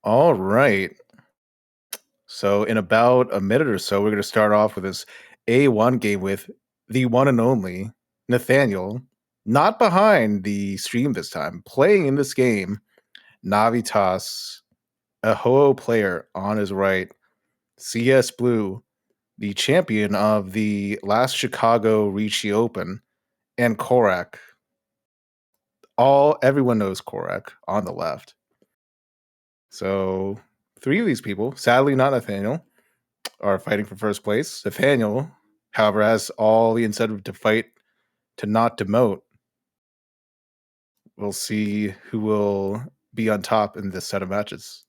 All right. So, in about a minute or so, we're going to start off with this A1 game with the one and only Nathaniel, not behind the stream this time, playing in this game, Navitas, a Ho player on his right, CS Blue, the champion of the last Chicago Ricci Open, and Korak. Everyone knows Korak on the left. So, three of these people, sadly not Nathaniel, are fighting for first place. Nathaniel, however, has all the incentive to fight to not demote. We'll see who will be on top in this set of matches.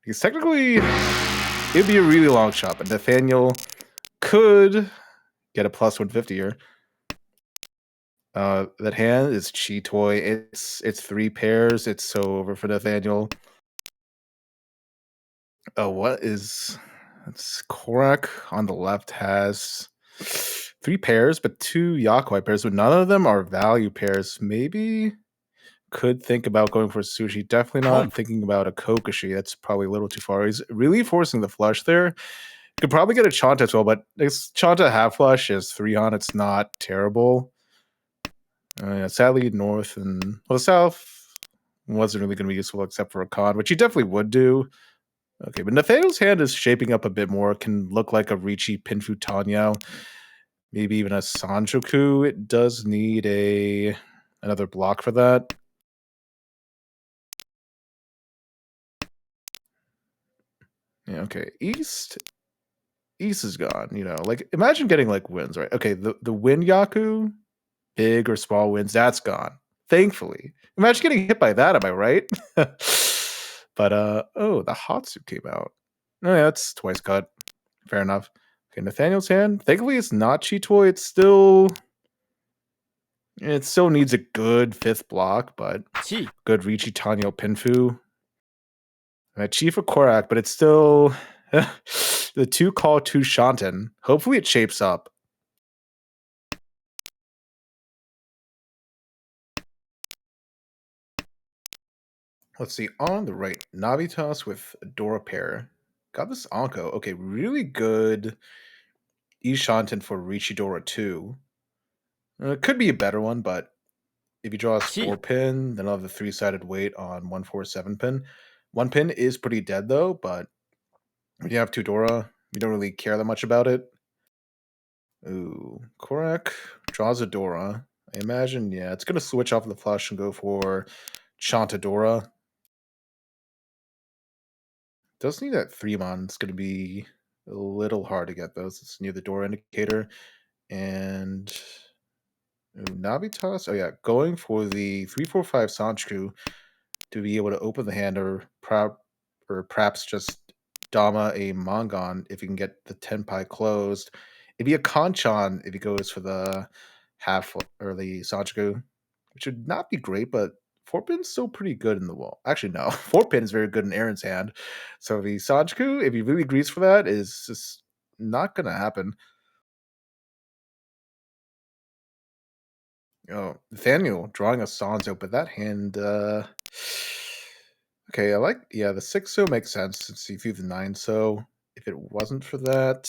Because technically, it'd be a really long shot, but Nathaniel could get a plus 150 here. That hand is Chi Toy. It's three pairs. It's so over for Nathaniel. What is It's Korak on the left has three pairs, but two Yakuai pairs, but none of them are value pairs. Maybe could think about going for Sushi. Definitely not thinking about a Kokoshi. That's probably a little too far. He's really forcing the flush there. Could probably get a Chanta as well, but this Chanta half flush is 3 on. It's not terrible. Yeah, sadly, North and the South wasn't really going to be useful except for a con, which he definitely would do. Okay, but Nathaniel's hand is shaping up a bit more. It can look like a Ricci Pinfu Tanyao, maybe even a Sanjoku. It does need another block for that. Yeah, okay. East is gone, like imagine getting like wins, right? Okay, the win Yaku, big or small wins, that's gone. Thankfully. Imagine getting hit by that, am I right? But oh, the Hatsu came out. Oh yeah, that's twice cut. Fair enough. Okay, Nathaniel's hand. Thankfully, it's not Cheetoy. It still needs a good fifth block, but good Ricci Tanyo Pinfu. Chief of Korak, but it's still the two call two Shanten. Hopefully, it shapes up. Let's see. On the right, Navitas with Dora pair. Got this Anko. Okay, really good Shanten for Richidora 2. It could be a better one, but if you draw a 4 pin, then I'll have the 3-sided weight on 147 pin. 1 pin is pretty dead though, but when you have 2 Dora, you don't really care that much about it. Ooh, Korak draws a Dora. I imagine, yeah, it's gonna switch off the flush and go for Chantadora. Does need that 3-mon. It's gonna be a little hard to get those. It's near the Dora indicator. And Navitas. Oh yeah, going for the 3-4-5 Sanchu to be able to open the hand or perhaps just Dama a Mongon if you can get the Tenpai closed. It'd be a Kanchan if he goes for the half or the Sanchu, which would not be great, but 4-pin's still pretty good in the wall. Actually, no. 4-pin is very good in Aaron's hand. So the Sanchu, if he really agrees for that, is just not going to happen. Oh, Nathaniel drawing a Sanzo, but that hand, okay, yeah, the 6 so makes sense since he threw the 9 so. If it wasn't for that,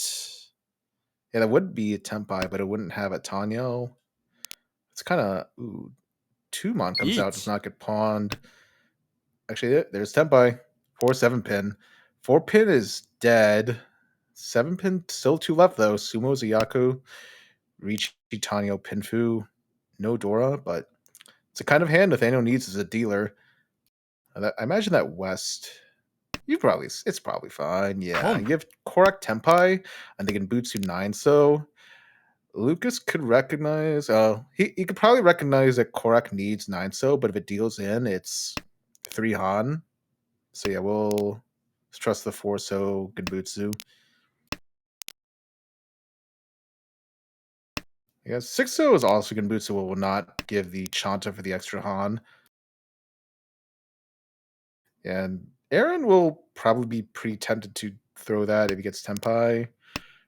yeah, that would be a Tempai, but it wouldn't have a Tanyo. It's kind of, 2-mon comes out, does not get pawned. Actually, there's Tempai, 4-7 pin. 4 pin is dead. 7 pin, still 2 left though. Sumo Zayaku, Reach Tanyo Pinfu, no Dora, but it's a kind of hand Nathaniel needs as a dealer. I imagine that West, it's probably fine. Yeah, you have Korak Tempai, and they can Butsu 9 so. Lucas could recognize, he could probably recognize that Korak needs 9 so, but if it deals in, it's 3 Han. So yeah, we'll trust the 4 so Genbutsu. Yeah, 6 so is also Genbutsu, will not give the Chanta for the extra Han. And Aaron will probably be pretty tempted to throw that if he gets Tempai.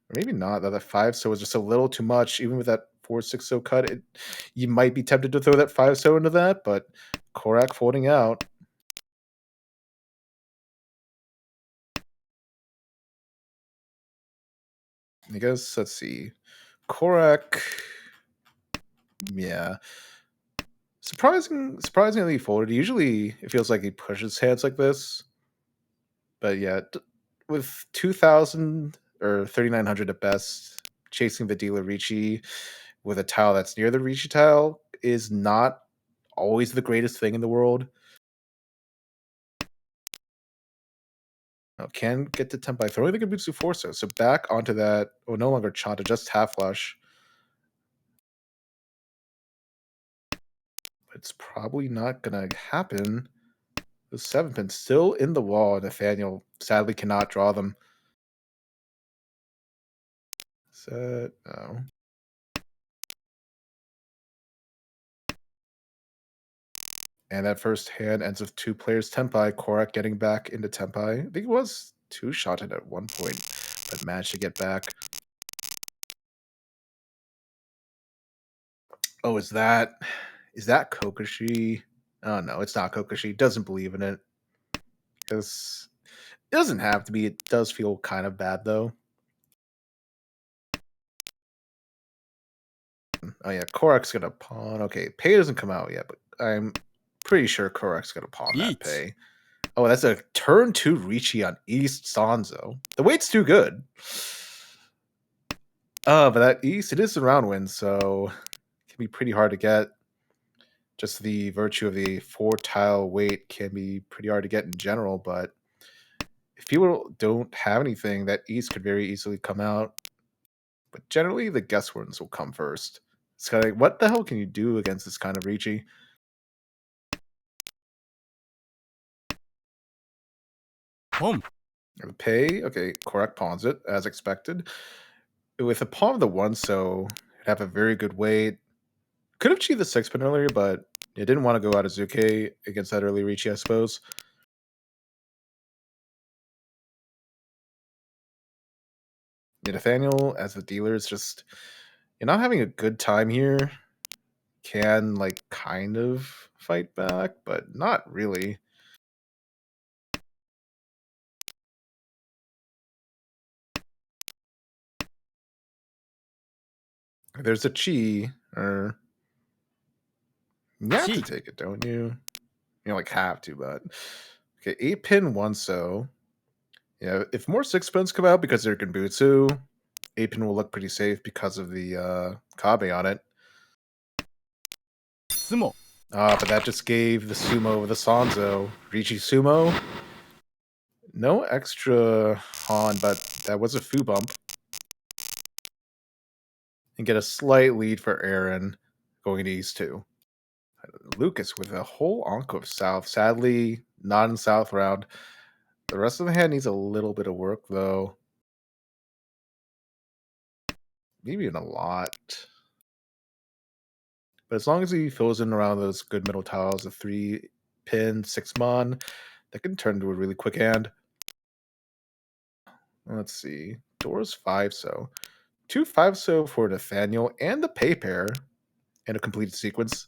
Or maybe not. That 5 so is just a little too much. Even with that 4-6 so cut, you might be tempted to throw that 5 so into that, but Korak folding out. I guess let's see. Korak, yeah. Surprisingly folded. Usually it feels like he pushes hands like this. But yeah, with 2000 or 3900 at best, chasing the dealer Ricci with a tile that's near the Ricci tile is not always the greatest thing in the world. Can get to 10 by throwing the Gabutsu Forza. So back onto that. Oh, no longer Chanta, just half flush. It's probably not going to happen. The 7 pin still in the wall. Nathaniel sadly cannot draw them. Set. No. And that first hand ends with 2 players Tenpai. Korak getting back into Tenpai. I think it was 2-shotted at one point, but managed to get back. Oh, is that Kokoshi? Oh no, it's not Kokoshi. Doesn't believe in it. Because it doesn't have to be. It does feel kind of bad though. Oh yeah, Korak's gonna pawn. Okay, pay doesn't come out yet, but I'm pretty sure Korak's gonna pawn that pay. Oh, that's a turn 2 Ricci on East Sanzo. The weight's too good. But that East, it is a round win, so it can be pretty hard to get. Just the virtue of the 4-tile weight can be pretty hard to get in general, but if people don't have anything, that East could very easily come out. But generally, the guess ones will come first. It's kind of like, what the hell can you do against this kind of Ricci? The pay, okay, Korak pawns it, as expected. With a pawn of the 1, so it'd have a very good weight. Could have cheated the 6-pin earlier, but it didn't want to go out of Zuke against that early Ricci, I suppose. Yeah, Nathaniel, as the dealer, is just... You're not having a good time here. Can, like, kind of fight back, but not really. There's a chi, or... You have to take it, don't you? You like have to, but... Okay, 8-pin 1-so. Yeah, if more 6-pins come out because they're Genbutsu, 8-pin will look pretty safe because of the Kabe on it. But that just gave the Sumo the Sanzo. Ricci Sumo. No extra Han, but that was a Fu bump. And get a slight lead for Aaron going to East 2. Lucas with a whole Ankh of South. Sadly, not in South round. The rest of the hand needs a little bit of work, though. Maybe even a lot. But as long as he fills in around those good middle tiles, a 3-pin, 6-mon, that can turn into a really quick hand. Let's see. Doors 5-so. 2 5-so for Nathaniel and the pay pair in a completed sequence.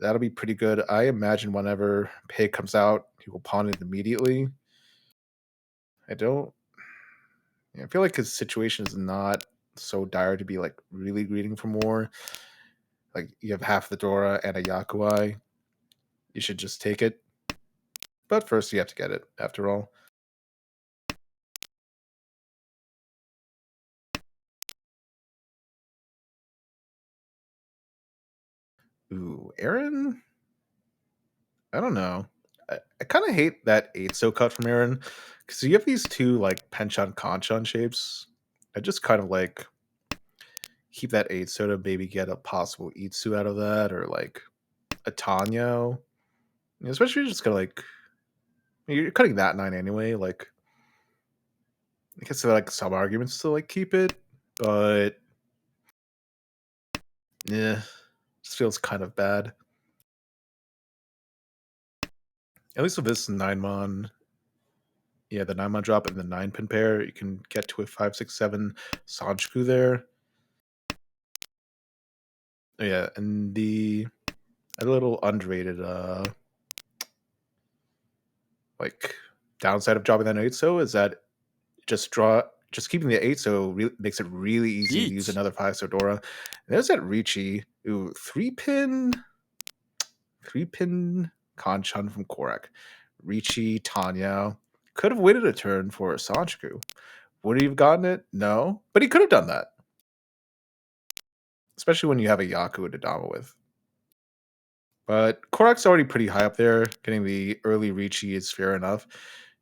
That'll be pretty good. I imagine whenever pay comes out, he will pawn it immediately. I feel like his situation is not so dire to be like really greeding for more. Like you have half the Dora and a Yakuai. You should just take it. But first you have to get it, after all. Ooh, Aaron? I don't know. I kind of hate that 8-so cut from Aaron. Because you have these two like Penchon Conchon shapes. I just kind of like keep that 8-so to maybe get a possible Itsu out of that, or like a Tanyo. Especially just gonna like you're cutting that 9 anyway. Like I guess there are like some arguments to like keep it, but yeah, just feels kind of bad. At least with this 9-mon, yeah, the 9-mon drop and the 9-pin pair, you can get to a 5-6-7 Sanchiku there. Oh, yeah, and a little underrated like downside of dropping that 8-so is that just just keeping the 8 so makes it really easy to use Yeet. another 5 so Dora. And there's that Ricci. Ooh, 3-pin Kanchan from Korak. Ricci, Tanya. Could have waited a turn for Sanchiku. Would he have gotten it? No. But he could have done that. Especially when you have a Yaku to Dama with. But Korak's already pretty high up there. Getting the early Ricci is fair enough.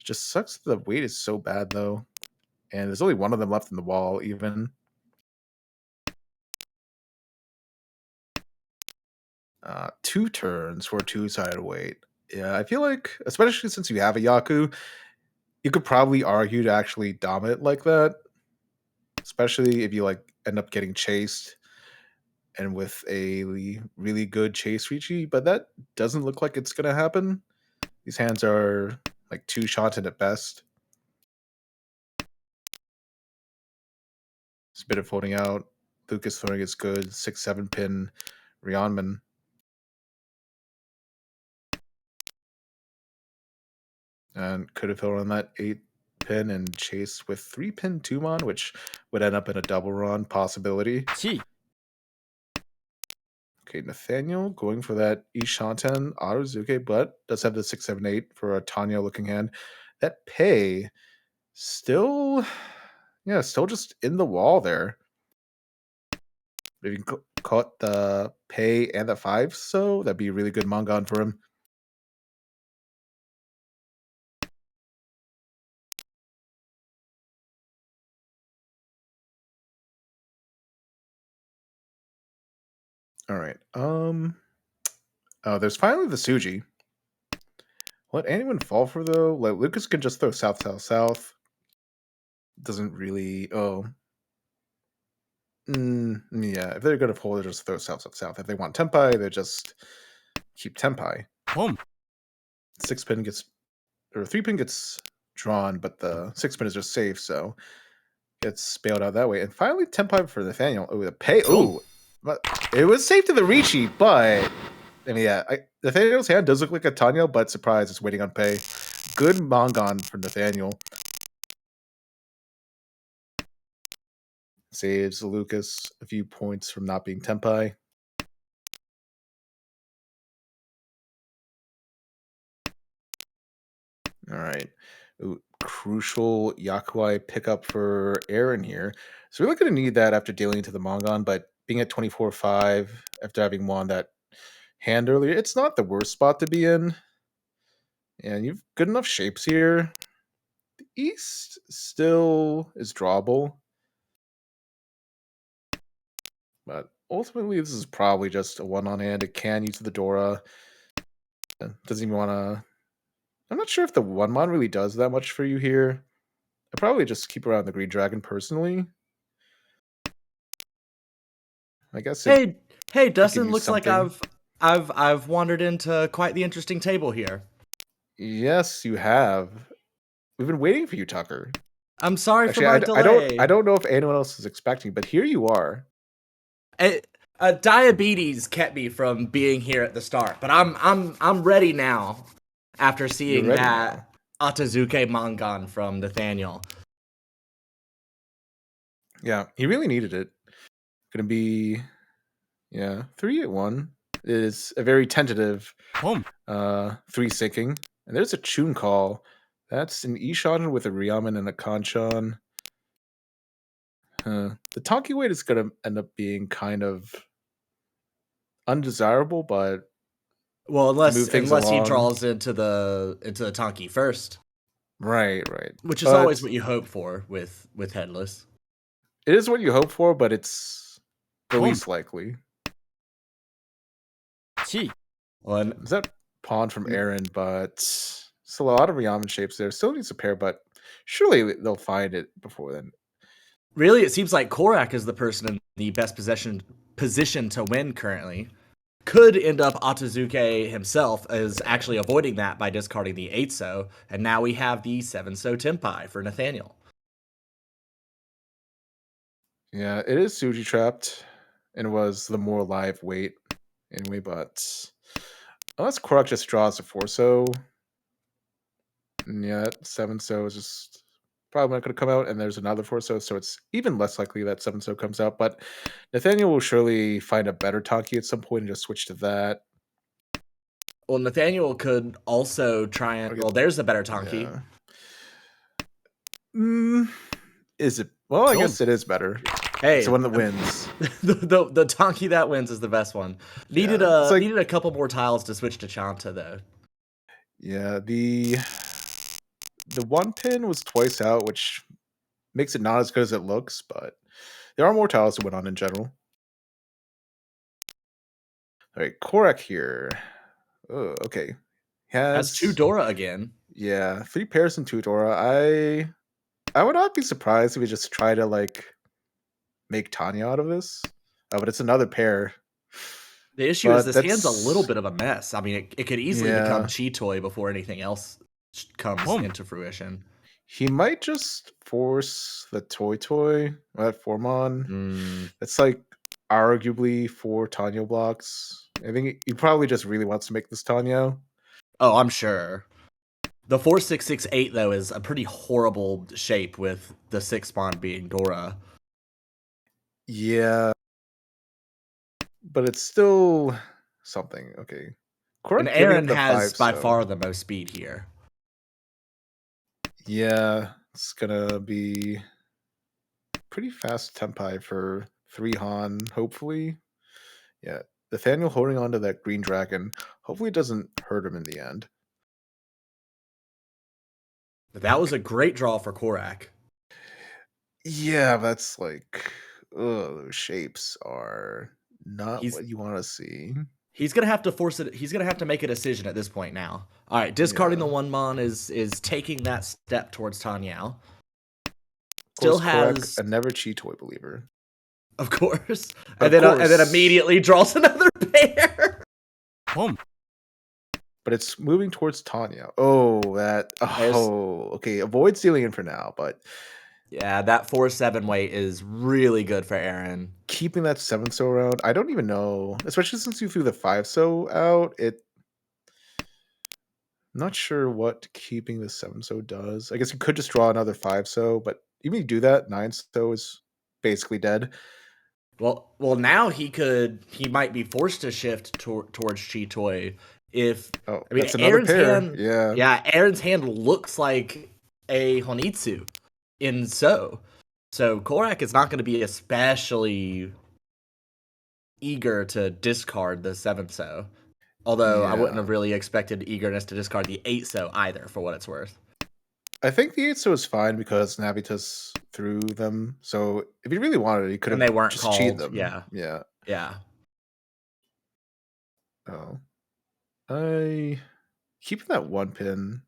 It just sucks the weight is so bad, though. And there's only one of them left in the wall, even. 2 turns for a 2-sided weight. Yeah, I feel like, especially since you have a Yaku, you could probably argue to actually dom it like that. Especially if you like end up getting chased and with a really good chase Ricci, but that doesn't look like it's gonna happen. These hands are like 2 shots in at best. It's a bit of folding out. Lucas throwing is good. 6-7 pin Rionman. And could have thrown on that 8 pin and chase with 3 pin Tumon, which would end up in a double run possibility. Chi. Okay, Nathaniel going for that Ishanten Aruzuke, but does have the 6-7-8 for a Tanya looking hand. That pay still, yeah, still just in the wall there. If you can caught the pay and the 5, so that'd be a really good Mongon for him. All right. Oh, there's finally the Suji. Let anyone fall for though? Like Lucas can just throw south, south, south. Doesn't really. Oh, yeah. If they're gonna fold, they just throw south, south, south. If they want Tempai, they just keep Tempai. Home. 6 pin gets or 3 pin gets drawn, but the 6 pin is just safe, so gets bailed out that way. And finally, Tempai for Nathaniel. Oh, the pay. Oh, but it was safe to the Ricci, but I mean, yeah, Nathaniel's hand does look like a Tanya, but surprise, it's waiting on pay. Good Mongon for Nathaniel. Saves Lucas a few points from not being Tempai. All right. Ooh, crucial Yakuai pickup for Aaron here. So we're really going to need that after dealing to the Mongon, but being at 24-5 after having won that hand earlier, it's not the worst spot to be in. And you've good enough shapes here. The East still is drawable. But ultimately, this is probably just a one-on hand. It can use the Dora. Doesn't even want to... I'm not sure if the 1-mon really does that much for you here. I'd probably just keep around the Green Dragon personally. I guess it Hey, could give Dustin. you Looks like something. I've wandered into quite the interesting table here. Yes, you have. We've been waiting for you, Tucker. I'm sorry for Actually, my I delay. don't know if anyone else is expecting, but here you are. Diabetes kept me from being here at the start, but I'm ready now after You're seeing ready now. that Atazuke Mangan from Nathaniel. Yeah, he really needed it. Gonna be 3-8-1 is a very tentative Home. 3 sinking. And there's a Chun call. That's an Ishan with a Ryaman and a Kanchan. The Tonki weight is gonna end up being kind of undesirable, but Well, to move things unless he along. draws into the Tonki first, Right, right. which is always But what you hope for with headless. it is what you hope for, but it's the Home. least likely. Chi. Well, Is that pawn from Aaron? But still a lot of Ryaman shapes there. Still needs a pair, but surely they'll find it before then. really, it seems like Korak is the person in the best position to win currently. Could end up Atazuke himself as actually avoiding that by discarding the 8-so, and now we have the 7-so Tempai for Nathaniel. Yeah, it is Suji trapped and was the more live weight anyway, but unless Korok just draws a 4-so, yeah, that 7-so is just probably not going to come out, and there's another 4-so, so it's even less likely that 7-so comes out. But Nathaniel will surely find a better Tanki at some point and just switch to that. Well, Nathaniel could also try and. Or get, Well, there's a better Tonki. yeah. Mm, is it? Well, I Boom. guess it is better. It's the Hey, one that wins. the Tonki that wins is the best one. Needed Yeah, it's a like needed a couple more tiles to switch to Chanta though. yeah, the one pin was twice out, which makes it not as good as it looks, but there are more tiles to win on in general. All right, Korak here. Oh, okay. Has two Has Dora again. yeah, 3 pairs and 2 Dora. I would not be surprised if we just try to like make Tanya out of this. But it's another pair. The issue is But this hand's a little that's bit of a mess. I mean, it could easily become yeah. Chi Toy before anything else comes Boom. into fruition. He might just force the Toy or that Formon. Mm. It's like arguably 4 Tanya blocks. I think he probably just really wants to make this Tanya. Oh, I'm sure. The 4668 though is a pretty horrible shape with the 6 spawn being Dora. Yeah, but it's still something. Okay. And Korak giving up Aaron the has 5, by so far the most speed here. yeah, it's gonna be pretty fast tempi for 3 Han, hopefully. Yeah. Nathaniel holding on to that green dragon. Hopefully it doesn't hurt him in the end. That was a great draw for Korak. Yeah, that's like those shapes are not He's what you want to see. he's gonna have to force it. He's gonna have to make a decision at this point now. All right, discarding the Yeah. one mon is taking that step towards Tanyao. Of Still course, Korak, has, a never cheat toy believer. of course, But and then immediately draws another pair. Boom. but it's moving towards Tanya. Oh, that. There's Oh, okay. Avoid stealing in for now, but yeah, that 4-7 weight is really good for Aaron. keeping that 7-so around, I don't even know. Especially since you threw the 5-so out, not sure what keeping the 7-so does. I guess you could just draw another 5-so, but even if you do that, 9-so is basically dead. Well, now he might be forced to shift towards Chi Toy if Oh, I mean that's another pair. Yeah. Aaron's hand looks like a Honitsu in so Korak is not going to be especially eager to discard the 7-so. Although I wouldn't Yeah. have really expected eagerness to discard the 8-so either, for what it's worth. I think the 8-so is fine because Navitas threw them. So if he really wanted it, he could And have they weren't just cheated called. them. Yeah. Yeah. Yeah. Oh. I keeping that one pin.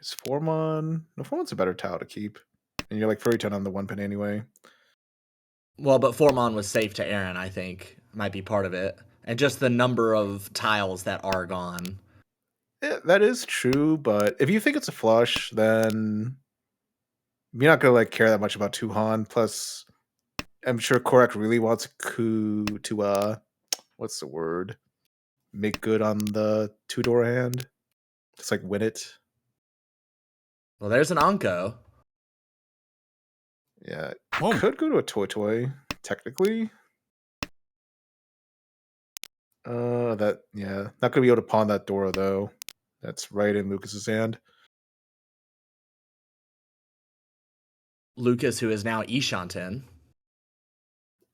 Is Formon? No, Formon's a better tile to keep. And you're like furry 10 on the one pin anyway. Well, but Formon was safe to Aaron, I think, might be part of it. And just the number of tiles that are gone. Yeah, that is true, but if you think it's a flush, then you're not gonna like care that much about Tuhan. Plus, I'm sure Korak really wants to what's the word? Make good on the 2-door hand. Just like win it. Well, there's an Anko. Yeah. Boom. Could go to a toy, technically. That yeah. Not gonna be able to pawn that Dora though. That's right in Lucas's hand. Lucas, who is now Ishanten.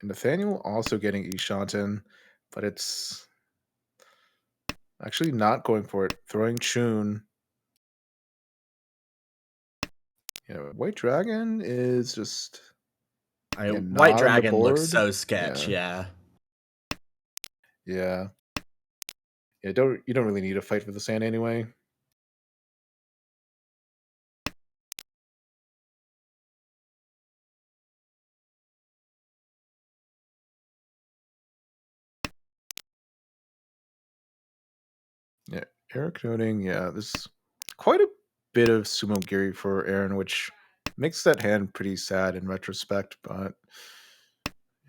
And Nathaniel also getting Ishanten, but it's actually not going for it. Throwing Chun. You know, White Dragon is just I yeah, mean, White not on the Dragon looks board. so sketch, Yeah. yeah. Yeah. Yeah, you don't really need a fight for the sand anyway. Yeah, Eric noting, yeah, there's quite a bit of sumo giri for Aaron, which makes that hand pretty sad in retrospect, but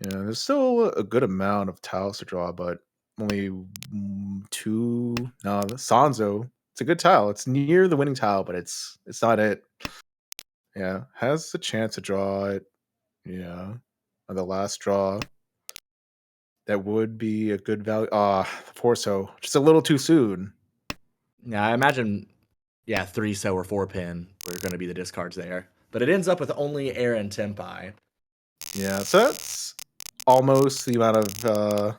yeah, there's still a good amount of tiles to draw, but only two. No, the Sanzo. It's a good tile. It's near the winning tile, but it's not it. Yeah, has the chance to draw it. Yeah, on the last draw, that would be a good value. Four so just a little too soon. Yeah, I imagine, yeah, 3 so or 4 pin were going to be the discards there. But it ends up with only air and tempai. Yeah, so that's almost the amount of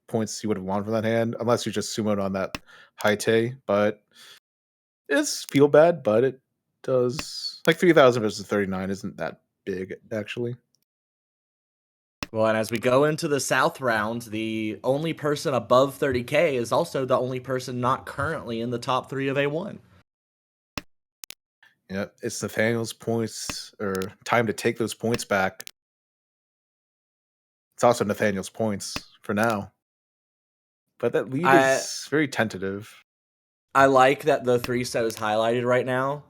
points you would have won from that hand, unless you just sumoed on that Haite. But it's feel bad, but it does like 3,000 versus 39 isn't that big actually. Well, and as we go into the South round, the only person above 30K is also the only person not currently in the top 3 of A1. Yeah, it's Nathaniel's points or time to take those points back. It's also Nathaniel's points for now. But that lead I is very tentative. I like that the 3 so is highlighted right now.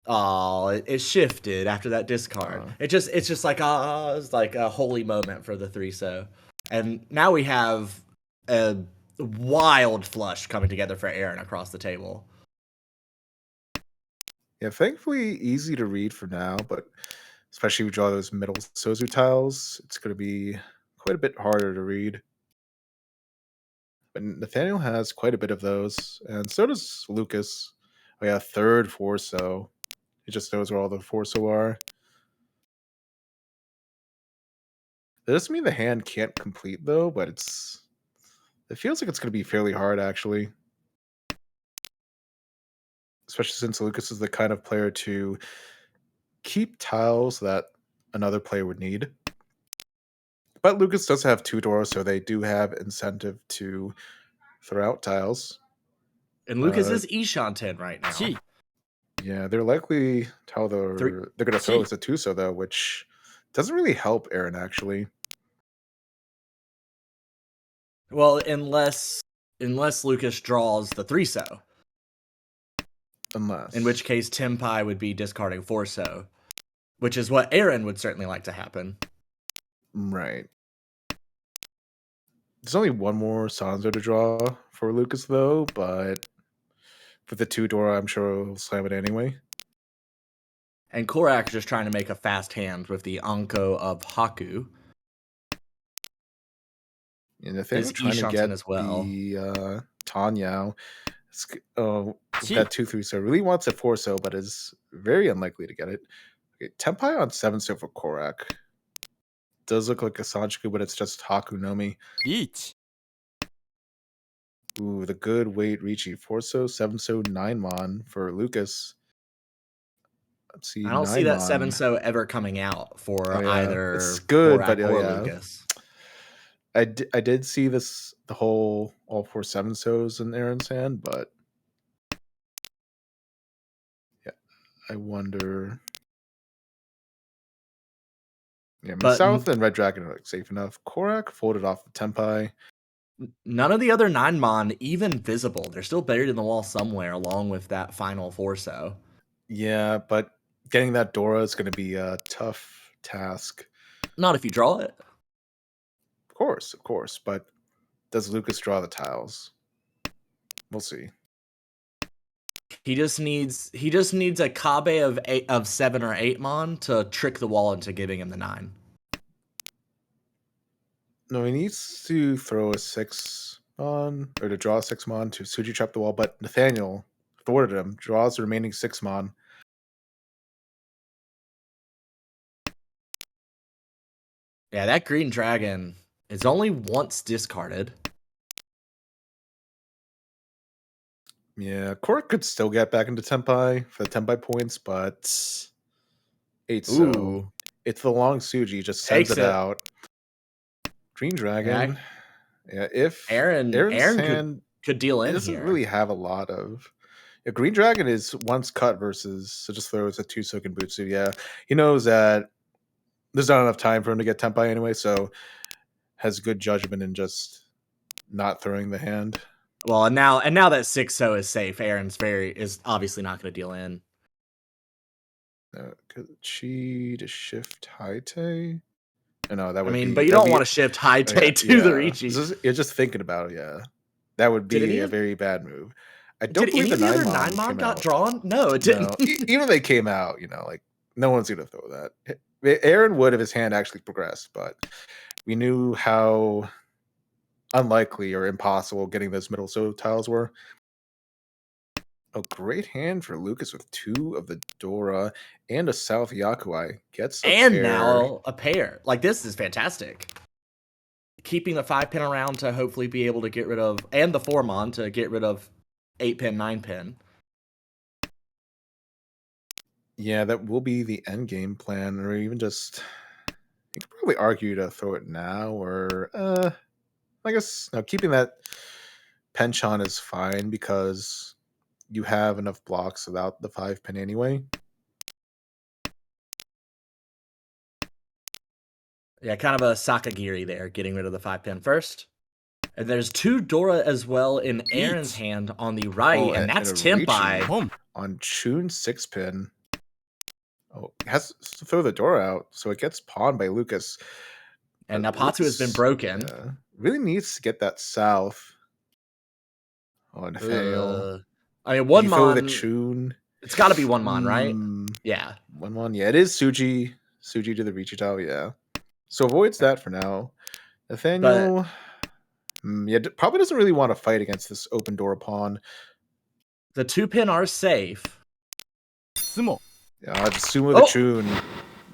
Oh, it shifted after that discard. Uh, It's just like it's like a holy moment for the 3 so. And now we have a wild flush coming together for Aaron across the table. yeah, thankfully easy to read for now, but especially if you draw those middle Sozu tiles, it's going to be quite a bit harder to read. But Nathaniel has quite a bit of those, and so does Lucas. Oh yeah, third Forso. He just knows where all the Forso are. That doesn't mean the hand can't complete though, but it feels like it's going to be fairly hard actually, especially since Lucas is the kind of player to keep tiles that another player would need. But Lucas does have two doors, so they do have incentive to throw out tiles. And Lucas But is Ishan right now. yeah, they're likely how Three, they're going to throw is a Tuso though, which doesn't really help Aaron actually. well, unless Lucas draws the 3 so. In Unless which case Tempai would be discarding 4 so, which is what Aaron would certainly like to happen. right. There's only one more Sanzo to draw for Lucas though, but for the two door, I'm sure he'll slam it anyway. And Korak just trying to make a fast hand with the Anko of Haku. And if Is they're trying to Ishanten get as well. the Tanyao, with that 2-3 so really wants a 4 so, but is very unlikely to get it. Okay, Tempai on 7 so for Korak. Does look like a Sanjiku, but it's just Haku Nomi. Ooh, the good weight Ricci. 4 so, 7 so, 9 mon for Lucas. Let's see, I don't see 9 that 7 mon. so ever coming out Oh for yeah, it's either good, but Korak oh or yeah, Lucas. I did see this the whole all 4 7 so's in Aaron's hand, but yeah, I wonder. Yeah, I mean, But South and Red Dragon are like safe enough. Korak folded off the Tempai. none of the other 9 mon even visible. They're still buried in the wall somewhere along with that final 4 so. Yeah, but getting that Dora is going to be a tough task. Not if you draw it. Of course. But does Lucas draw the tiles? We'll see. He just needs a Kabe of 7 or 8 mon to trick the wall into giving him the 9. No, he needs to throw a 6 mon or to draw a 6 mon to Suji trap the wall. But Nathaniel thwarted him. Draws the remaining 6 mon. Yeah, that green dragon is only once discarded. Yeah, Korak could still get back into Tempai for the Tempai points, but 8 so. Ooh, It's the long Suji, just sends takes it it. out. Green Yeah, Dragon. Yeah, if Aaron Aaron's Aaron hand, could deal it in doesn't here. really have a lot of. Yeah, Green Dragon is once cut versus, so just throws a 2 Soken Butsu. Yeah, he knows that there's not enough time for him to get Tempai anyway, so has good judgment in just not throwing the hand. Well, and now that 6 so is safe, Aaron's is obviously not going to deal in. Chi to shift Haite. No, that I would mean, be but you don't want to shift high oh, yeah, to the yeah. Ricci. You're just thinking about it, yeah. That would Did be any a of very bad move. I Did don't believe any the of the other 9 9 mon mon came got out. drawn? No, it didn't. No, even if they came out, like no one's gonna throw that. Aaron would if his hand actually progressed, but we knew how unlikely or impossible getting those middle so tiles were. A great hand for Lucas with 2 of the Dora and a South Yakuai. Gets a And pair. now a pair. Like, this is fantastic. Keeping the 5 pin around to hopefully be able to get rid of, and the 4 mon to get rid of 8 pin, 9 pin. Yeah, that will be the end game plan, or even just you could probably argue to throw it now, or I guess no, keeping that penchant is fine because you have enough blocks without the 5 pin anyway. Yeah, kind of a Sakagiri there, getting rid of the 5 pin first. And there's 2 Dora as well in Aaron's hand on the right, Oh, and and that's a Ricci Tempai. on Chun 6 pin. Oh, has to throw the door out, so it gets pawned by Lucas. And Napatu has been Lucas, broken. yeah, really needs to get that south. Oh, Nathaniel. I mean, Did 1 you throw the mon, Chun? it's got to be 1 mon, right? Yeah. 1-1. Yeah, it is Suji. Suji to the Ricci tile, yeah. So avoids that for now. But Nathaniel, yeah, probably doesn't really want to fight against this open door pawn. the 2 pin are safe. Yeah, Sumo the Oh, Chun.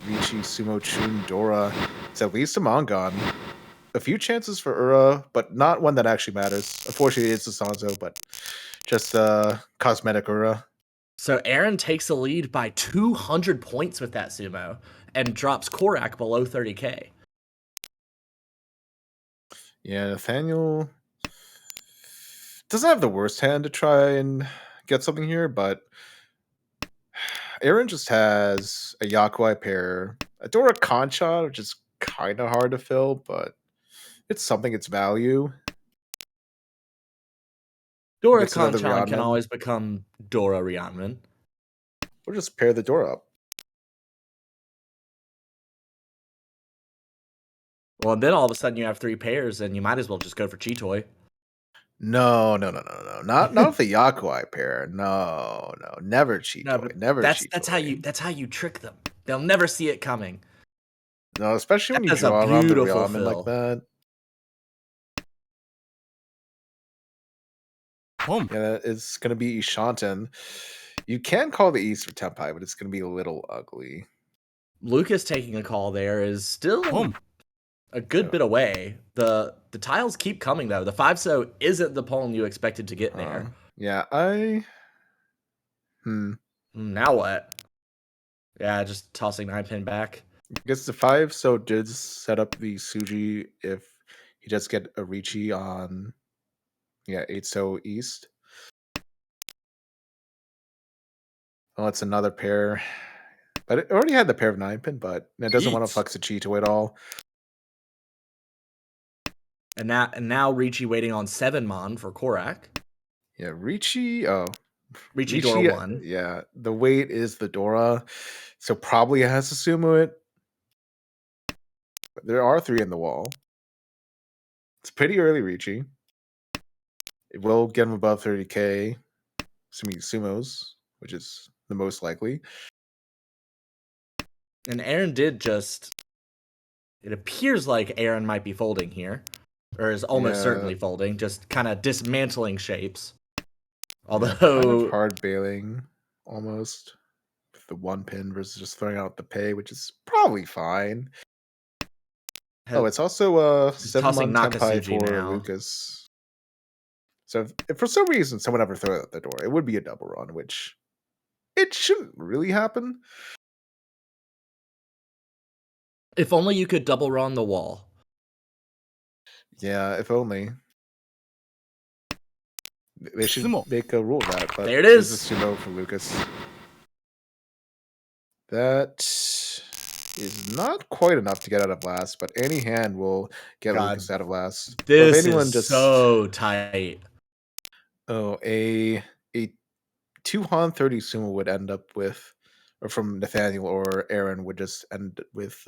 Ricci, Sumo, Chun, Dora. It's at least a Mongon. A few chances for Ura, but not one that actually matters. Unfortunately, it's a Sanzo, but just cosmetic Ura. so Aaron takes the lead by 200 points with that sumo and drops Korak below 30k. Yeah, Nathaniel doesn't have the worst hand to try and get something here, but Aaron just has a Yakuai pair, a Dora Concha, which is kind of hard to fill, but it's something, it's value. He Dora gets another Kanchan can Ryanman. always become Dora Ryanman. Or just pair the Dora up. Well, and then all of a sudden you have 3 pairs, and you might as well just go for Chitoy. No. Not with the Yakuai pair. No. Never No, but Cheetoy. Never Cheetoy. that's how you trick them. They'll never see it coming. No, especially when you That's a draw around the beautiful Ryanman like fill. that. Boom. Yeah, it's going to be Ishanten. You can call the East for Tempai, but it's going to be a little ugly. Lucas taking a call there is still a good bit away. The tiles keep coming though. The 5-so isn't the pawn you expected to get there. Yeah, Now what? Yeah, just tossing 9 pin back. I guess the 5-so did set up the Suji if he does get a Ricci on 8-so East. Oh, it's another pair. But it already had the pair of 9 pin, but it doesn't want to flex the Cheeto at all. And now Ricci waiting on 7 mon for Korak. Yeah, Ricci. Oh, Ricci Dora 1. Yeah, the weight is the Dora, so probably it has to sumo it. But there are 3 in the wall. It's pretty early Ricci. It will get him above 30k, assuming sumos, which is the most likely. And Aaron did just... It appears like Aaron might be folding here. Or is almost certainly folding, just kind of dismantling shapes. Although... kind of hard bailing, almost. With the 1 pin versus just throwing out the pay, which is probably fine. Oh, it's also 7-1 Tempai for now. Lucas. So if for some reason someone ever throw it out the door, it would be a double run, which it shouldn't really happen. If only you could double run the wall. Yeah, if only. They should make a rule of that. But there it is. There's a sumo for Lucas. That is not quite enough to get out of last, but any hand will get Lucas out of last. This is so tight. Oh, a 2-han 30 sumo would end up with, or from Nathaniel or Aaron would just end with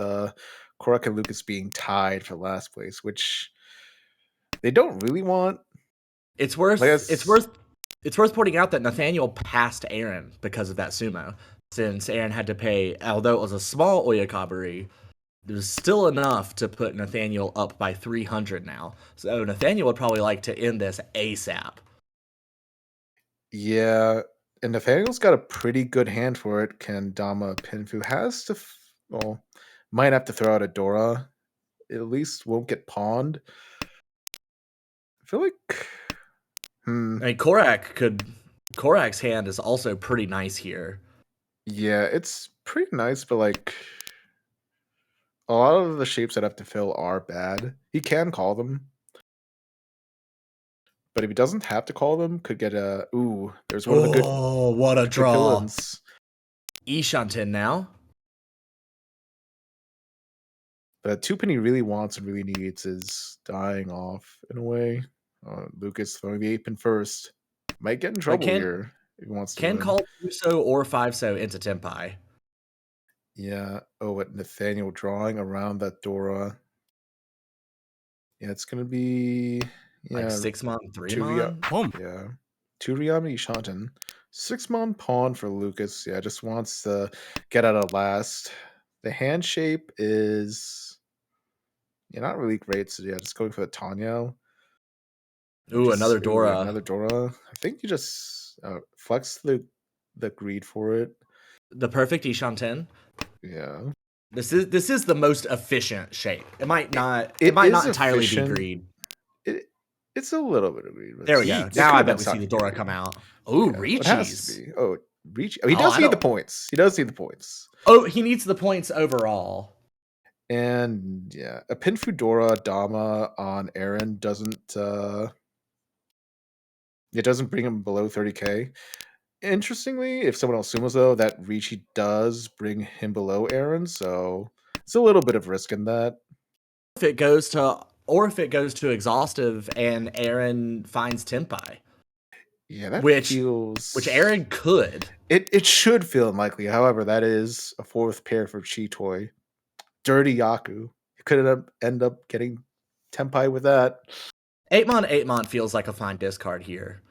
Korak and Lucas being tied for last place, which they don't really want. It's worth It's worth pointing out that Nathaniel passed Aaron because of that sumo, since Aaron had to pay, although it was a small Oyakabari, it was still enough to put Nathaniel up by 300 now. So Nathaniel would probably like to end this ASAP. Yeah, and Nathaniel's got a pretty good hand for it. Kendama Pinfu has to, well, might have to throw out a Dora. At least won't get pawned. I feel like, I mean, Korak's hand is also pretty nice here. yeah, it's pretty nice, but like a lot of the shapes that have to fill are bad. He can call them, but if he doesn't have to call them, could get a ooh. There's one of the Oh, what a good draw! villains. Ishanten now. But two penny really wants and really needs is dying off in a way. Lucas throwing the 8-pin first. Might get in But trouble here if he wants to can win. call 2-so or 5-so into Tenpai. Yeah. Oh, what Nathaniel drawing around that Dora. Yeah, it's gonna be Like yeah 6-mon, two Ria 3-mon? yeah two Riyami Shanten. 6-mon pawn for Lucas. Yeah, just wants to get out of last. The hand shape is not really great. So yeah, just going for the Tanyo. Ooh, another Ooh, Dora. another Dora. I think you just flex the greed for it. The perfect Ishanten. Yeah. This is the most efficient shape. It might It, not it is entirely be efficient. greed. It's a little bit of greed, but There we go. it Now could I have been bet we see the Saki Dora greed. come out. Ooh, Yeah, it has to Richi's. be. Oh, reach. Oh, he Oh, does I need the don't. points. He does need the points. Oh, he needs the points overall. And yeah, a pin Fudora Dama on Aaron doesn't it doesn't bring him below 30k. Interestingly, if someone else sumos though, that Ricci does bring him below Aaron, so it's a little bit of risk in that. If it goes to exhaustive and Aaron finds Tenpai, Yeah, that which feels Aaron could. it should feel unlikely. However, that is a fourth pair for Chitoi. Dirty Yaku. You could end up getting Tenpai with that. 8-mon feels like a fine discard here.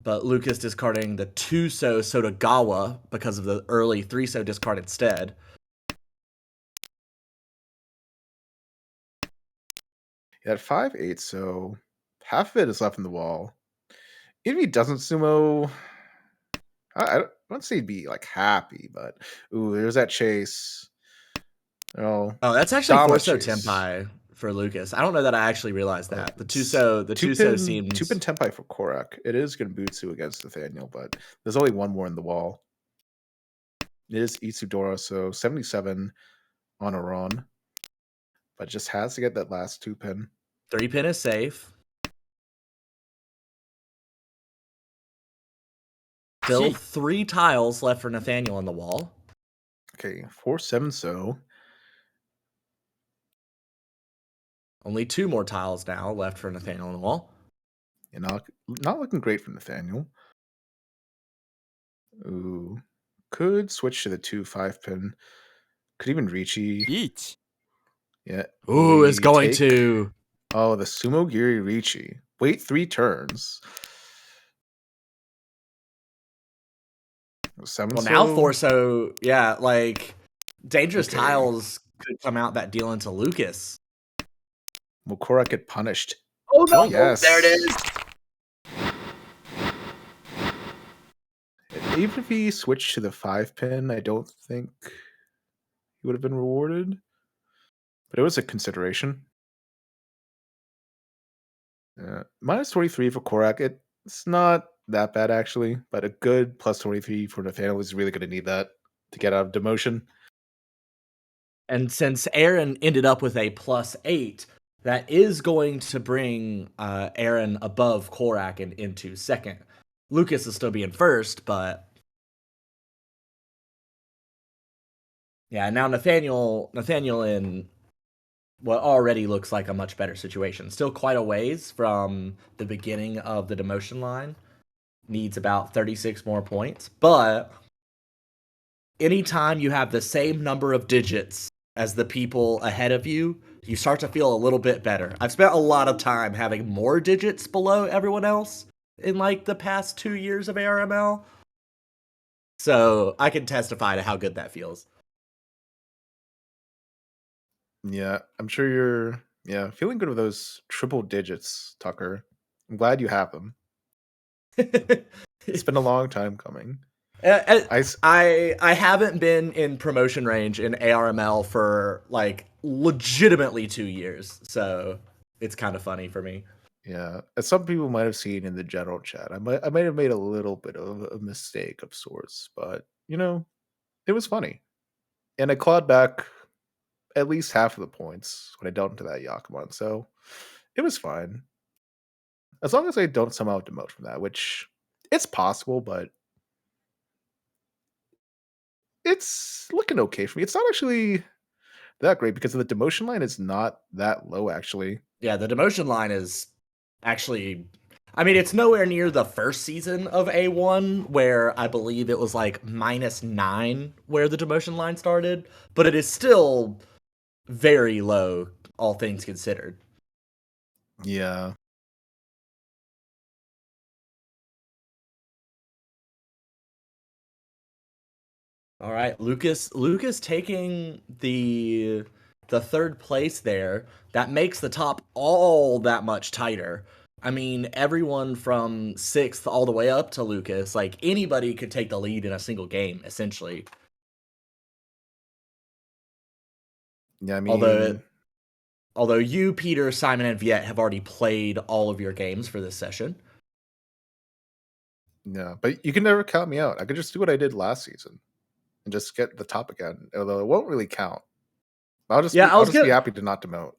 But Lucas discarding the 2-so Sotagawa because of the early 3-so discard instead. He had 5-8, so half of it is left in the wall. If he doesn't sumo, I don't say he'd be like happy, but ooh, there's that chase. Oh, that's actually Dama 4-so chase. Tenpai for Lucas. I don't know that I actually realized Oh, that. The it's 2-so two pin seems Tenpai for Korak. It is Genbutsu against Nathaniel, but there's only one more in the wall. It is Itsudora, so 77 on a run, but just has to get that last 2-pin. 3-pin is safe. Still 3 tiles left for Nathaniel on the wall. Okay, 4-7 so. Only 2 more tiles now left for Nathaniel on the wall. And not looking great for Nathaniel. Ooh. Could switch to the 2-5-pin. Could even Ricci. Yeah. Ooh, it's We going take. to. Oh, the Sumo Giri Ricci. Wait 3 turns. 7 Well, now so. 4-so, yeah, like dangerous Okay. tiles could come out that deal into Lucas. Will Korak get punished? Oh no! Yes. There it is. Even if he switched to the 5-pin, I don't think he would have been rewarded. But it was a consideration. Minus 23 for Korak. It's not that bad, actually. But a good plus 23 for Nathaniel is really going to need that to get out of demotion. And since Aaron ended up with a +8, that is going to bring Aaron above Korak and into second. Lucas will still be in first, but yeah, now Nathaniel in what already looks like a much better situation. Still quite a ways from the beginning of the demotion line. Needs about 36 more points, but anytime you have the same number of digits as the people ahead of you, you start to feel a little bit better. I've spent a lot of time having more digits below everyone else, in like the past 2 years of ARML. So I can testify to how good that feels. Yeah, I'm sure you're feeling good with those triple digits, Tucker. I'm glad you have them. It's been a long time coming. I s- I haven't been in promotion range in ARML for like legitimately 2 years, so it's kind of funny for me. yeah, as some people might have seen in the general chat, I might have made a little bit of a mistake of sorts, but it was funny, and I clawed back at least half of the points when I dealt into that Yakuman, so it was fine as long as I don't somehow demote from that, which it's possible, but it's looking okay for me. It's not actually that great because the demotion line is not that low, actually. Yeah, the demotion line is actually, I mean, it's nowhere near the first season of A1 where I believe it was like -9 where the demotion line started, but it is still very low, all things considered. Yeah. All right, Lucas taking the third place there. That makes the top all that much tighter. I mean, everyone from 6th all the way up to Lucas, like anybody could take the lead in a single game, essentially. Yeah, I Although mean, although you, Peter, Simon, and Viet have already played all of your games for this session. yeah, but you can never count me out. I could just do what I did last season and just get the top again, although it won't really count. I'll just Yeah, be I'll just be happy to not demote.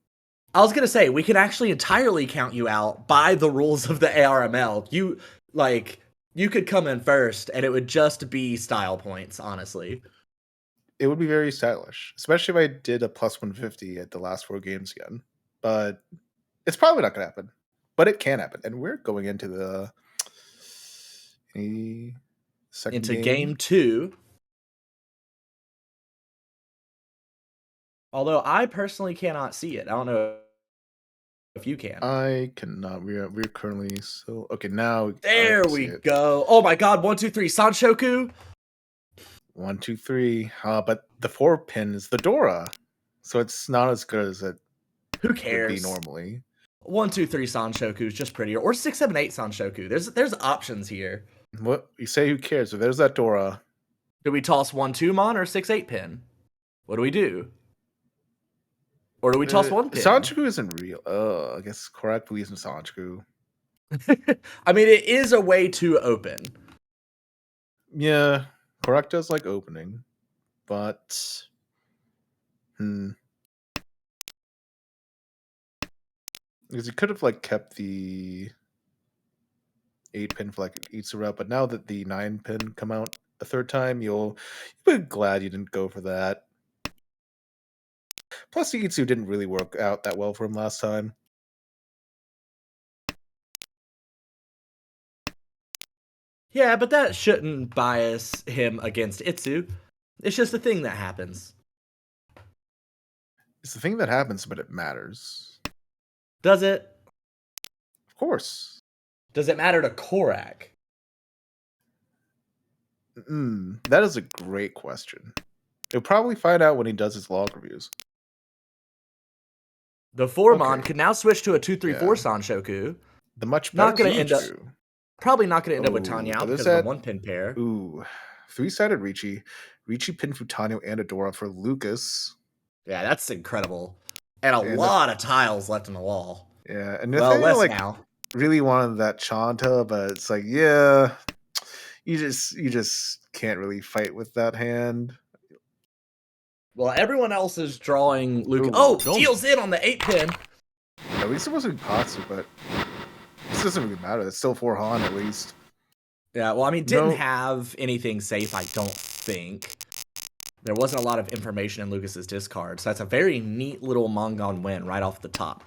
I was gonna say we can actually entirely count you out by the rules of the ARML. You could come in first, and it would just be style points. Honestly, It would be very stylish, especially if I did a plus 150 at the last 4 games again. But it's probably not going to happen. But it can happen, and we're going into the second into game game. 2. Although I personally cannot see it. I don't know if you can. I cannot. We're currently so okay. Now I There can see we it. go. Oh my God! 1, 2, 3. Sanshoku. 1, 2, 3. But the 4 pin is the Dora, so it's not as good as it Who would be cares? normally. 1, 2, 3. Sanshoku is just prettier, or 6, 7, 8. Sanshoku. There's options here. What you say? Who cares? If there's that Dora, Do we toss 1, 2 mon or 6, 8 pin? What do we do? Or do we toss 1 pin? Sanchiku isn't real. I guess correct believes in Sanchiku. I mean, it is a way to open. Yeah, correct does like opening, but hmm, because you could have like kept the 8 pin for like each route, but now that the 9 pin come out a third time, you'll be glad you didn't go for that. Plus, the Itsu didn't really work out that well for him last time. Yeah, but that shouldn't bias him against Itsu. It's just a thing that happens. It's the thing that happens, but it matters. Does it? Of course. Does it matter to Korak? That is a great question. He'll probably find out when he does his log reviews. The Formon Okay, could now switch to a 2, 3, 4 yeah. Sanshoku. The much better Not gonna end up Sanchiku. Probably not gonna end up with Oh, Tanya but is because of the that 1 pin pair. ooh 3-sided Ricci, Ricci pin Futano and Adora for Lucas, Yeah, that's incredible. And a and lot of tiles left in the wall. and Well, Nathaniel less like now. really wanted that Chanta, but it's like yeah, you just can't really fight with that hand. Well, everyone else is drawing Luke. Ooh, Oh, deals in on the 8 pin. at least it wasn't Katsu, but this doesn't really matter. It's still 4 Han at least. Yeah, well, I mean, didn't No, have anything safe, I don't think. There wasn't a lot of information in Lucas's discard, so that's a very neat little Mongon win right off the top.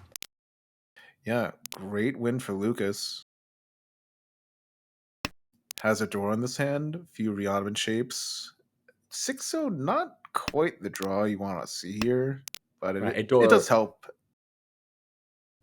yeah, great win for Lucas. Has a door in this hand, few Riodoman shapes. 6-0, not quite the draw you want to see here, but Right, it does help.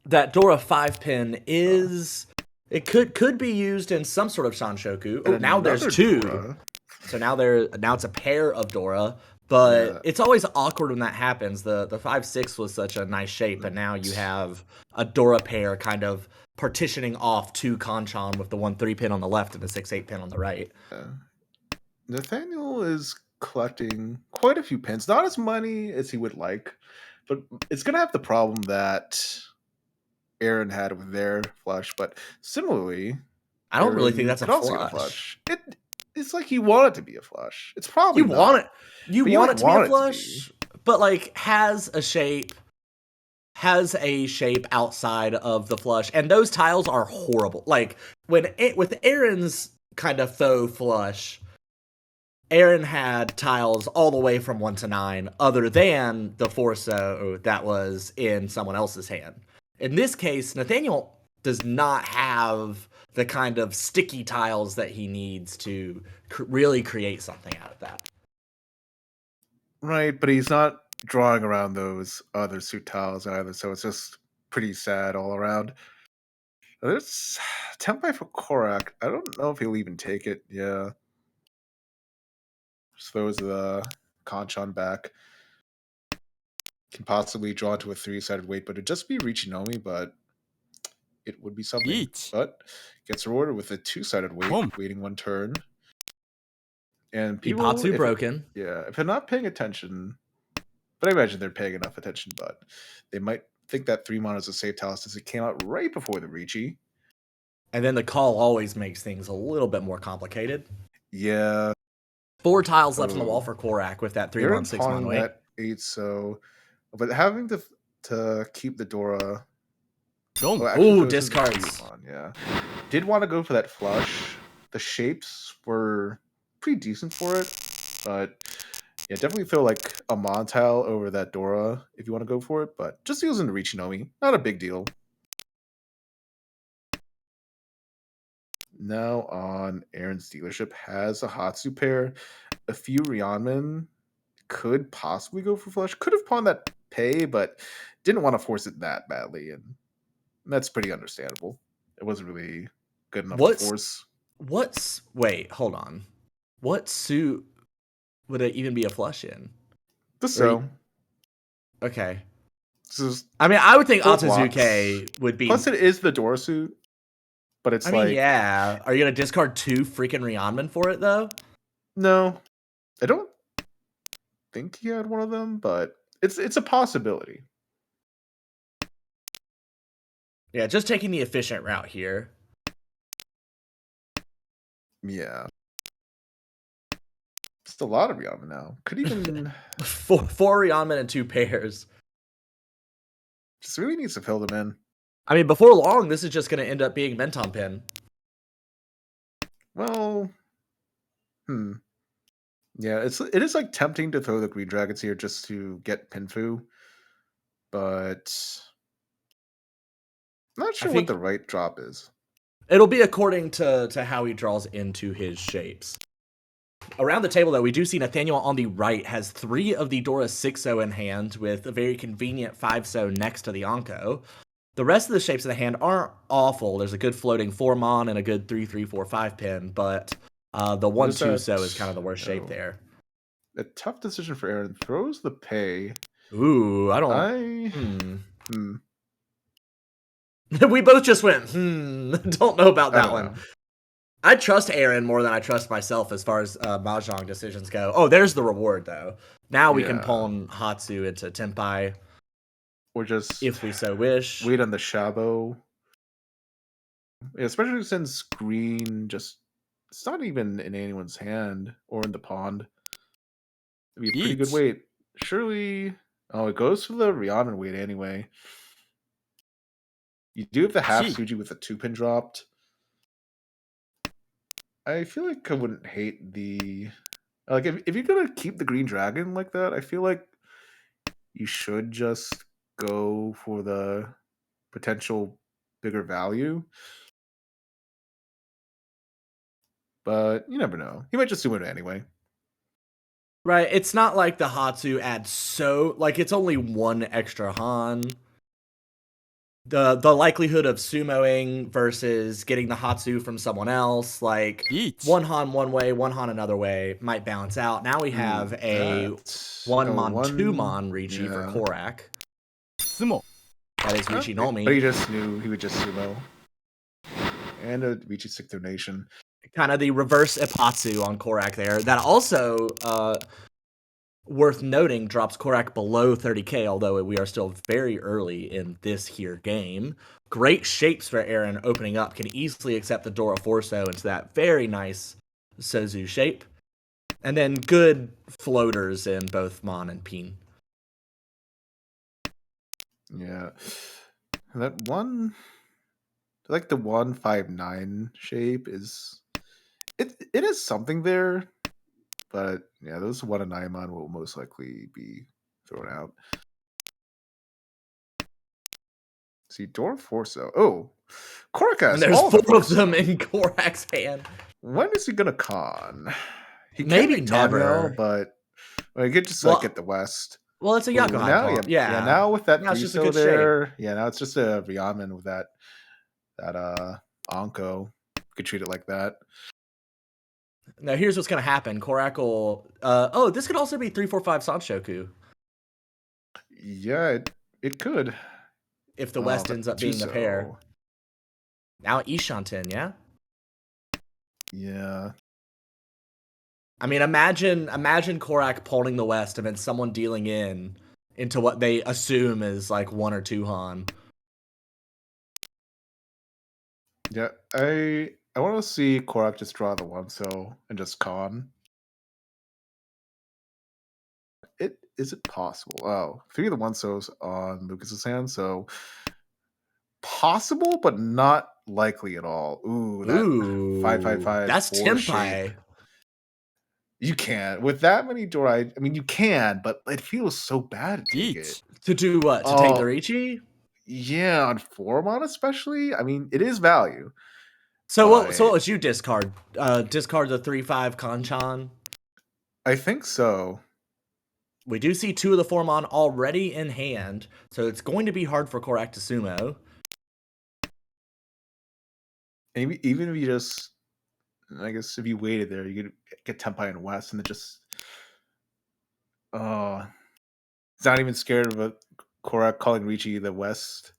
that Dora 5 pin So is It could be used in some sort of Shanshoku. And Oh, now there's another two. Dora. So now it's a pair of Dora, Yeah. but it's always awkward when that happens. The 5-6 was such a nice shape, and now you have a Dora pair kind of partitioning off two Kanchan with the 1-3 pin on the left and the 6-8 pin on the right. Yeah. Nathaniel is collecting quite a few pins. Not as many as he would like, but it's gonna have the problem that Aaron had with their flush. But similarly, I don't really think Aaron that's a could also get a flush. flush. It's like he wanted to be a flush. It's probably You want not, it you but you want like it to be a want it to be. flush, but like has a shape outside of the flush, and those tiles are horrible. Like with Aaron's kind of faux flush, Aaron had tiles all the way from 1 to 9, other than the 4-so that was in someone else's hand. In this case, Nathaniel does not have the kind of sticky tiles that he needs to really create something out of that. Right, but he's not drawing around those other suit tiles either, so it's just pretty sad all around. There's Tempai for Korak. I don't know if he'll even take it. Yeah. Just throws the Kanchan back. Can possibly draw into a 3-sided weight, but it'd just be Richinomi, but it would be something. 1 But gets rewarded with a 2-sided weight, Boom. waiting one turn. And people, Ipatsu broken. if they're not paying attention, but I imagine they're paying enough attention, but they might think that 3 mana is a safe tile since it came out right before the Richi. And then the call always makes things a little bit more complicated. Yeah. 4 tiles left on the wall for Korak with that 3 They're 1 6 pawning weight. that 8, so but having to keep the Dora. Don't. Ooh, Throws his discards. on, yeah. Did want to go for that flush. The shapes were pretty decent for it, but yeah, definitely feel like a Mon tile over that Dora if you want to go for it, but just using the Richinomi, not a big deal. Now on Aaron's dealership has a Hatsu pair. A few Ryanman could possibly go for flush. Could have pawned that pay, but didn't want to force it that badly, and that's pretty understandable. It wasn't really good enough to force. Wait, hold on. What suit would it even be a flush in? So Okay. this is I mean, I would think full blocks. Atazuke would be. Plus, it is the Dora suit, but it's I mean, like yeah. Are you gonna discard 2 freaking Ryanman for it though? no, I don't think he had one of them, but it's a possibility. Yeah, just taking the efficient route here. Yeah, just a lot of Ryama now. Could even four Ryanman and 2 pairs. just really needs to fill them in. I mean, before long, this is just gonna end up being Menton Pin. Well, yeah, it is like tempting to throw the Green Dragons here just to get Pinfu, but I'm not sure what the right drop is. It'll be according to how he draws into his shapes. Around the table, though, we do see Nathaniel on the right has 3 of the Dora 6-0 in hand with a very convenient 5-0 next to the Anko. The rest of the shapes of the hand aren't awful. There's a good floating 4-mon and a good 3-3-4-5 pin, but the 1-2-so is kind of the worst shape there. A tough decision for Aaron. Throws the pay. Ooh, I don't. We both just went, don't know about that one. I trust Aaron more than I trust myself as far as Mahjong decisions go. Oh, there's the reward, though. Now we can pawn Hatsu into Tenpai. Or just, if we so wish, wait on the Shabo. Yeah, especially since green it's not even in anyone's hand or in the pond. It'd be a pretty good weight. Surely, it goes for the Ryanman weight anyway. You do have the half Suji with the 2-pin dropped. I feel like I wouldn't hate the like if you're gonna keep the green dragon like that, I feel like you should just go for the potential bigger value. But you never know. He might just do it anyway. Right, it's not like the Hatsu adds it's only 1 extra Han. the likelihood of sumoing versus getting the Hatsu from someone else, like Each. one Han one way, one Han another way, might balance out. Now we have Ooh, a that. one Oh, Mon two one. Mon Ricci for Yeah. Korak. Sumo. That is Ricci Okay. But Nomi. he just knew he would just sumo. And a Ricci Stick Donation. Kind of the reverse Ipatsu on Korak there. That also, worth noting, drops Korak below 30k, although we are still very early in this here game. Great shapes for Aaron opening up. Can easily accept the Dora Forso into that very nice Sozu shape. And then good floaters in both Mon and Peen. Yeah. That one, like the 159 shape is it is something there, but yeah, those 1 and 9 mon will most likely be thrown out. See, Dora Forso. Oh, Korak And has there's all the 4 of them Forso. in Korak's hand. When is he gonna con? He can Maybe make Tanyo, never. but well, he could just like Well, get the West. well, it's a Ooh, Yakuhai now pawn. yeah, Yeah. now with that Now it's just a 3-so good shape. there, yeah, now it's just a Ryamen with that Anko. Could treat it like that. Now here's what's gonna happen. Korak will. Oh, this could also be 345 Sanshoku Yeah, it could. if the Oh, West that ends up being the pair. 2-so. Now Ishanten, yeah. Yeah. I mean, imagine Korak pulling the West and then someone dealing in into what they assume is like 1 or 2 Han. Yeah, I want to see Korak just draw the 1-so and just con. Is it possible? Oh, 3 of the 1-sos on Lucas's hand, so possible, but not likely at all. Ooh, that Ooh, 555 that's 4 shape. Tenpai. You can't with that many Dorai. I mean, you can, but it feels so bad to take it. Each. To do what? To take the Oh, Ricci? yeah, on Formon especially. I mean, it is value, So what but would you discard? Discard the 3/5 Kanchan. I think so. We do see 2 of the Formon already in hand, so it's going to be hard for Korak to sumo. And even if you just, I guess, if you waited there, you could get Tenpai and West, and then just, oh, he's not even scared of a Korak calling Ricci the West.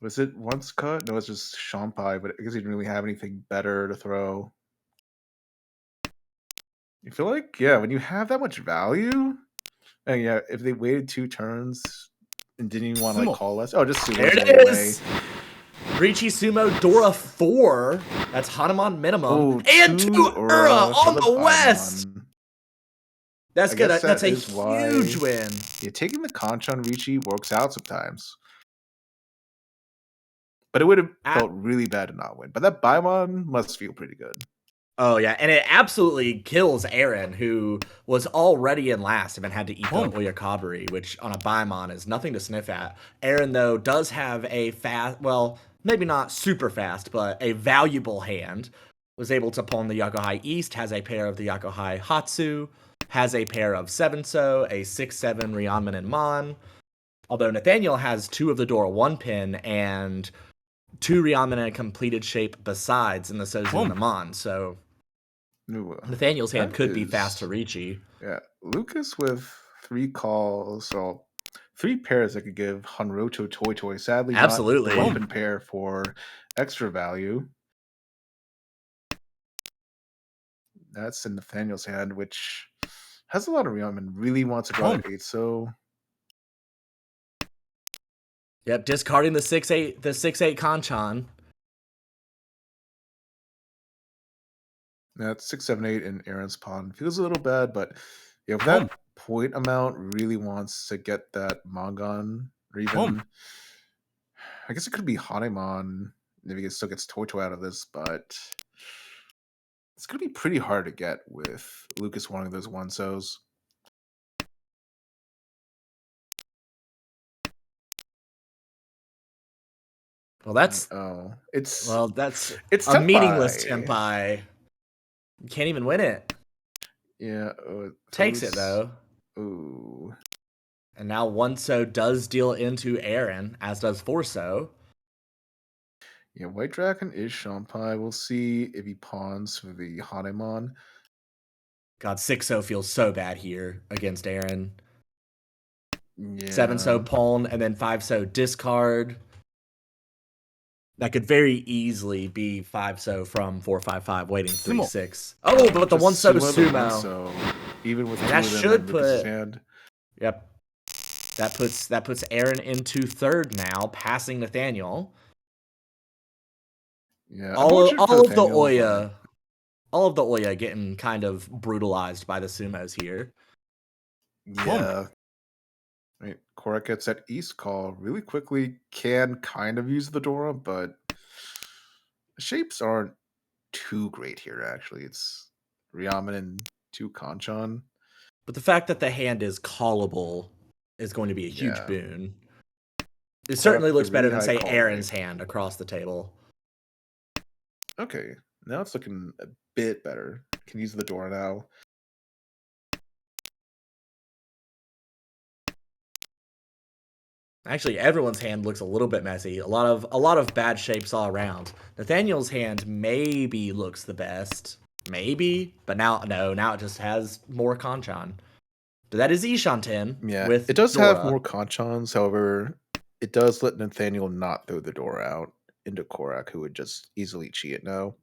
Was it once cut? No, it's just Shampai, but I guess he didn't really have anything better to throw. You feel like, yeah, when you have that much value, and yeah, if they waited 2 turns and didn't even want to like Sumo. call West, oh, just There Sumo's the only it way. is! Ricci Sumo Dora 4. That's Hanuman minimum. Oh, And 2 2 Ura Ura for on the the West! Paimon. That's I good. guess That's that a is huge why, win. yeah, taking the Kanchan Ricci works out sometimes. But it would have felt really bad to not win. But that Paimon must feel pretty good. Oh yeah, and it absolutely kills Aaron, who was already in last and then had to eat the Oyakabari, which on a Baimon is nothing to sniff at. Aaron, though, does have a fast, well, maybe not super fast, but a valuable hand. Was able to pawn the Yakuhai East, has a pair of the Yakuhai Hatsu, has a pair of 7-so, a 6-7 Ryanman and Mon. Although Nathaniel has 2 of the Dora 1 pin and 2 Ryanman in a completed shape besides in the Sozu and the Mon, so Ooh, Nathaniel's hand that could be fast to is, Ricci. yeah, Lucas with 3 calls, so 3 pairs that could give Hanroto Toy Toy. Sadly, not the Absolutely. 1 pin pair for extra value. That's in Nathaniel's hand, which has a lot of Rhythm and really wants to draw the 8-so. Yep, discarding the 6-8 Kanchan. That's 6-7-8 in Aaron's pawn. Feels a little bad, but yeah, if that point amount really wants to get that Mongon, or even I guess it could be Hanemon if he still gets Toto out of this, but it's gonna be pretty hard to get with Lucas wanting those 1-sos. Well, that's it's a meaningless Tenpai. Tenpai. You can't even win it. Yeah, Takes it though. Ooh. And now One-So does deal into Aaron, as does Four-So. Yeah, White Dragon is Shampai. We'll see if he pawns for the Hanemon. God, 6-So feels so bad here against Aaron. Yeah. 7-So pawn, and then 5-So discard. That could very easily be 5-So from 4-5-5, waiting 3-6. Oh, but the Just 1-So sumo the one sumo. so even with And two that of them in should Lucas's put, hand. yep, that puts Aaron into third now, passing Nathaniel. Yeah, All unfortunate for all of the Nathaniel, but Oya, all of the Oya getting kind of brutalized by the sumos here. yeah. Right. Korak gets that East call really quickly, can kind of use the Dora, but the shapes aren't too great here, actually. It's Ryaman and two Kanchan. But the fact that the hand is callable is going to be a huge Yeah. boon. It Korak certainly with a looks better really than, high say, call rate. Aaron's hand across the table. Okay. Now it's looking a bit better. Can use the Dora now. Actually, everyone's hand looks a little bit messy. A lot of bad shapes all around. Nathaniel's hand maybe looks the best. Maybe. But now it just has more Kanchan. But that is Ishanten Yeah, with it does have Dora. more Kanchans, however, it does let Nathaniel not throw the Dora out into Korak, who would just easily cheat it now.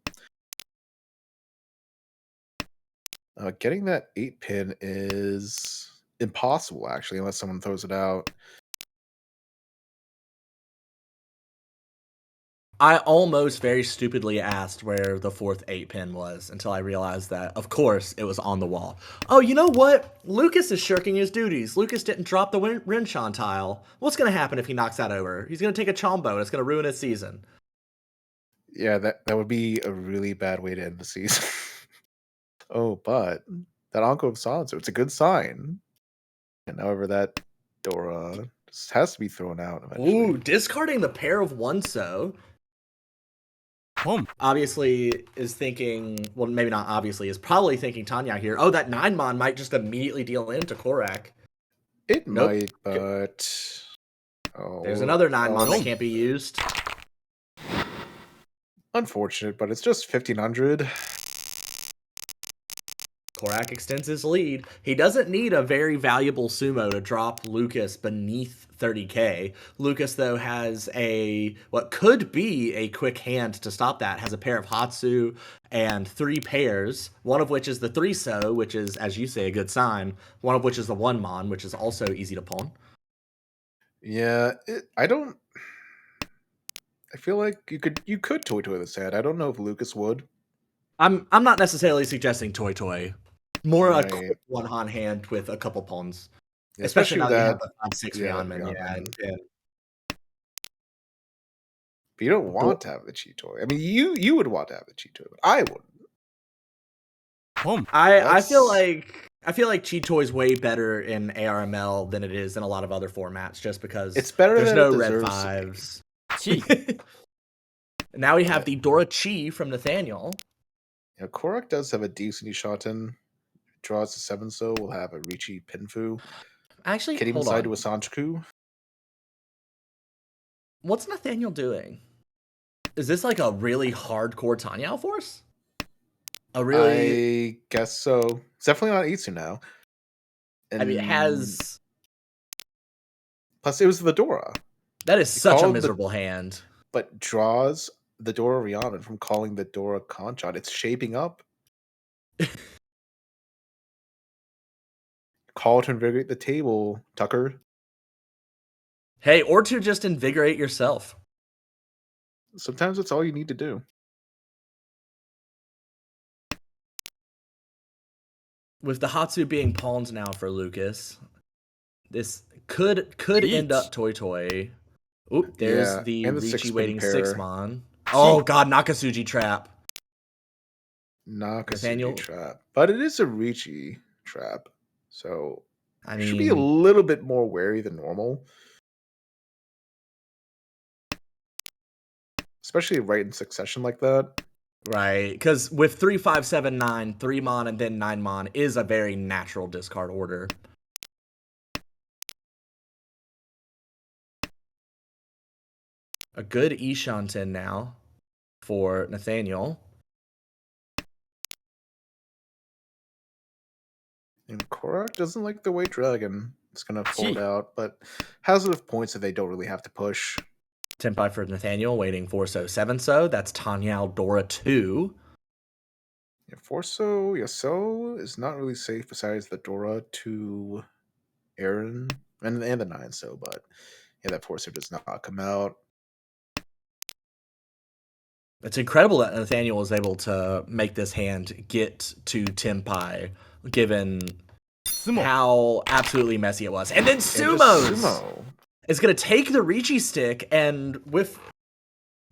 Getting that 8 pin is impossible, actually, unless someone throws it out. I almost very stupidly asked where the fourth 8-pin was until I realized that, of course, it was on the wall. Oh, you know what? Lucas is shirking his duties. Lucas didn't drop the Rinshan tile. What's going to happen if he knocks that over? He's going to take a Chombo, and it's going to ruin his season. Yeah, that would be a really bad way to end the season. Oh, but that Anko of Silencer, it's a good sign. And however, that Dora just has to be thrown out eventually. Ooh, discarding the pair of One-So. Obviously is thinking, well, maybe not obviously, is probably thinking Tanya here. Oh, that 9-mon might just immediately deal into Korak. It Nope. might, but There's oh, another 9-mon that can't be used. unfortunate, but it's just 1500. Korak extends his lead. He doesn't need a very valuable sumo to drop Lucas beneath 30k. Lucas, though, has what could be a quick hand to stop that, has a pair of Hatsu and 3 pairs, one of which is the 3-So, which is, as you say, a good sign, one of which is the 1-mon, which is also easy to pawn. Yeah, I don't. I feel like you could toy this hand. I don't know if Lucas would. I'm not necessarily suggesting Toy Toy. More a Right. quick one-on hand with a couple pawns. Yeah, Especially especially now with that you have that. the 5-6 Yeah, that Rionman, Ryaman. yeah. But you don't want to have the cheat toy. I mean, you would want to have the cheat toy, but I wouldn't. I That's feel like Cheat Toy's way better in ARML than it is in a lot of other formats, just because it's better there's than it no red deserves to be. fives. Now we have Yeah, the Dora Chi from Nathaniel. yeah, Korak does have a decent Ishaten. Draws a 7 so we'll have a Richi Pinfu. Actually, Can even hold side on. to a Sanchiku. What's Nathaniel doing? Is this like a really hardcore Tanya force? A really, I guess so. It's definitely not Itsu now. I mean, it And has. plus it was the Dora. That is It such a called the miserable hand. but draws the Dora Rihanna from calling the Dora Conchon. It's shaping up. Call to invigorate the table, Tucker. Hey, or to just invigorate yourself. Sometimes that's all you need to do. With the Hatsu being pawns now for Lucas, this could end up Toy Toy. Oop, there's Yeah, the and the Ricci 6-pin waiting pair. 6-mon. Oh god, Nakasuji trap. Nakasuji Nathaniel, trap. But it is a Ricci trap. So I you should be a mean, little bit more wary than normal. Especially right in succession like that. right, because with 3-5-7-9, 3-mon and then 9-mon is a very natural discard order. A good Ishanten now for Nathaniel. And Korak doesn't like the White Dragon. It's gonna fold 1、out, but has enough points that they don't really have to push. Tenpai for Nathaniel, waiting 4-so, 7-so. That's Tanyao Dora 2. Yeah, Forso Yasuo is not really safe besides the Dora to Aaron and the 9-so, but yeah, that Forso does not come out. It's incredible that Nathaniel was able to make this hand get to Tenpai, given 相撲 how absolutely messy it was. And then And just Sumos Sumo. is going to take the Ricci stick, and with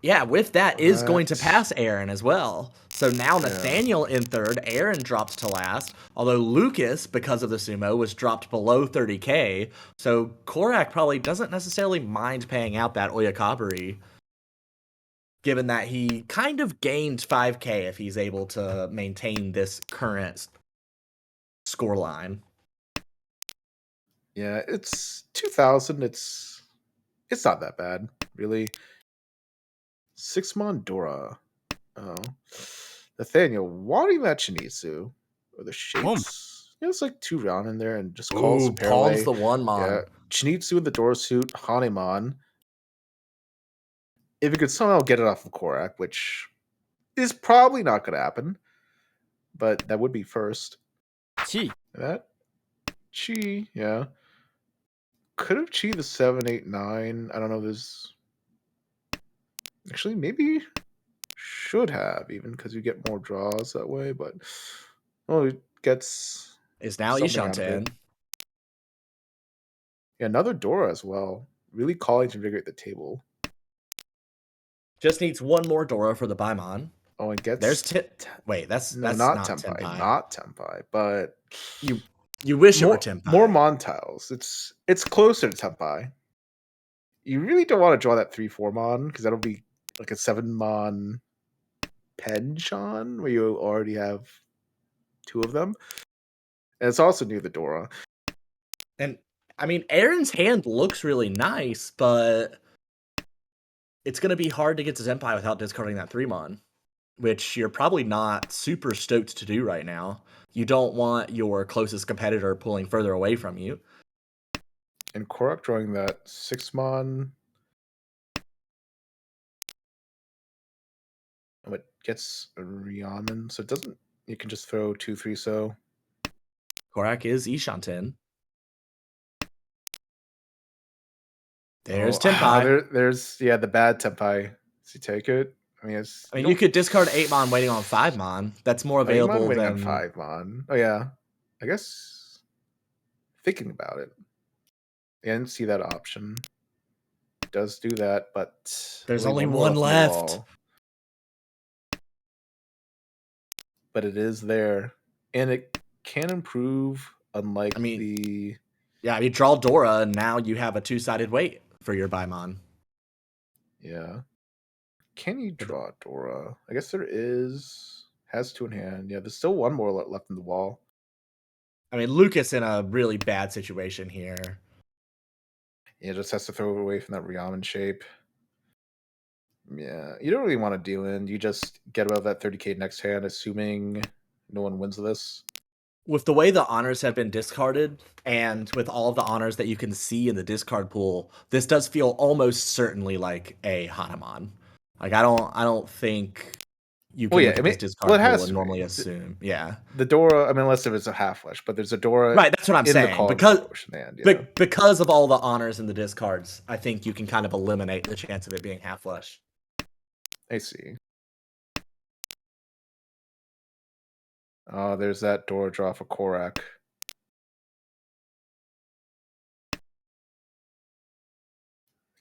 that is going to That- pass Aaron as well. So now Nathaniel in third, Aaron dropped to last, although Lucas, because of the sumo, was dropped below 30k. So Korak probably doesn't necessarily mind paying out that Oyakabari, given that he kind of gained 5k if he's able to maintain this current scoreline. Yeah, it's 2000. It's not that bad, really. 6-mon Dora. Oh. Nathaniel, wanting that Chinitsu or the shakes. Yeah, it's like 2 round in there and just calls Ooh, pawns Pairway. the one Yeah, mon. Chinitsu in the Dora suit, Hanemon. If you could somehow get it off of Korak, which is probably not going to happen, but that would be first. 1、That Chi, yeah. Could have Chi the 7, 8, 9. I don't know. There's actually maybe should have even because you get more draws that way, but it gets Is now something out of it. Ishanten. Yeah, another Dora as well. Really calling to invigorate the table. Just needs one more Dora for the Baimon. Oh, and gets There's wait, that's no, not not Tenpai, Tenpai. not Tenpai, but You wish it were more Tenpai. more Mon tiles. It's closer to Tenpai. You really don't want to draw that 3/4 Mon because that'll be like a 7 Mon Penchon where you already have 2 of them, and it's also near the Dora. And I mean, Aaron's hand looks really nice, but it's going to be hard to get to Zenpai without discarding that 3-mon, which you're probably not super stoked to do right now. You don't want your closest competitor pulling further away from you. And Korok drawing that 6-mon. Oh, it gets a Rhiannon, so it doesn't. You can just throw 2, 3, so. Korak is Ishanten. There's Oh, Tenpai. there's the bad Tenpai. Does he take it? I mean, You could discard 8-mon waiting on 5-mon. That's more 8-mon available waiting on than 5-mon. Oh yeah, I guess thinking about it, I didn't see that option. It does do that, but there's only more one on the left. wall. But it is there, and it can improve. Unlike the yeah, you draw Dora, and now you have a 2-sided weight for your Baimon. Yeah. Can you draw Dora? I guess there is. Has 2 in hand. Yeah, there's still one more left in the wall. I mean, Lucas in a really bad situation here. Yeah, just has to throw it away from that Ryaman shape. Yeah, you don't really want to deal in. You just get above that 30k next hand, assuming no one wins this. With the way the honors have been discarded, and with all of the honors that you can see in the discard pool, this does feel almost certainly like a Hanuman. Like I don't think you can look at this discard pool and normally assume. Yeah. The Dora, I mean, unless if it's a half flesh, but there's a Dora right, that's what I'm in saying. the call Because of all the honors in the discards, I think you can kind of eliminate the chance of it being half flesh. I see. Oh, there's that Dora draw for Korak.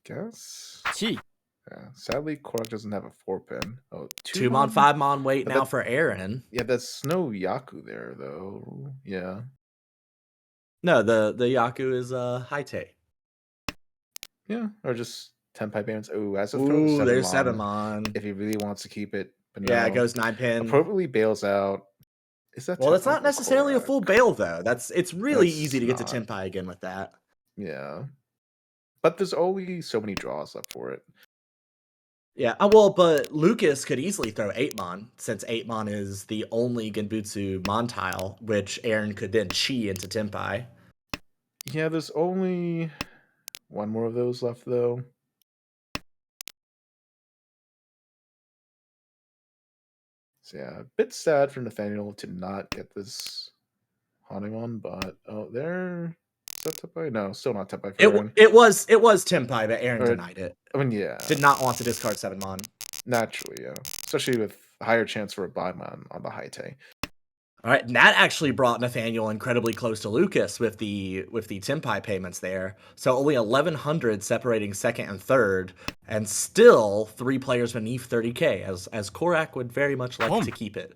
Guess. 1、Yeah, sadly, Korak doesn't have a 4-pin. Oh, 2-mon, 5-mon wait now for Aaron. Yeah, that's no Yaku there, though. Yeah. No, the Yaku is Haite. Yeah, or just Tenpai bands. Oh, as a throw throw, there's 7-mon. If he really wants to keep it. But yeah, no. it goes 9-pin. Appropriately bails out. Is that well, that's not necessarily a full bail, though. It's really easy to get to Tenpai again with that. Yeah. But there's only so many draws left for it. Yeah, well, but Lucas could easily throw 8mon, since 8mon is the only Genbutsu Mon tile, which Aaron could then chi into Tenpai. Yeah, there's only one more of those left, though. So yeah, a bit sad for Nathaniel to not get this Hanimon, but oh, there. Is that Tepai? No, still not Tepai for It Aaron. it was Tenpai, but Aaron Or, denied it. I mean, yeah, Did not want to discard 7mon. naturally, yeah. Especially with higher chance for a Baimon on the Haite. All right, and that actually brought Nathaniel incredibly close to Lucas with the Tenpai payments there. So only 1,100 separating second and third, and still 3 players beneath 30k, as Korak would very much like to keep it.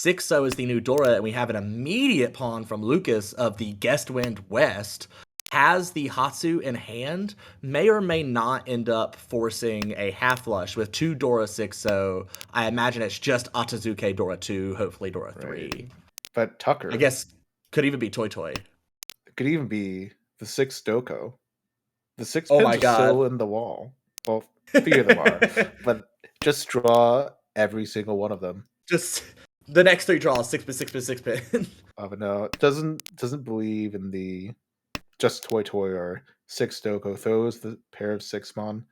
6-0 is the new Dora, and we have an immediate pawn from Lucas of the Guest Wind West. Has the Hatsu in hand, may or may not end up forcing a half flush with 2 Dora 6-0. I imagine it's just Atazuke Dora 2, hopefully Dora 3. Right. But I Tucker, guess could even be Toy Toy. it could even be the 6 Doko. The 6 Oh pins my are still god. in the wall. Well, 3 of them are. But just draw every single one of them. Just the next 3 draws 6 pin 6 pin 6 pin. But no, doesn't believe in the just Toy Toy or 6 Doko. Throws the pair of 6 Mon.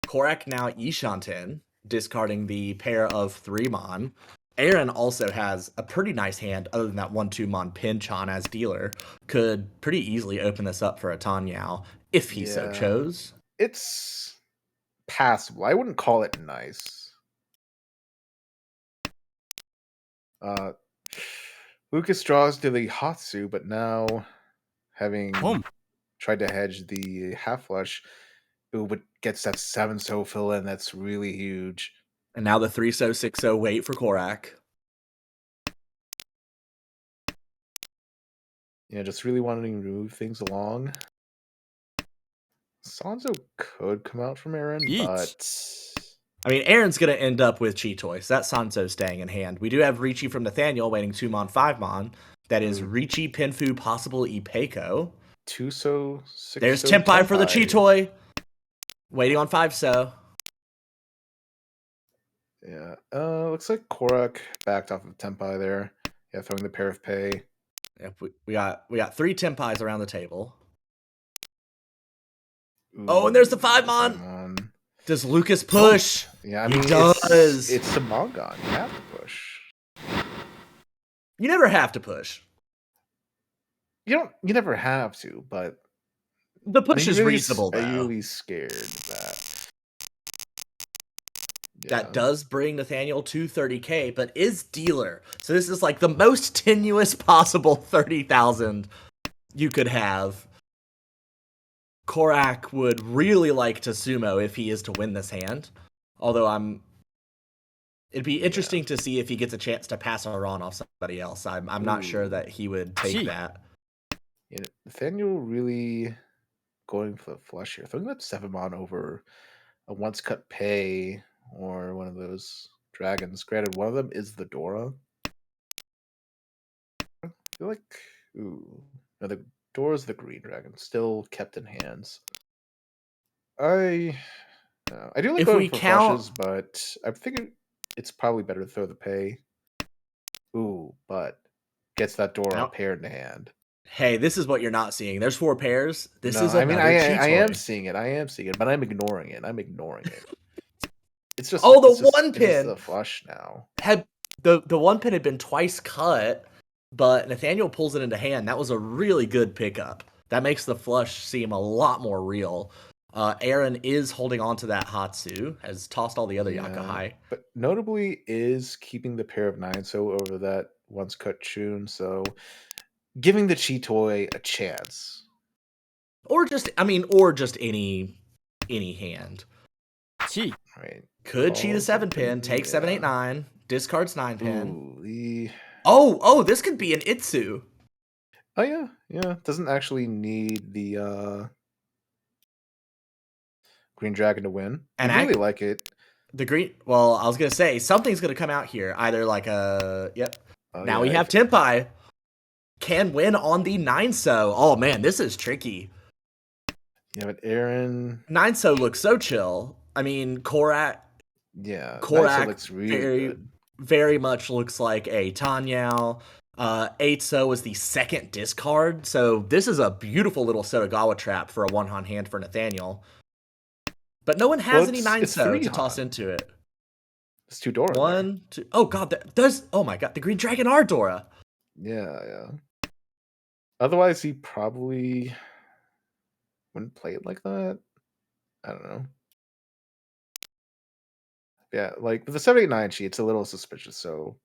Korak now Ishanten, discarding the pair of 3 Mon. Aaron also has a pretty nice hand, other than that 1-2 Mon Pinchan as dealer. Could pretty easily open this up for a Tanyao, if he so Yeah. chose. It's passable. I wouldn't call it nice. Uh, Lucas draws to the Hatsu, but now having tried to hedge the half flush, ooh, but gets that 7 so fill in. That's really huge. And now the 3-so 6-so wait for Korak. Yeah, just really wanting to move things along. Sanzo could come out from Aaron, but I mean, Aaron's going to end up with Chi-Toy, so that's Sanso staying in hand. We do have Ricci from Nathaniel waiting 2-mon, 5-mon. That is Ricci, Pinfu, possible Ipeiko. 2 so 6 There's so Tenpai for the Tenpai. Chi-Toy. Waiting on 5-so. Yeah. Looks like Korak backed off of Tenpai there. Yeah, throwing the pair of pay. Yep, we got 3 Tenpais around the table. Ooh, Oh, and there's the 5-mon. 5-mon. Does Lucas push? Yeah, I He mean, does. It's the Mongon. You have to push. You never have to push. You never have to, but The push is reasonable, are though. you really scared of that? That does bring Nathaniel to 30k, but is dealer. So this is like the most tenuous possible 30,000 you could have. Korak would really like to sumo if he is to win this hand. Although it'd be interesting to see if he gets a chance to pass a run off somebody else. I'm not sure that he would take that. Yeah, Nathaniel really going for the flush here. Throwing that 7-mon over a once cut pay or one of those dragons. Granted, one of them is the Dora. I feel like, ooh, no, the Dora's the green dragon, still kept in hands. I do like If going we for count, flushes, but I think it's probably better to throw the pay. Ooh, but gets that Dora paired in hand. Hey, this is what you're not seeing. There's 4 pairs. This No, is I mean another I am Chi-Toy. seeing it. I am seeing it, but I'm ignoring it. I'm ignoring it. It's just Oh, the 1 it's just pin a flush now. had the 1 pin had been twice cut, but Nathaniel pulls it into hand. That was a really good pickup. That makes the flush seem a lot more real. Aaron is holding on to that Hatsu, has tossed all the other Yakahai. But notably is keeping the pair of 9 so over that once cut Chun, so giving the Chi-Toy a chance. Or just any hand. Right. Could cheat a 7 pin, take 7, 8, 9, discards 9 pin. Ooh, Oh, this could be an Itsu. Oh yeah. Doesn't actually need the green dragon to win. And You'd really like it. the green. Well, I was gonna say something's gonna come out here. Either like a Oh, now yeah, we have Tenpai can win on the 9-so. Oh man, this is tricky. Yeah, but Aaron 9-so looks so chill. I mean, Korak Yeah, Nysa Korak looks really very, good. very much looks like a Tanyao. Eitso is the second discard, so this is a beautiful little Sotogawa trap for a one-on hand for Nathaniel. But no one Well, has any it's 9-so three to toss Han. into it. There's two Dora in there. One, two. Oh god, there's. Oh my god, the Green Dragon are Dora. Yeah, yeah. Otherwise, he probably wouldn't play it like that. I don't know. Yeah, like with the 789 sheet, it's a little suspicious. So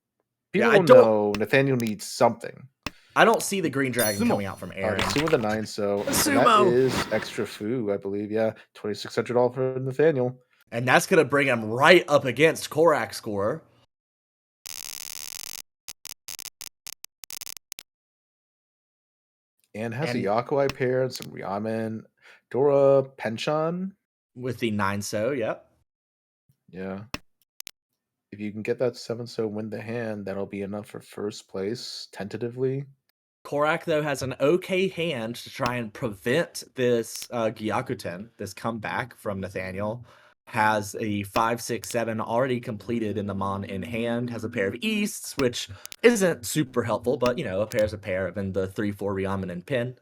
Yeah, people will know Nathaniel needs something. I don't see the Green Dragon Sumo. coming out from The Aaron. Sumo the 9, so and that Sumo, is extra Fu, I believe. Yeah, $2,600 for Nathaniel. and that's gonna bring him right up against Korak's score. And has a And Yakuai pair and some Ryamen. Dora Penchon. with the 9-so, yep. Yeah. If you can get that 7-so win the hand, that'll be enough for first place, tentatively. Korak, though, has an okay hand to try and prevent this Gyakuten, this comeback from Nathaniel. Has a 5, 6, 7 already completed in the Mon in hand. Has a pair of Easts, which isn't super helpful, but, you know, a pair's a pair. And the 3, 4 Ryamen and Pin.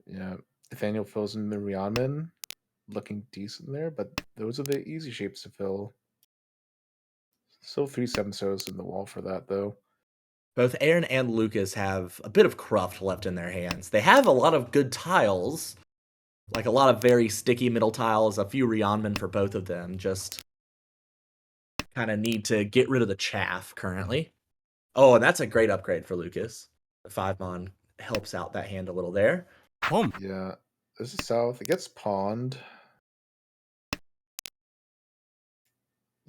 Yeah. Nathaniel fills in the Ryamen. Looking decent there, but those are the easy shapes to fill. Still 3 7-sos in the wall for that, though. Both Aaron and Lucas have a bit of cruft left in their hands. They have a lot of good tiles, like a lot of very sticky middle tiles, a few Rionman for both of them. Just kind of need to get rid of the chaff currently. Oh, and that's a great upgrade for Lucas. The 5-mon helps out that hand a little there. Home. Yeah. This is south. It gets pawned.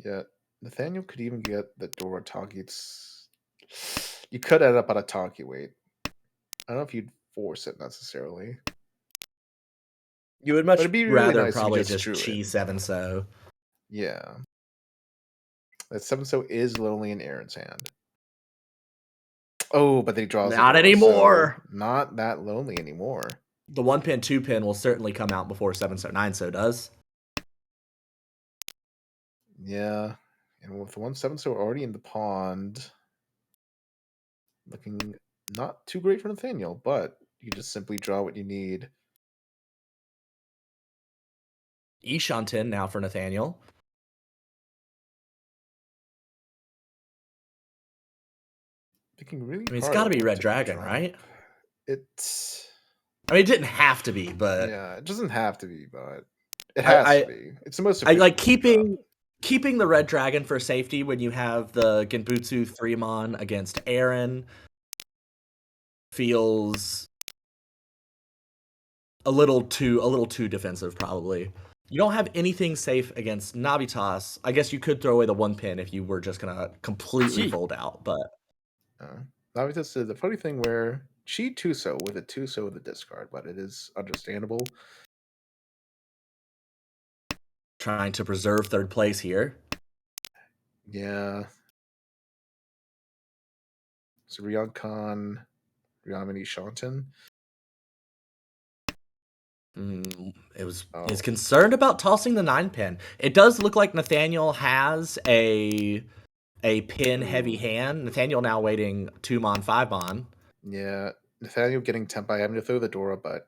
Yeah. Nathaniel could even get the Dora Taki. You could end up on a Taki weight. I don't know if you'd force it necessarily. You would But much it'd be really rather nice if you probably just just drew chi it. 7-so. Yeah. That 7-so is lonely in Aaron's hand. Oh, but then he draws Not the Dora, anymore. so not that lonely anymore. The 1-pin, 2-pin will certainly come out before 7-so, 9-so does. Yeah. And with the 1-7-so already in the pond, looking not too great for Nathaniel, but you just simply draw what you need. Ishantin now for Nathaniel. Thinking really I mean, it's hard got to on be what Red to Dragon, drop. right? It's I mean, it didn't have to be, but yeah, it doesn't have to be, but it has to I be. It's the most I like efficient way to drop. keeping the Red Dragon for safety when you have the Genbutsu 3-mon against Aaron feels a little too defensive, probably. You don't have anything safe against Navitas. I guess you could throw away the 1-pin if you were just gonna completely Chi. fold out, but Navitas did the funny thing where she Tuso with a Tuso with a discard, but it is understandable. trying to preserve third place here. Yeah. So Ryonkon, Ryamini Shanton. Is concerned about tossing the 9-pin. It does look like Nathaniel has a pin heavy hand. Nathaniel now waiting 2-mon, 5-mon. Yeah. Nathaniel getting Tempai, having to throw the Dora, but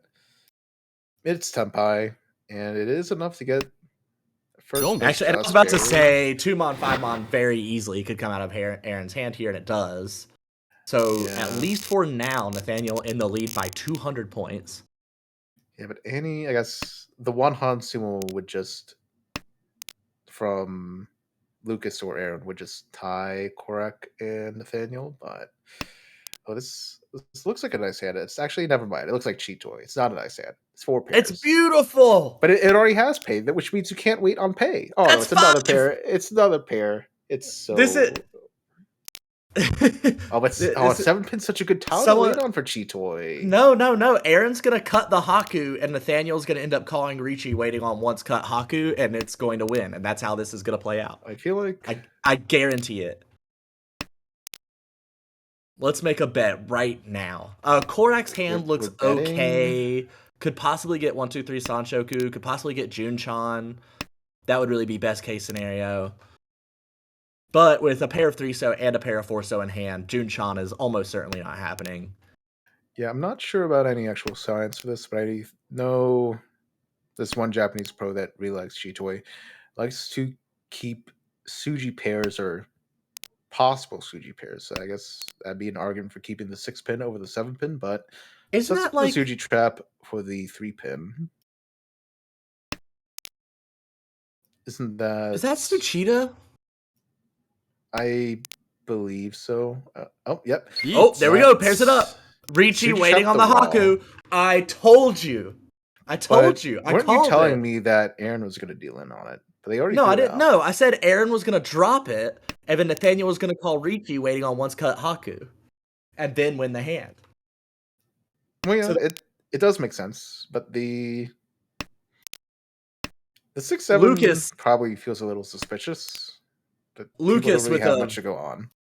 it's Tempai, and it is enough to get first Don't. place Actually, and I was just about to barely. say 2-mon, 5-mon very easily could come out of Aaron's hand here, and it does. So Yeah. at least for now, Nathaniel in the lead by 200 points. Yeah, but Annie, I guess the one Han Sumo would just from Lucas or Aaron would just tie Korak and Nathaniel, but this looks like a nice hand. It's actually never mind. It looks like Cheat Toy. It's not a nice hand. It's 4 pairs. It's beautiful. But it already has pay, which means you can't wait on pay. Oh no, That's it's another 5. pair. It's another pair. It's so This is but this, 7-pin's such a good tile to someone wait on for Chitoy. No. Aaron's gonna cut the Haku, and Nathaniel's gonna end up calling Ricci waiting on once cut Haku, and it's going to win, and that's how this is gonna play out. I feel like I guarantee it. Let's make a bet right now. Korak's hand looks we're betting. okay. Could possibly get 1, 2, 3 Sanshoku. Could possibly get Junchan. That would really be best case scenario. But with a pair of 3-so and a pair of 4-so in hand, Jun-chan is almost certainly not happening. Yeah, I'm not sure about any actual science for this, but I know this one Japanese pro that really likes Chitoy likes to keep Suji pairs or possible Suji pairs. So I guess that'd be an argument for keeping the 6-pin over the 7-pin, but Isn't sets that up the like... Suji trap for the 3-pin. Isn't Is that? that Tsuchida? I believe so. Oh, yep. Oh, there we go. Pairs it That's up. Ricci Suji waiting trapped on the the wall. Haku. I told you. I But told you. I weren't you called telling it. me that Aaron was going to deal in on it? But they already No, threw I it didn't out. know. I said Aaron was going to drop it, and then Nathaniel was going to call Ricci waiting on once cut Haku, and then win the hand. Well, So yeah, it does make sense, but the 6-7 Lucas, probably feels a little suspicious. But people don't Lucas really with have a much to go on.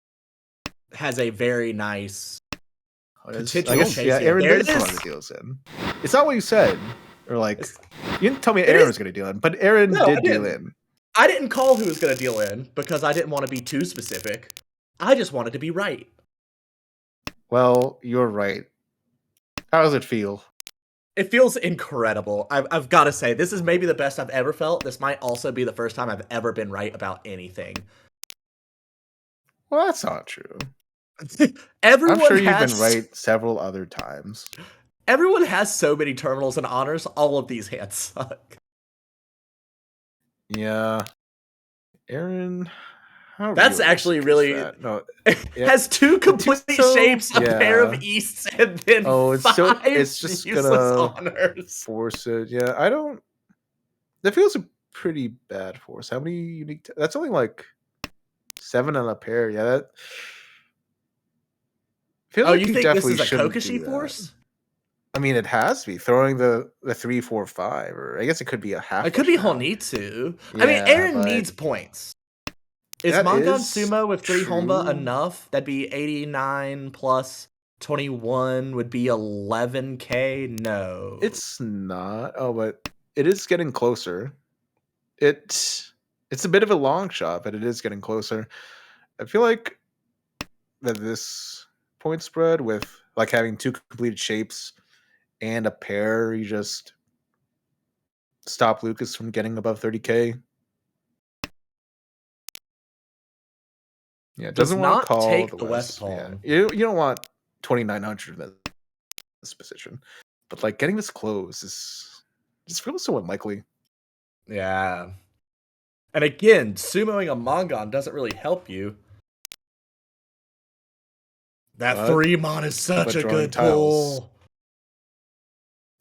has a very nice I potential guess chase yeah, here. Aaron There did it put on the is. deals in. It's not what you said, or like It's, you didn't tell me it Aaron is. was going to deal in, but Aaron No, I did deal didn't. in. I didn't call who was going to deal in because I didn't want to be too specific. I just wanted to be right. Well, you're right. How does it feel? It feels incredible. I've got to say, this is maybe the best I've ever felt. This might also be the first time I've ever been right about anything. Well, that's not true. I'm Everyone sure you've been has right several other times. everyone has so many terminals and honors. All of these hands suck. Yeah, Aaron. How That's realistic actually is really that? No, yeah, has two the two complete so shapes, a pair of yeah. easts, and then Oh, five it's just useless gonna honors. force it. Yeah, I don't. That feels a pretty bad force. How many unique? That's only like 7 on a pair. Yeah, that feels Oh, like you you think this definitely is a shouldn't Kokoshi do that. force? I mean, it has to be throwing the 3, 4, 5, or I guess it could be a half It could flush be now. Honitsu. I mean, Yeah, Aaron but needs points. Is that Mangan is Sumo with 3 Honba true. enough? That'd be 89 plus 21 would be 11k? No. It's not. Oh, but it is getting closer. It's a bit of a long shot, but it is getting closer. I feel like that this point spread with like having 2 completed shapes and a pair, you just stop Lucas from getting above 30k. Yeah, Does doesn't want to not call take the the West West. Yeah, Palm. you don't want 2900 in this position, but like getting this close is just feels so unlikely. Yeah. And again, sumoing a Mangan doesn't really help you. That But 3-mon is such a drawing good tiles pull.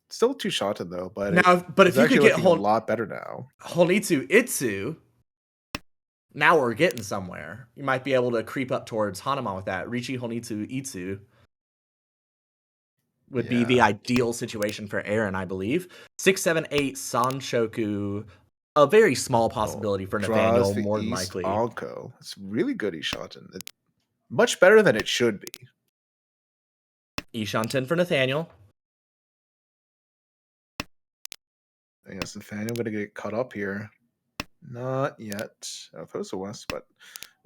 still too shotted though, but Now, but it's if you could actually get looking a lot better now. Honitsu Itsu, now we're getting somewhere. You might be able to creep up towards Hanuman with that. Richi Honitsu Itsu would be the Yeah. ideal situation for Aaron, I believe. 678 Sanshoku, a very small Oh, possibility for draws Nathaniel, the more than East likely. Alco. It's really good he's shotted. Much better than it should be. Ishanten for Nathaniel. I guess Nathaniel gonna get caught up here. Not yet. I thought it was the West, but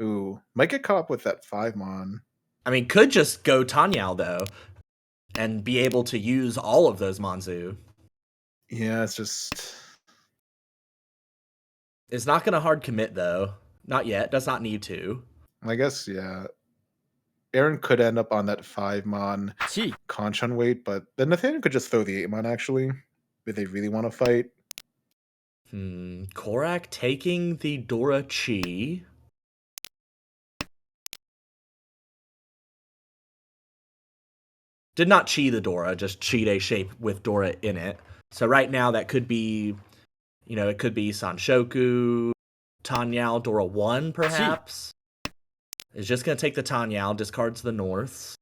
ooh, might get caught up with that 5-mon. I mean, could just go Tanyao, though, and be able to use all of those Manzu. Yeah, it's just It's not going to hard commit, though. Not yet. Does not need to. I guess yeah. Aaron could end up on that 5-mon Conchon weight, but then Nathaniel could just throw the 8-mon actually, if they really want to fight. Korak taking the Dora Chi. Did not Chi the Dora, just Chi-day shape with Dora in it. So right now that could be, it could be Sanshoku, Tanyao, Dora 1 perhaps. Is just going to take the Tanyao, discard to the north.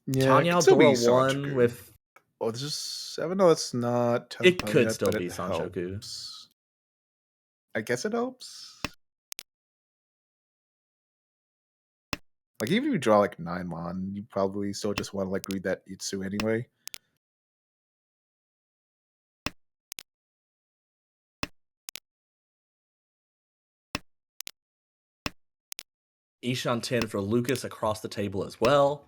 Yeah, it could Tanyao, still Dora be 1 Sanchoku. with... Oh, this is 7. No, it's not It Tempo could yet, still but be it Sanshoku. helps. I guess it helps. Like even if you draw like 9-mon, you probably still just want to like read that Itsu anyway. Ishan 10 for Lucas across the table as well.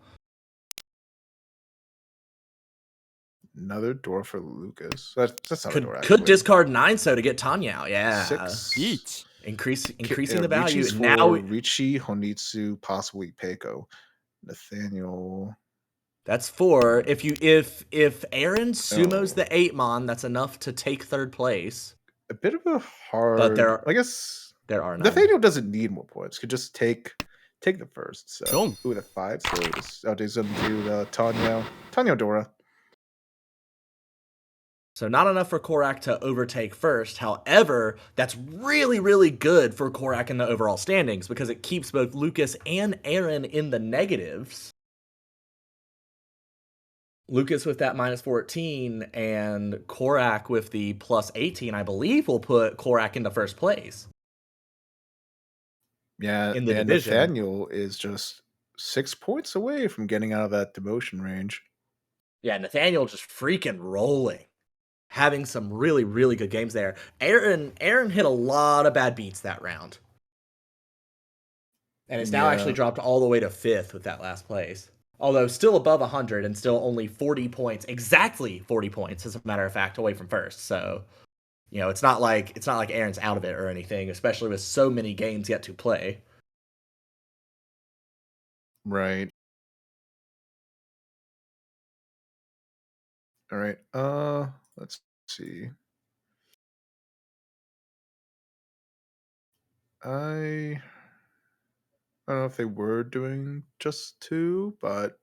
Another door for Lucas. That's not a door, Could actually. discard 9 so to get Tanya out. Yeah. 6. Increasing the value. Richi's And for now Ricci, Honitsu, possibly Peiko. Nathaniel. that's 4. If Aaron sumos Oh, the 8 mon, that's enough to take third place. a bit of a But hard. I guess there are none. Nathaniel doesn't need more points. Could just take the first. So, Dong. ooh, the 5. So this outdates him to the Tanyo Dora. So not enough for Korak to overtake first. However, that's really, really good for Korak in the overall standings because it keeps both Lucas and Aaron in the negatives. Lucas with that minus 14 and Korak with the plus 18, I believe, will put Korak into first place Yeah, in the and division. Nathaniel is just 6 points away from getting out of that demotion range. Yeah, Nathaniel just freaking rolling. Having some really, really good games there. Aaron hit a lot of bad beats that round. And it's now actually Yeah, dropped all the way to 5th with that last place. Although still above 100 and still only 40 points, exactly 40 points, as a matter of fact, away from first. So, it's not like Aaron's out of it or anything, especially with so many games yet to play. right. All right. Let's see. I don't know if they were doing just 2, but it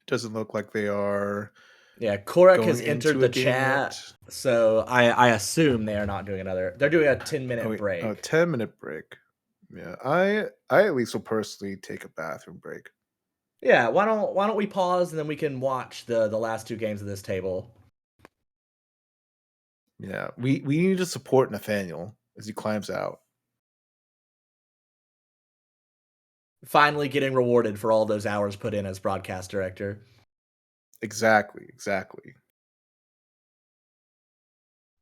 doesn't look like they are Yeah, Korak has going entered into a the game chat, yet. so I assume they are not doing another. They're doing a Oh 10-minute wait, break. 10-minute break. Yeah, I at least will personally take a bathroom break. Yeah, why don't we pause and then we can watch the last 2 games of this table. Yeah, we need to support Nathaniel as he climbs out. Finally getting rewarded for all those hours put in as broadcast director. Exactly.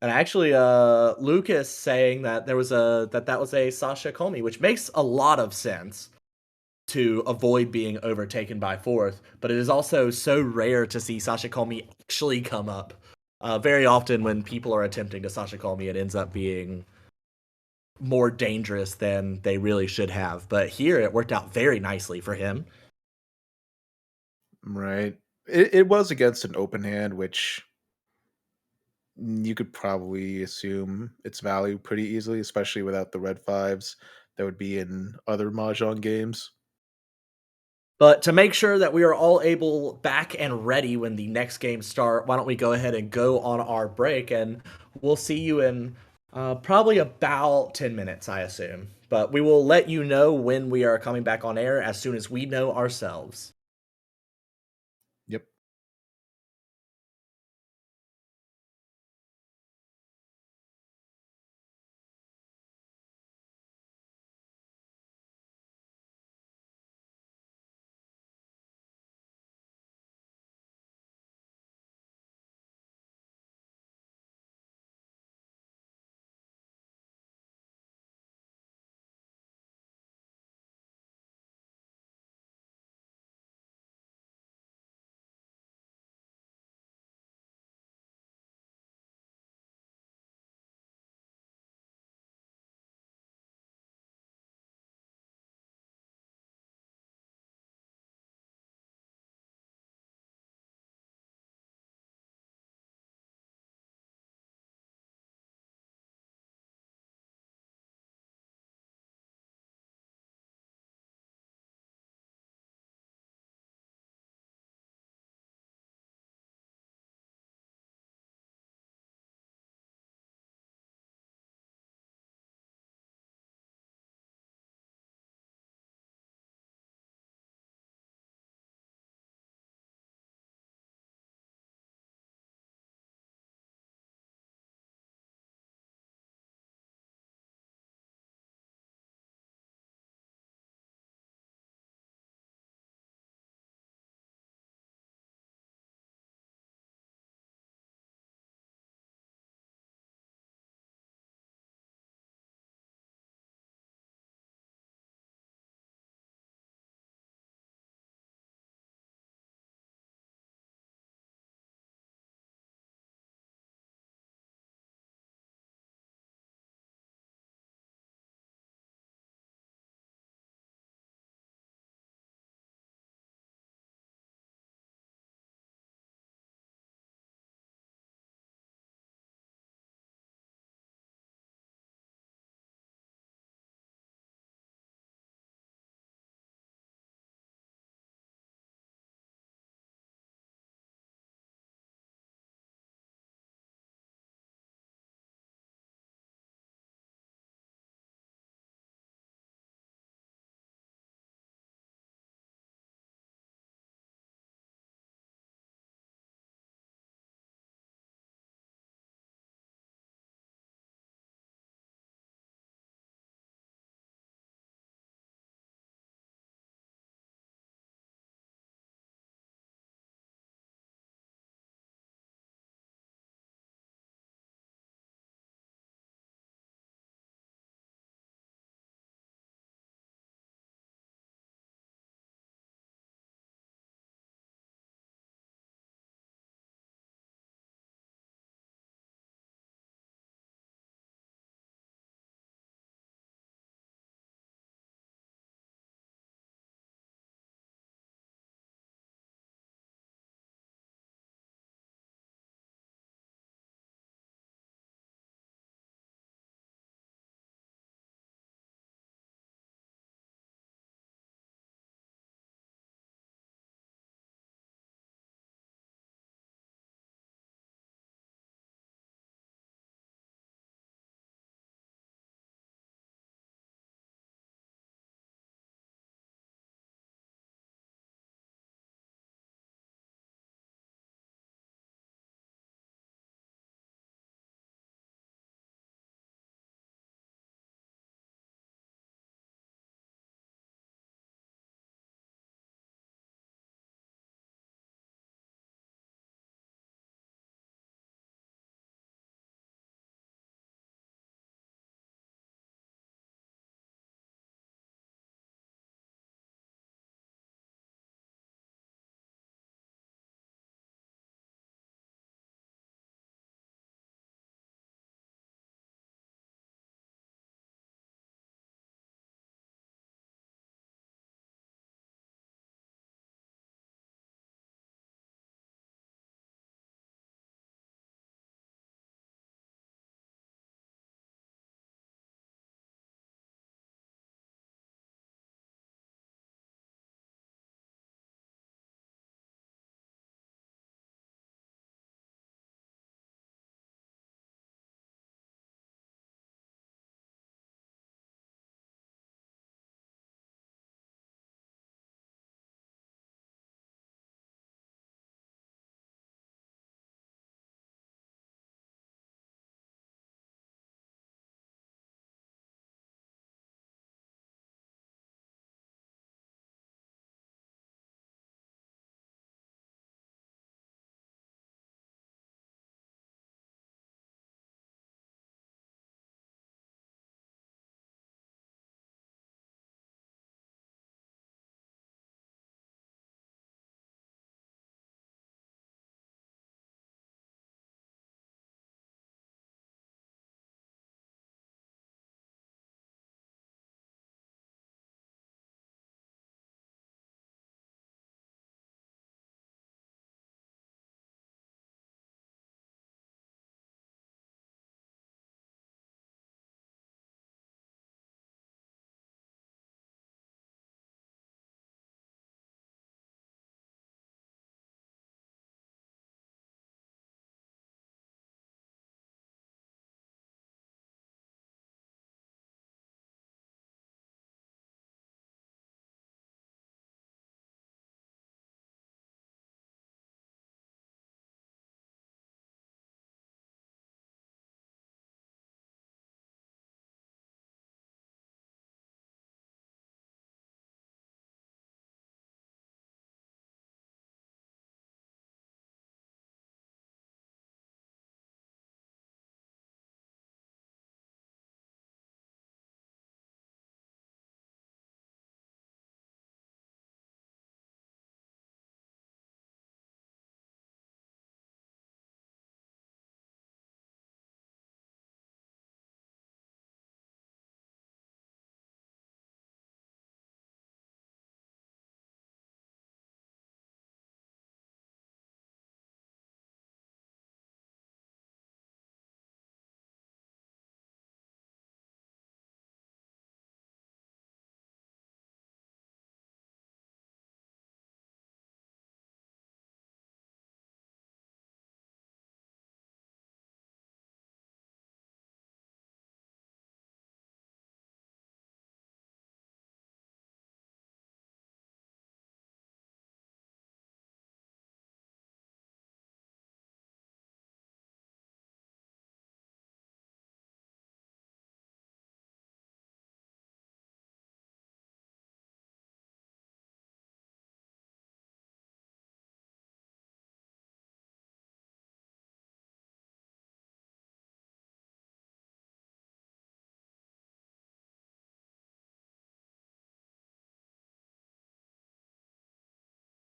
And actually, Lucas saying that that was a Sasha Comey, which makes a lot of sense to avoid being overtaken by 4th. But it is also so rare to see Sasha Comey actually come up. Very often, when people are attempting to Sasha Comey, it ends up being more dangerous than they really should have. But here, it worked out very nicely for him. Right. It was against an open hand, which you could probably assume its value pretty easily, especially without the red 5s that would be in other mahjong games. But to make sure that we are all able back and ready when the next games start, why don't we go ahead and go on our break, and we'll see you in probably about 10 minutes, I assume. But we will let you know when we are coming back on air as soon as we know ourselves. Yep.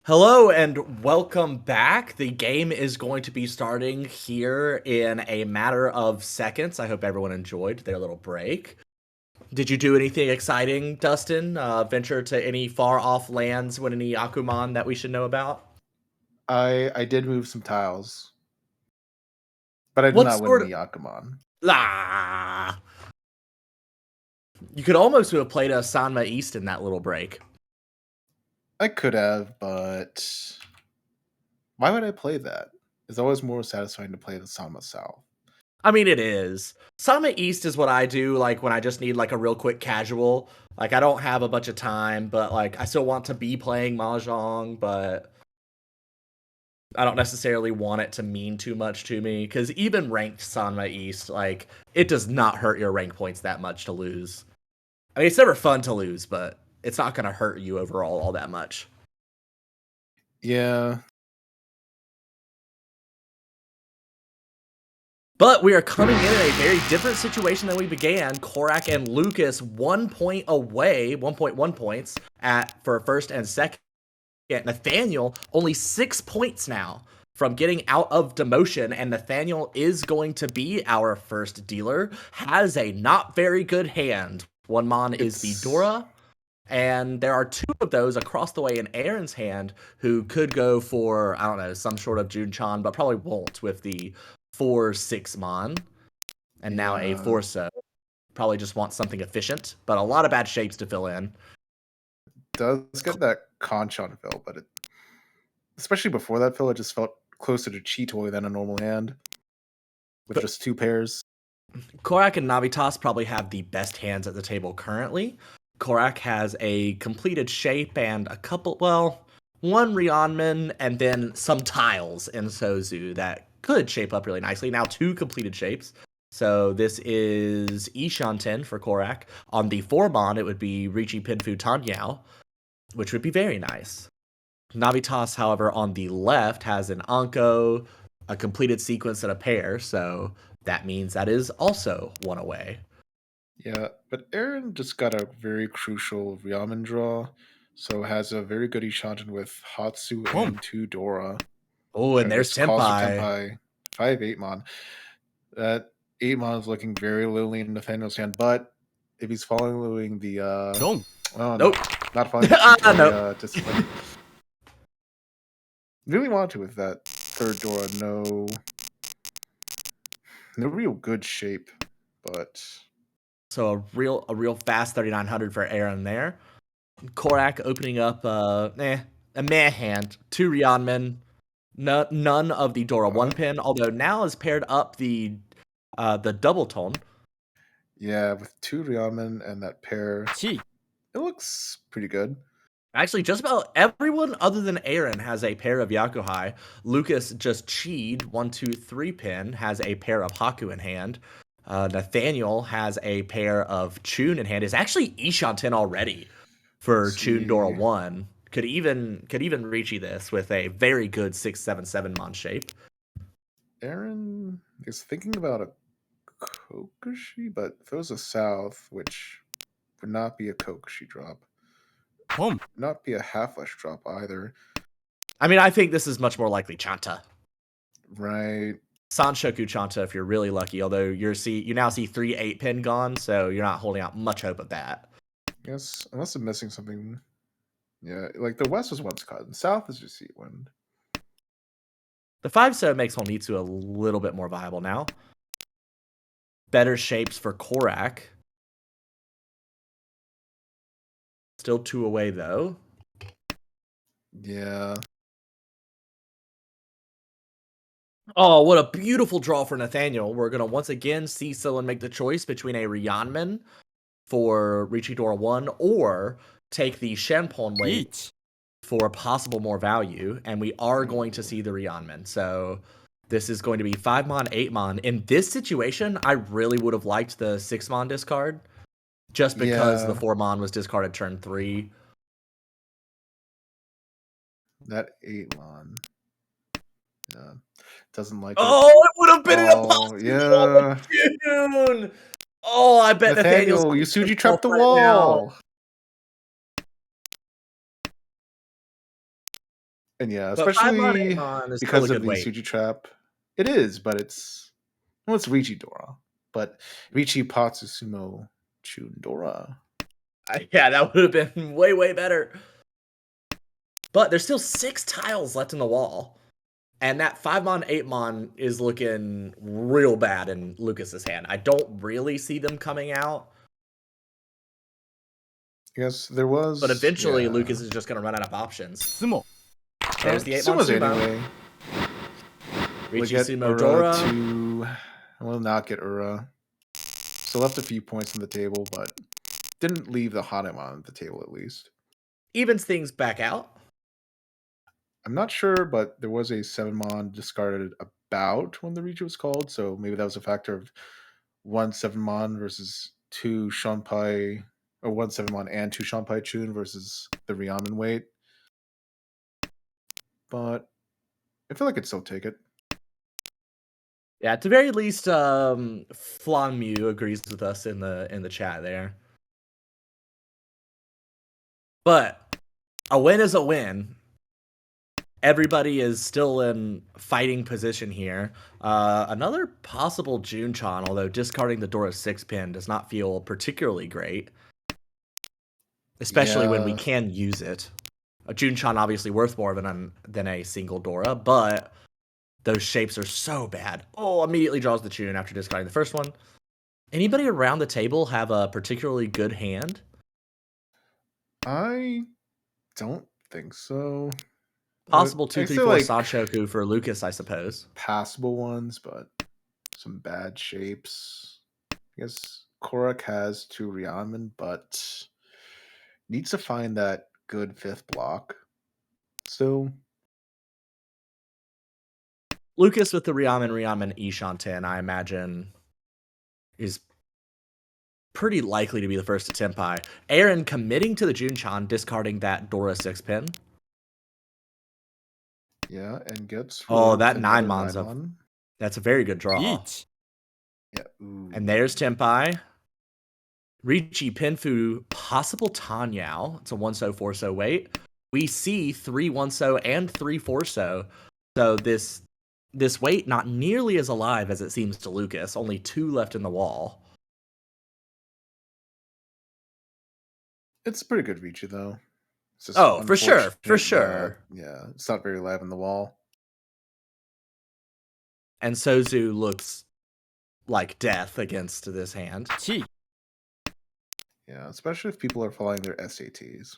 Hello and welcome back. The game is going to be starting here in a matter of seconds. I hope everyone enjoyed their little break. Did you do anything exciting, Dustin? Venture to any far off lands, win any Akuman that we should know about? I did move some tiles, but I did What not win sort any of. Yakuman. Ah! You could almost have played a Sanma East in that little break. I could have, but why would I play that? It's always more satisfying to play the Sama South. I mean, it is. Summit East is what I do, like, when I just need, like, a real quick casual. Like, I don't have a bunch of time, but, like, I still want to be playing Mahjong, but I don't necessarily want it to mean too much to me. Because even ranked Sanma East, like, it does not hurt your rank points that much to lose. I mean, it's never fun to lose, but it's not going to hurt you overall all that much. Yeah, But we are coming in a very different situation than we began. Korak and Lucas 1 point away, 1.1 points for first and second. Nathaniel only 6 points now from getting out of demotion, and Nathaniel is going to be our first dealer. Has a not very good hand. One mon is the it's Dora, and there are two of those across the way in Aaron's hand who could go for, I don't know, some sort of Junchan, but probably won't with the 4/6 mon, and now a yeah 4-so. Probably just wants something efficient, but a lot of bad shapes to fill in. does get that Conchon fill, but especially before that fill, it just felt closer to Cheetoy than a normal hand with But just two pairs. Korak and Navitas probably have the best hands at the table currently. Korak has a completed shape and a couple, well, one Rionman and then some tiles in Sozu that could shape up really nicely. Now two completed shapes. So this is Ishanten for Korak. On the 4-mon, it would be Richi Pinfu Tanyao, which would be very nice. Navitas, however, on the left has an Anko, a completed sequence, and a pair, so that means that is also one away. Yeah, but Aaron just got a very crucial Ryaman draw, so has a very good Ishanten with Hatsu Boom. and two Dora. Oh, and there's This calls for Tenpai. Tenpai 5/8 mon. That 8 mon is looking very lowly in Nathaniel's hand, but if he's following the Boom. oh no, Nope. not following the Cheetoy Nope. discipline. Really want to with that third Dora, no real good shape, but So a real fast 3900 for Aaron there. Korak opening up a meh hand. Two Rionmen. No, none of the Dora one uh pin, although now has paired up the double tone. yeah, with two Ryaman and that pair, it looks pretty good. Actually, just about everyone other than Aaron has a pair of Yakuhai. Lucas just cheed 1, 2, 3 pin, has a pair of Haku in hand. Nathaniel has a pair of Chun in hand. Is actually Ishanten already for Let's Chun Dora see. 1. Could even reachy this with a very good 6/7/7 mon shape. Aaron is thinking about a Kokushi, but if it was a South, which would not be a Kokushi drop, Boom. not be a half-flesh drop either, I mean, I think this is much more likely Chanta. right? Sanshoku Chanta if you're really lucky, although you now see 3 8 pin gone, so you're not holding out much hope of that. Yes, unless I'm missing something. Yeah, like the West was once cut, and South is just Seat Wind. The 5-so makes Honitsu a little bit more viable now. Better shapes for Korak. Still 2 away, though. Yeah, Oh, what a beautiful draw for Nathaniel. We're going to once again see someone make the choice between a Ryanman for Richidora 1 or take the Shenpon late for possible more value. And we are going to see the Ryanman. So this is going to be 5-mon, 8-mon. In this situation, I really would have liked the 6-mon discard just because the yeah, 4-mon was discarded turn 3. that 8 mon. Yeah, doesn't like it. Oh, it would have been an Oh, impossible yeah. June. Oh, I bet Nathaniel's Nathaniel, kicking Yusuji himself trapped the right now. wall. And yeah, But 5 mon, 8 especially mon is still a because of good the weight. Suji trap. It is, but it's Riichi Dora. But Riichi Patsu Sumo Chundora. Yeah, that would have been way, way better. But there's still 6 tiles left in the wall. And that 5 mon, 8 mon is looking real bad in Lucas's hand. I don't really see them coming out. Yes, there But was, eventually, yeah. Lucas is just going to run out of options. Sumo. There's the 8 mon Sumo's Sumo. anyway. We'll Riichi get Sumo Ura Dora. to. We'll not get Ura. Still left a few points on the table, but didn't leave the Hanemon on the table at least. Evens things back out. I'm not sure, but there was a 7mon discarded about when the Reach was called, so maybe that was a factor of 1 7mon versus 2 Shonpai, or 1 7mon and 2 Shonpai Chun versus the Ryamen weight. But I feel like I'd still take it. Yeah, at the very least, Flan Mew agrees with us in the chat there. But a win is a win. Everybody is still in fighting position here. Another possible Junchan, although discarding the Dora 6 pin does not feel particularly great. Especially when we Yeah, can use it. A Junchan obviously worth more than a single Dora, but those shapes are so bad. Oh, immediately draws the Chun after discarding the first one. Anybody around the table have a particularly good hand? I don't think so. Possible 2, I 3, feel 4 like Sanchoku for Lucas, I suppose. passable ones, but some bad shapes. I guess Korak has 2 Ryamen, but needs to find that good 5th block. So Lucas with the Ryamen Ishanten, I imagine, is pretty likely to be the first to Tenpai. Aaron committing to the Junchan, discarding that Dora 6 pin. yeah, and gets Oh, rewarded with that 9 another mon's 9mon. that's a very good draw. Each. Yeah, ooh. And there's Tenpai. Riichi, Pinfu, possible Tanyao. It's a 1-so, 4-so weight. We see 3 1-so and 3 4-so. So this weight not nearly as alive as it seems to Lucas. Only 2 left in the wall. It's a pretty good Richu, though. It's just Oh, for sure, unfortunate for that, sure. yeah, it's not very live in the wall. And Sozu looks like death against this hand. Chi. Yeah, especially if people are following their SATs.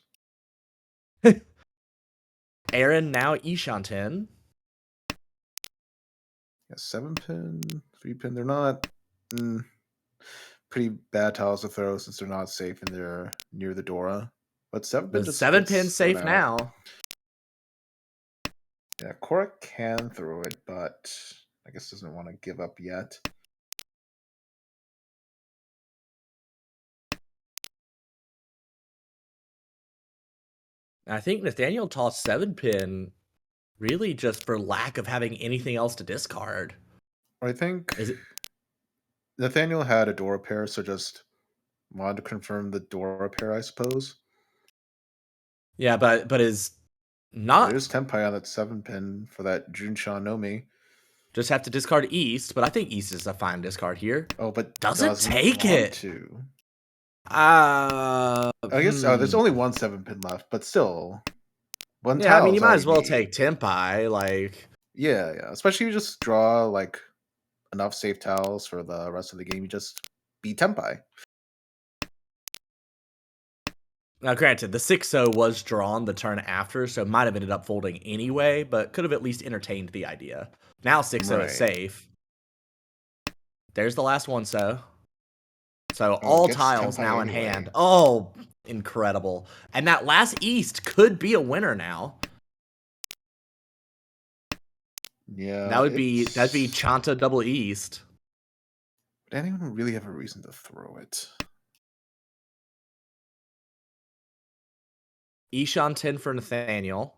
Aaron now Ishanten. Yeah, 7-pin, 3-pin. They're not pretty bad tiles to throw since they're not safe and they're near the Dora. But 7-pin The just 7 pin gets thrown safe out. now. Yeah, Korak can throw it, but I guess doesn't want to give up yet. I think Nathaniel tossed 7 pin really just for lack of having anything else to discard. I think Is it? Nathaniel had a Dora pair, so just wanted to confirm the Dora pair, I suppose. Yeah, but is Well, not there's Tenpai on that 7-pin for that Junshan Nomi. just have to discard East, but I think East is a fine discard here. Oh, but Doesn't take want it. to. Uh, I guess there's only one 7-pin left, but still, one yeah, I tile mean, you is might all as you well need. take Tenpai, like. Yeah. Especially if you just draw like enough safe tiles for the rest of the game. You just beat Tenpai. Now, granted, the 6-0 was drawn the turn after, so might have ended up folding anyway, but could have at least entertained the idea. Now 6-0 is Right. safe. There's the last 1-so. So Oh, all gets tiles Tenpai now in anyway. hand. Oh, incredible. And that last East could be a winner now. Yeah, That'd be Chanta double East. Would anyone really have a reason to throw it? Ishan 10 for Nathaniel.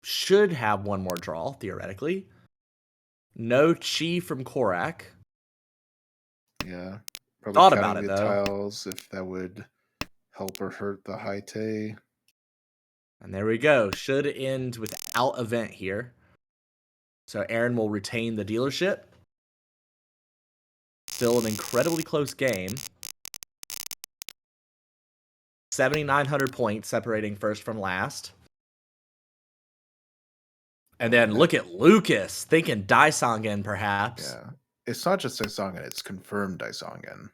Should have one more draw, theoretically. No Chi from Korak. Yeah. Probably Thought counting about it, the though. tiles if that would help or hurt the Haite. And there we go. Should end with out event here. So Aaron will retain the dealership. Still an incredibly close game. 7,900 points separating first from last. And then look at Lucas thinking Daisongen, perhaps. Yeah. It's not just Daisongen, it's confirmed Daisongen.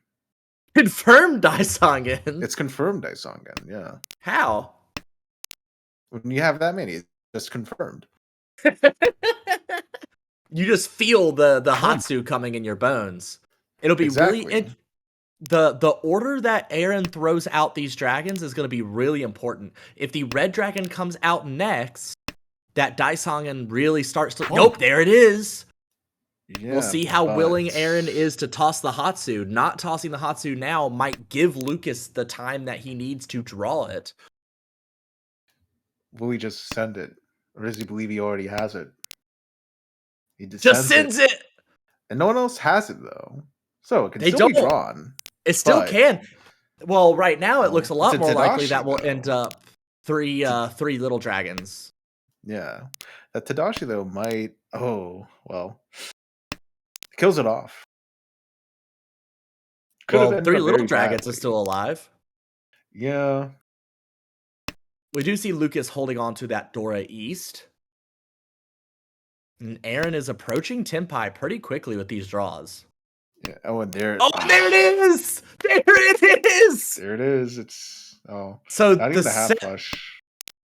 Confirmed Daisongen? It's confirmed Daisongen, yeah. How? When you have that many, it's just confirmed. You just feel the Hatsu coming in your bones. It'll be really the order that Aaron throws out these dragons is going to be really important. If the red dragon comes out next, that Daisongen really starts to... Nope, there it is. Yeah, we'll see how willing Aaron is to toss the Hatsu. Not tossing the Hatsu now might give Lucas the time that he needs to draw it. Will he just send it? Or does he believe he already has it? He just sends it! And no one else has it, though. So it can still be drawn. It still can. Well, right now it looks a lot more likely that we'll end up three little dragons. Yeah. That Tadashi, though, might... Oh, well... Kills it off. Well, three little dragons is still alive. Yeah. We do see Lucas holding on to that Dora East. And Aaron is approaching Tenpai pretty quickly with these draws. Yeah. Oh, and there... Oh, there it is! There it is! There it is. It's... Oh. So not even the half flush.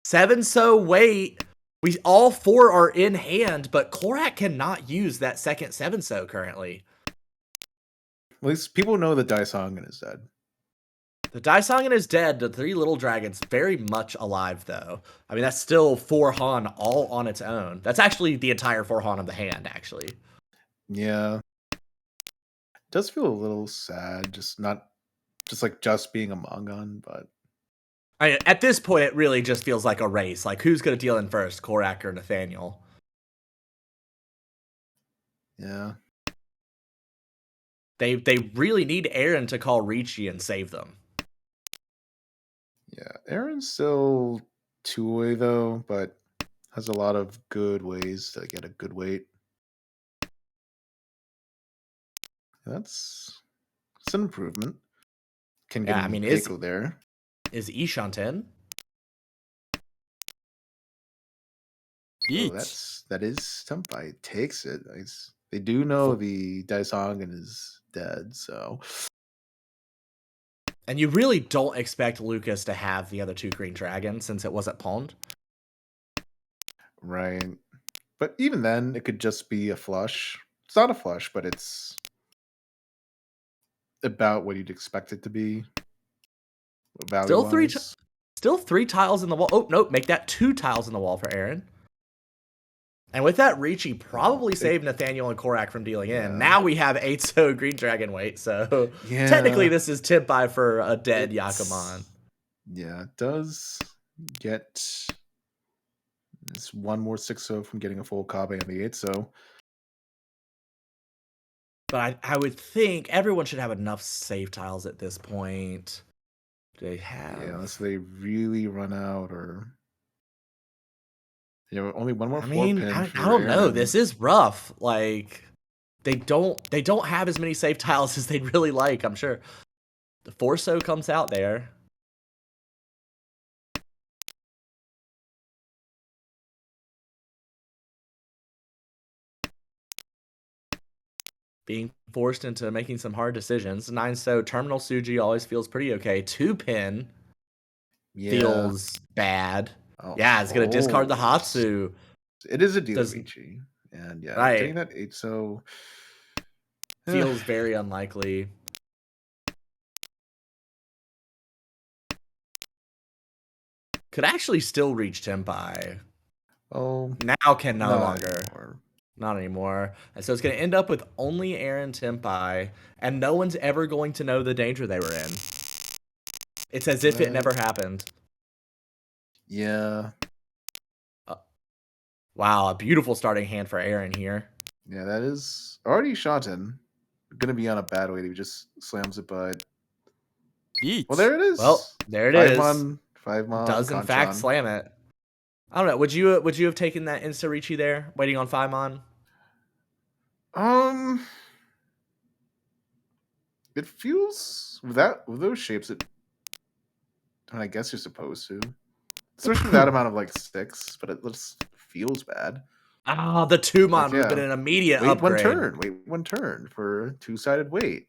7-so wait. We all four are in hand, but Korak cannot use that second 7-so currently. At least people know that Daisongen is dead. The Daisongen is dead. The three little dragons very much alive, though. I mean, that's still 4 Han all on its own. That's actually the entire 4 Han of the hand, actually. Yeah. It does feel a little sad, just being a Mongon, but... At this point, it really just feels like a race. Like, who's going to deal in first, Korak or Nathaniel? Yeah. They really need Aaron to call Ricci and save them. Yeah, Aaron's still 2-way, though, but has a lot of good ways to get a good weight. That's an improvement. Can get Keiko there. Is Ishanten? Oh, that is Tenpai takes it. They do know the Daisongen is dead, so... And you really don't expect Lucas to have the other 2 green dragons since it wasn't pawned. Right. But even then, it could just be a flush. It's not a flush, but it's about what you'd expect it to be. Still 3 tiles in the wall. Oh, nope. Make that 2 tiles in the wall for Aaron. And with that, Ricci probably saved Nathaniel and Korak from dealing in. Now we have 8-so green dragon weight, so technically this is Tenpai for a dead Yakuman. Yeah, it does get this one more 6-so from getting a full Kabe on the 8-so. But I would think everyone should have enough save tiles at this point. Do they have? Yeah, unless they really run out or... Yeah, only one more 4 pin. I don't know. This is rough. Like, they don't have as many save tiles as they'd really like, I'm sure. The 4-so comes out there. Being forced into making some hard decisions. 9-so terminal Suji always feels pretty okay. 2-pin feels bad. Oh, yeah, it's going to discard the Hatsu. It is a deal, Ricci. And yeah, getting that 8-so feels very unlikely. Could actually still reach Tenpai. Oh. Now can no longer. Not anymore. And so it's going to end up with only Aaron Tenpai, and no one's ever going to know the danger they were in. It's as if it never happened. Yeah. Wow, a beautiful starting hand for Aaron here. Yeah, that is already Shanten. Gonna be on a bad way. He just slams it, but... Well, there it is. Well, there it is. 5 mon. Does in fact slam it. I don't know. Would you have taken that Insta Ricci there, waiting on Faimon? Um, it feels with those shapes. I guess you're supposed to, especially with that amount of like six. But it just feels bad. Ah, the two Like mon would have been yeah, an immediate upgrade. wait one turn for two-sided wait.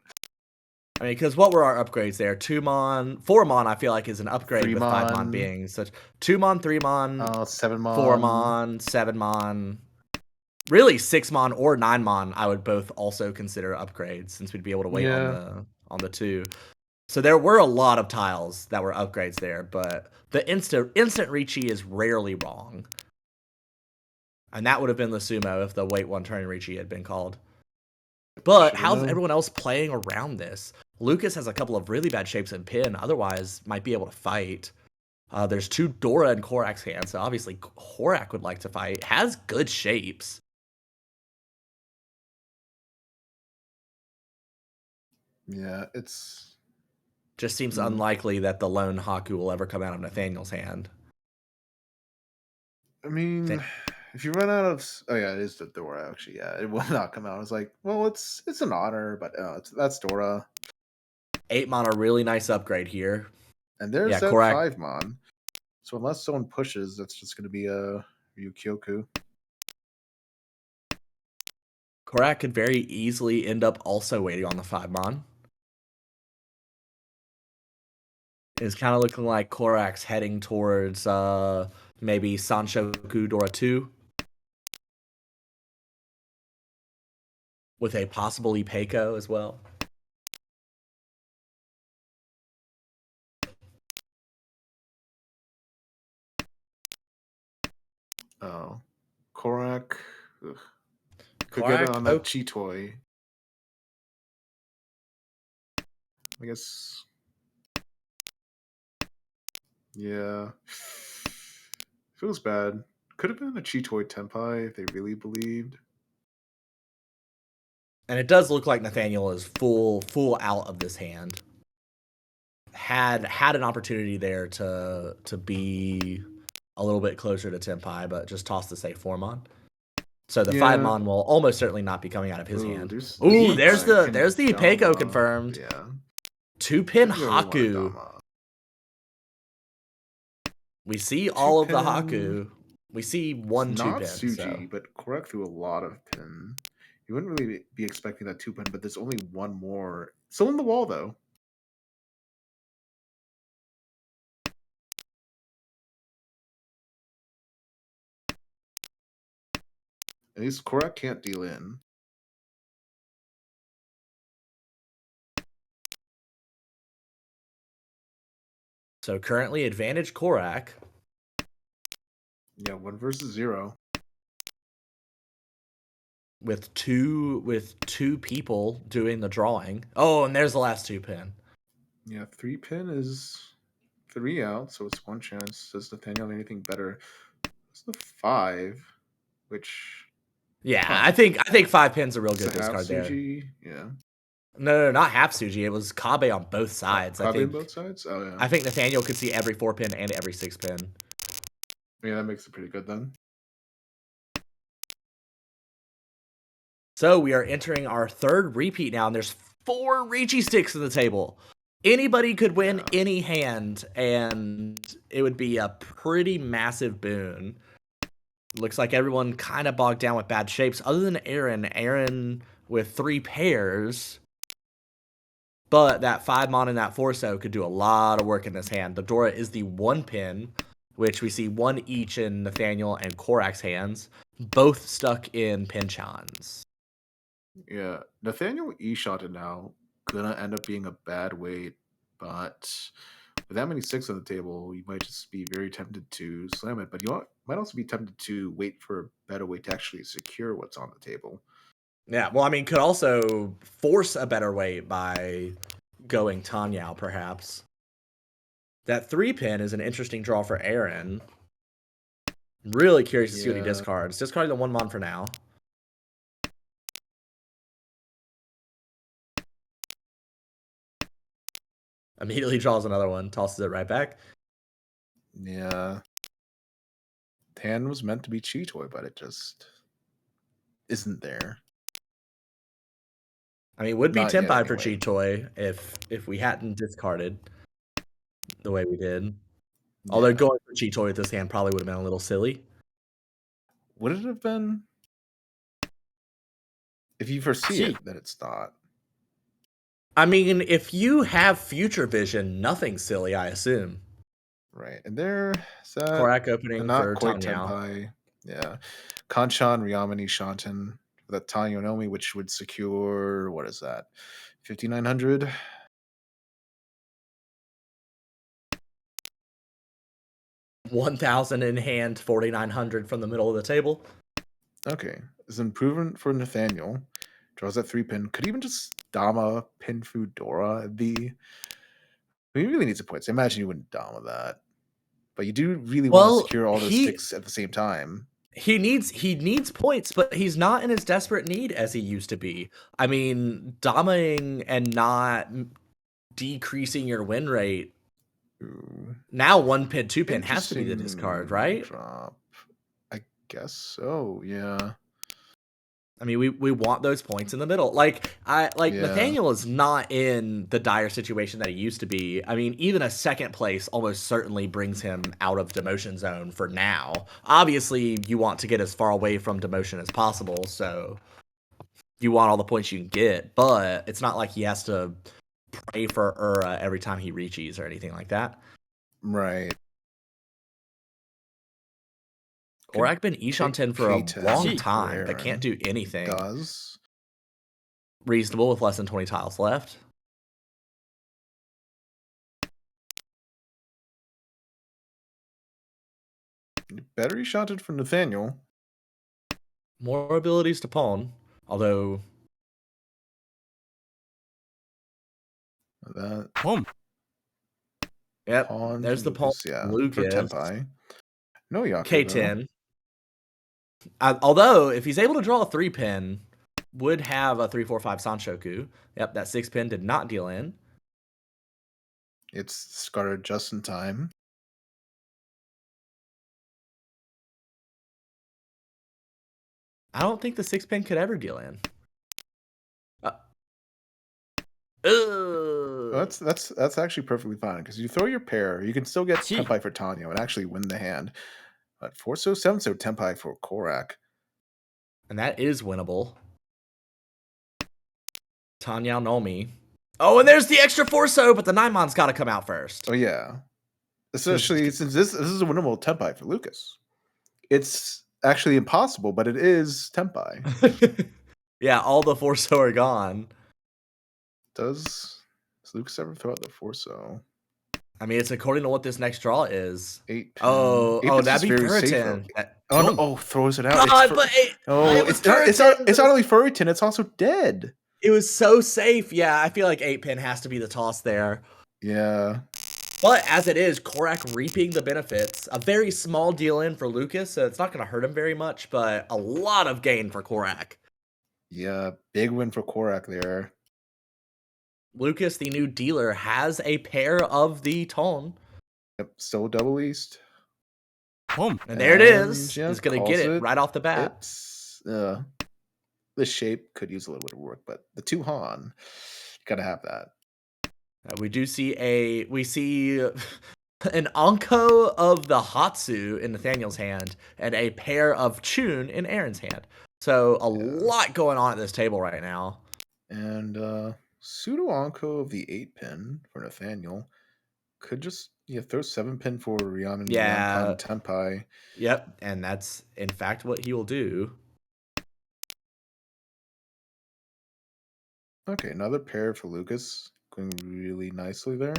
I mean, because what were our upgrades there? 2 mon, 4 mon. I feel like is an upgrade Three with 5 mon mon, being such 2 mon, 3 mon, 7 mon. 4 mon, 7 mon. Really, 6 mon or 9 mon. I would both also consider upgrades since we'd be able to wait Yeah, on the two. So there were a lot of tiles that were upgrades there, but the instant Ricci is rarely wrong. And that would have been the sumo if the wait one turn Ricci had been called. But should have how's known. everyone else playing around this? Lucas has a couple of really bad shapes in pin, otherwise might be able to fight. There's two Dora and Korak's hands, so obviously Korak would like to fight. Has good shapes. Yeah, it's. Just seems Hmm. unlikely that the lone Haku will ever come out of Nathaniel's hand. I mean, if you run out of, oh yeah, it is the Dora actually. Yeah, it will not come out. I was like, well, it's an honor, but that's Dora, 8 mon, a really nice upgrade here. and there's Yeah, that Korak 5 mon. So unless someone pushes, that's just gonna be a Ryukyoku. Korak could very easily end up also waiting on the 5 mon. It's kind of looking like Korak's heading towards maybe Sanshoku Dora 2 with a possible Ipeiko as well. Oh, Korak could get it Korak, on that oh, Chitoy. I guess. Yeah. Feels bad. Could have been a Chitoy Tenpai if they really believed. and it does look like Nathaniel is full out of this hand. Had an opportunity there to be a little bit closer to Tenpai, but just tossed the safe 4 mon. So the Yeah. 5 mon will almost certainly not be coming out of his Ooh, hand. there's Ooh, Tenpai there's the Ipeiko Kenjama. confirmed. Yeah. 2-pin Could go with one Haku. Adama. We see Two all of the pin. Haku. We see It's one two not pin. So Suji, but Korak threw a lot of pin. You wouldn't really be expecting that two pin, but there's only one more. Still in the wall though. At least Korak can't deal in. currently advantage Korak. Yeah, 1 versus 0. With two people doing the drawing. Oh, and there's the last 2-pin. Yeah, 3 pin is 3 out, so it's one chance. Does Nathaniel have anything better? It's the 5, which Yeah, huh. I think 5-pin's a real It's a good half discard there. Suji. Yeah. No, not half Suji. It was Kabe on both sides. I Kabe on think both sides? Oh yeah. I think Nathaniel could see every 4-pin and every 6-pin. Yeah, that makes it pretty good then. So we are entering our third repeat now, and there's 4 Ricci sticks in the table. Anybody could win any hand, and it would be a pretty massive boon. Looks like everyone kind of bogged down with bad shapes, other than Aaron. Aaron with 3 pairs, but that 5 mon and that 4-so could do a lot of work in this hand. The Dora is the 1-pin, which we see 1 each in Nathaniel and Korak's hands, both stuck in Pinchons. Yeah, Nathaniel E-shotted now. Gonna end up being a bad weight, but with that many six on the table, you might just be very tempted to slam it. But might also be tempted to wait for a better way to actually secure what's on the table. Yeah, well, I mean, could also force a better weight by going Tanyao, perhaps. That 3-pin is an interesting draw for Aaron. Really curious to see what he Yeah, discards. Discarding the 1 mon for now. Immediately draws another one, tosses it right back. yeah. hand was meant to be Cheetoy, but it just isn't there. I mean, it would be Not yet, Tenpai for anyway. Cheetoy if we hadn't discarded the way we did. Although Yeah. going for Cheetoy with this hand probably would have been a little silly. Would it have been? If you foresee it, that it's not. I mean, if you have future vision, nothing's silly, I assume. Right. And there is that Korak opening not for quite Tanyao. Tenpai. Yeah. Kanchan, Ryamani, Shanten for that Tanya Nomi, which would secure what is that? 5,900. 1,000 in hand, 4,900 from the middle of the table. Okay. Is improvement for Nathaniel. Draws that 3-pin. Could even just Dama pin Fudora be. He really needs a points. I imagine you wouldn't Dama that. But you do really want to Well, secure all those he sticks at the same time. needs points, but he's not in as desperate need as he used to be. I mean, dominating and not decreasing your win rate. Ooh. Now 1-pin, 2-pin has to be the discard, Interesting right? drop. I guess so, yeah. I mean, we want those points in the middle. Like Yeah. Nathaniel is not in the dire situation that he used to be. I mean, even a second place almost certainly brings him out of demotion zone for now. Obviously, you want to get as far away from demotion as possible, so you want all the points you can get, but it's not like he has to pray for Ura every time he reaches or anything like that. Right. Korak been Take Ishanten for a long K10 for time, but can't Aaron. do anything Does. reasonable with less than 20 tiles left. Battery shotted for Nathaniel. More abilities to pawn, although That yep, pawn there's to the pawn Lucas, yeah. For Lucas. Tenpai. No Yaku, though. K10. Although, if he's able to draw a 3-pin, would have a 3-4-5 Sanshoku. Yep, that 6-pin did not deal in. It's discarded just in time. I don't think the 6-pin could ever deal in. That's actually perfectly fine because you throw your pair, you can still get Tenpai for Tanyo and actually win the hand. But 4-so, 7-so Tenpai for Korak. And that is winnable. Tanya Nomi. Oh, and there's the extra 4-so, but the Naimon's got to come out first. Oh, yeah. Especially since this is a winnable Tenpai for Lucas. It's actually impossible, but it is Tenpai. Yeah, all the 4-so are gone. Does Lucas ever throw out the 4-so? I mean, it's according to what this next draw is. 8-pin. Oh, 8-pin's that'd just be very safe. Furitin. Oh, no. Oh, throws it out. God, but It's not only Furitin, it's also dead. It was so safe. Yeah, I feel like 8-pin has to be the toss there. Yeah. But as it is, Korak reaping the benefits. A very small deal in for Lucas, so it's not going to hurt him very much, but a lot of gain for Korak. Yeah, big win for Korak there. Lucas, the new dealer, has a pair of the Tone. Yep, still double east. And there it is. Yeah, He's going to get it right off the bat. The shape could use a little bit of work, but the 2 Han, gotta have that. We see an Anko of the Hatsu in Nathaniel's hand and a pair of Chun in Aaron's hand. So a lot going on at this table right now. And pseudo Anko of the 8-pin for Nathaniel could just throw 7-pin for Rhiannon, Yankan, Tenpai. Yep, and that's in fact what he will do. Okay, another pair for Lucas. Going really nicely there.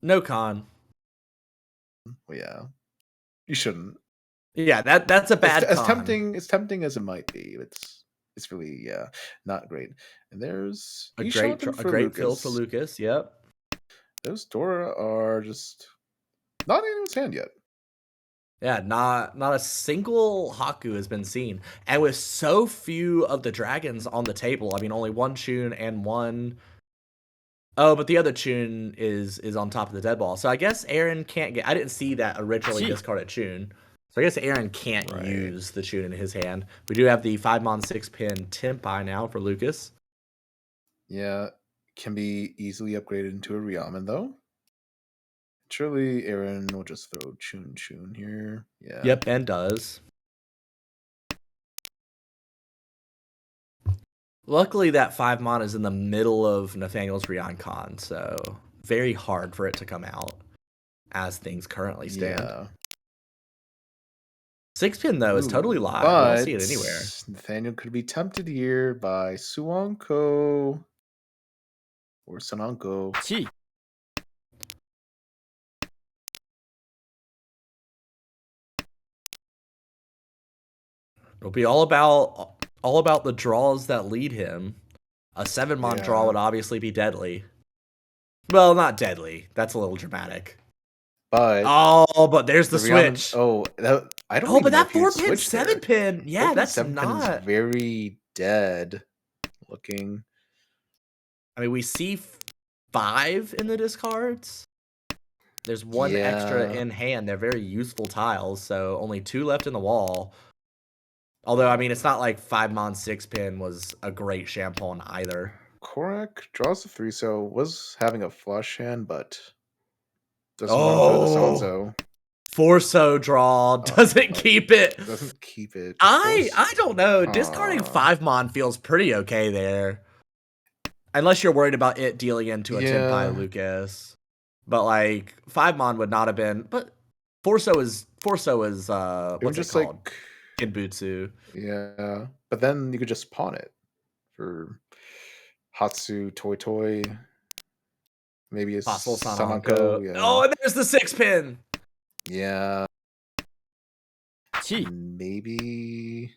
No con. Well, yeah. You shouldn't. Yeah, that's a bad as con. as tempting as it might be. It's really not great. And there's a great fill for Lucas. Yep. Those Dora are just not in his hand yet. Yeah, not a single Haku has been seen. And with so few of the dragons on the table, I mean only one Chun and one. Oh, but the other Chun is on top of the dead ball. So I guess Aaron can't get. I didn't see that originally discarded Chun. So I guess Aaron can't Right. use the tune in his hand. We do have the 5-mon 6-pin Tempai now for Lucas. Yeah. Can be easily upgraded into a Ryaman, though. Surely Aaron will just throw Chun Chun here. Yeah. Yep, and does. Luckily, that 5-mon is in the middle of Nathaniel's Ryoncon, so very hard for it to come out as things currently stand. Yeah. 6-pin, though, is totally Ooh, live. We all see it but anywhere. Nathaniel could be tempted here by Suanko or Sananko. It'll be all about the draws that lead him. A 7-mon draw Yeah. would obviously be deadly. Well, not deadly. That's a little dramatic. But Oh, but there's the the Ryaman. switch. Oh, I don't Oh, but even know that if you'd 4-pin, switch there. 7-pin. Yeah, 4-pin, that's 7-pin is not. very dead looking. I mean, we see 5 in the discards. There's 1 extra Yeah. in hand. They're very useful tiles, so only 2 left in the wall. Although, I mean, it's not like 5-mon 6-pin was a great Champon either. Korak draws the 3, so was having a flush hand, but doesn't want to throw the Oh, Sanzo. Forso draw doesn't But keep it. doesn't keep it. I don't know. Discarding Uh, 5-mon feels pretty okay there. Unless you're worried about it dealing into a Tenpai yeah. Lucas. But like 5-mon would not have been. But Forso is Even what's it just called? like, Kinbutsu. yeah. But then you could just pawn it for Hatsu Toy Toy. Maybe a Possible Sananko. Sananko. Oh, Yeah. and there's the 6-pin. Yeah. Maybe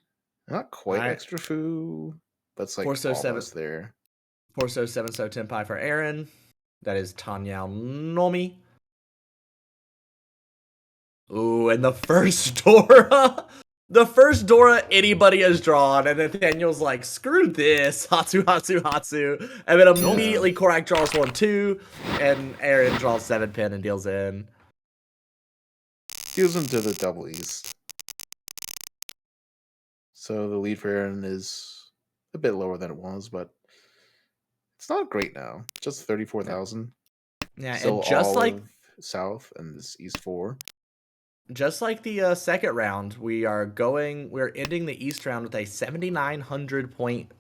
not quite Alright. extra foo, but it's like Forso 7 almost there. Forso 7 so Tenpai for Aaron. That is Tanyao Nomi. Ooh, and the first Dora. The first Dora anybody has drawn, and Nathaniel's like, screw this, Hatsu, Hatsu, Hatsu. And then Yeah. immediately Korak draws 1, 2, and Aaron draws 7-pin and deals in. Deals into the double east. So the lead for Aaron is a bit lower than it was, but it's not great now. Just Yeah, 34,000. yeah, Still and just all like of South and this East 4. the second round, we're ending the East round with a 7,900 point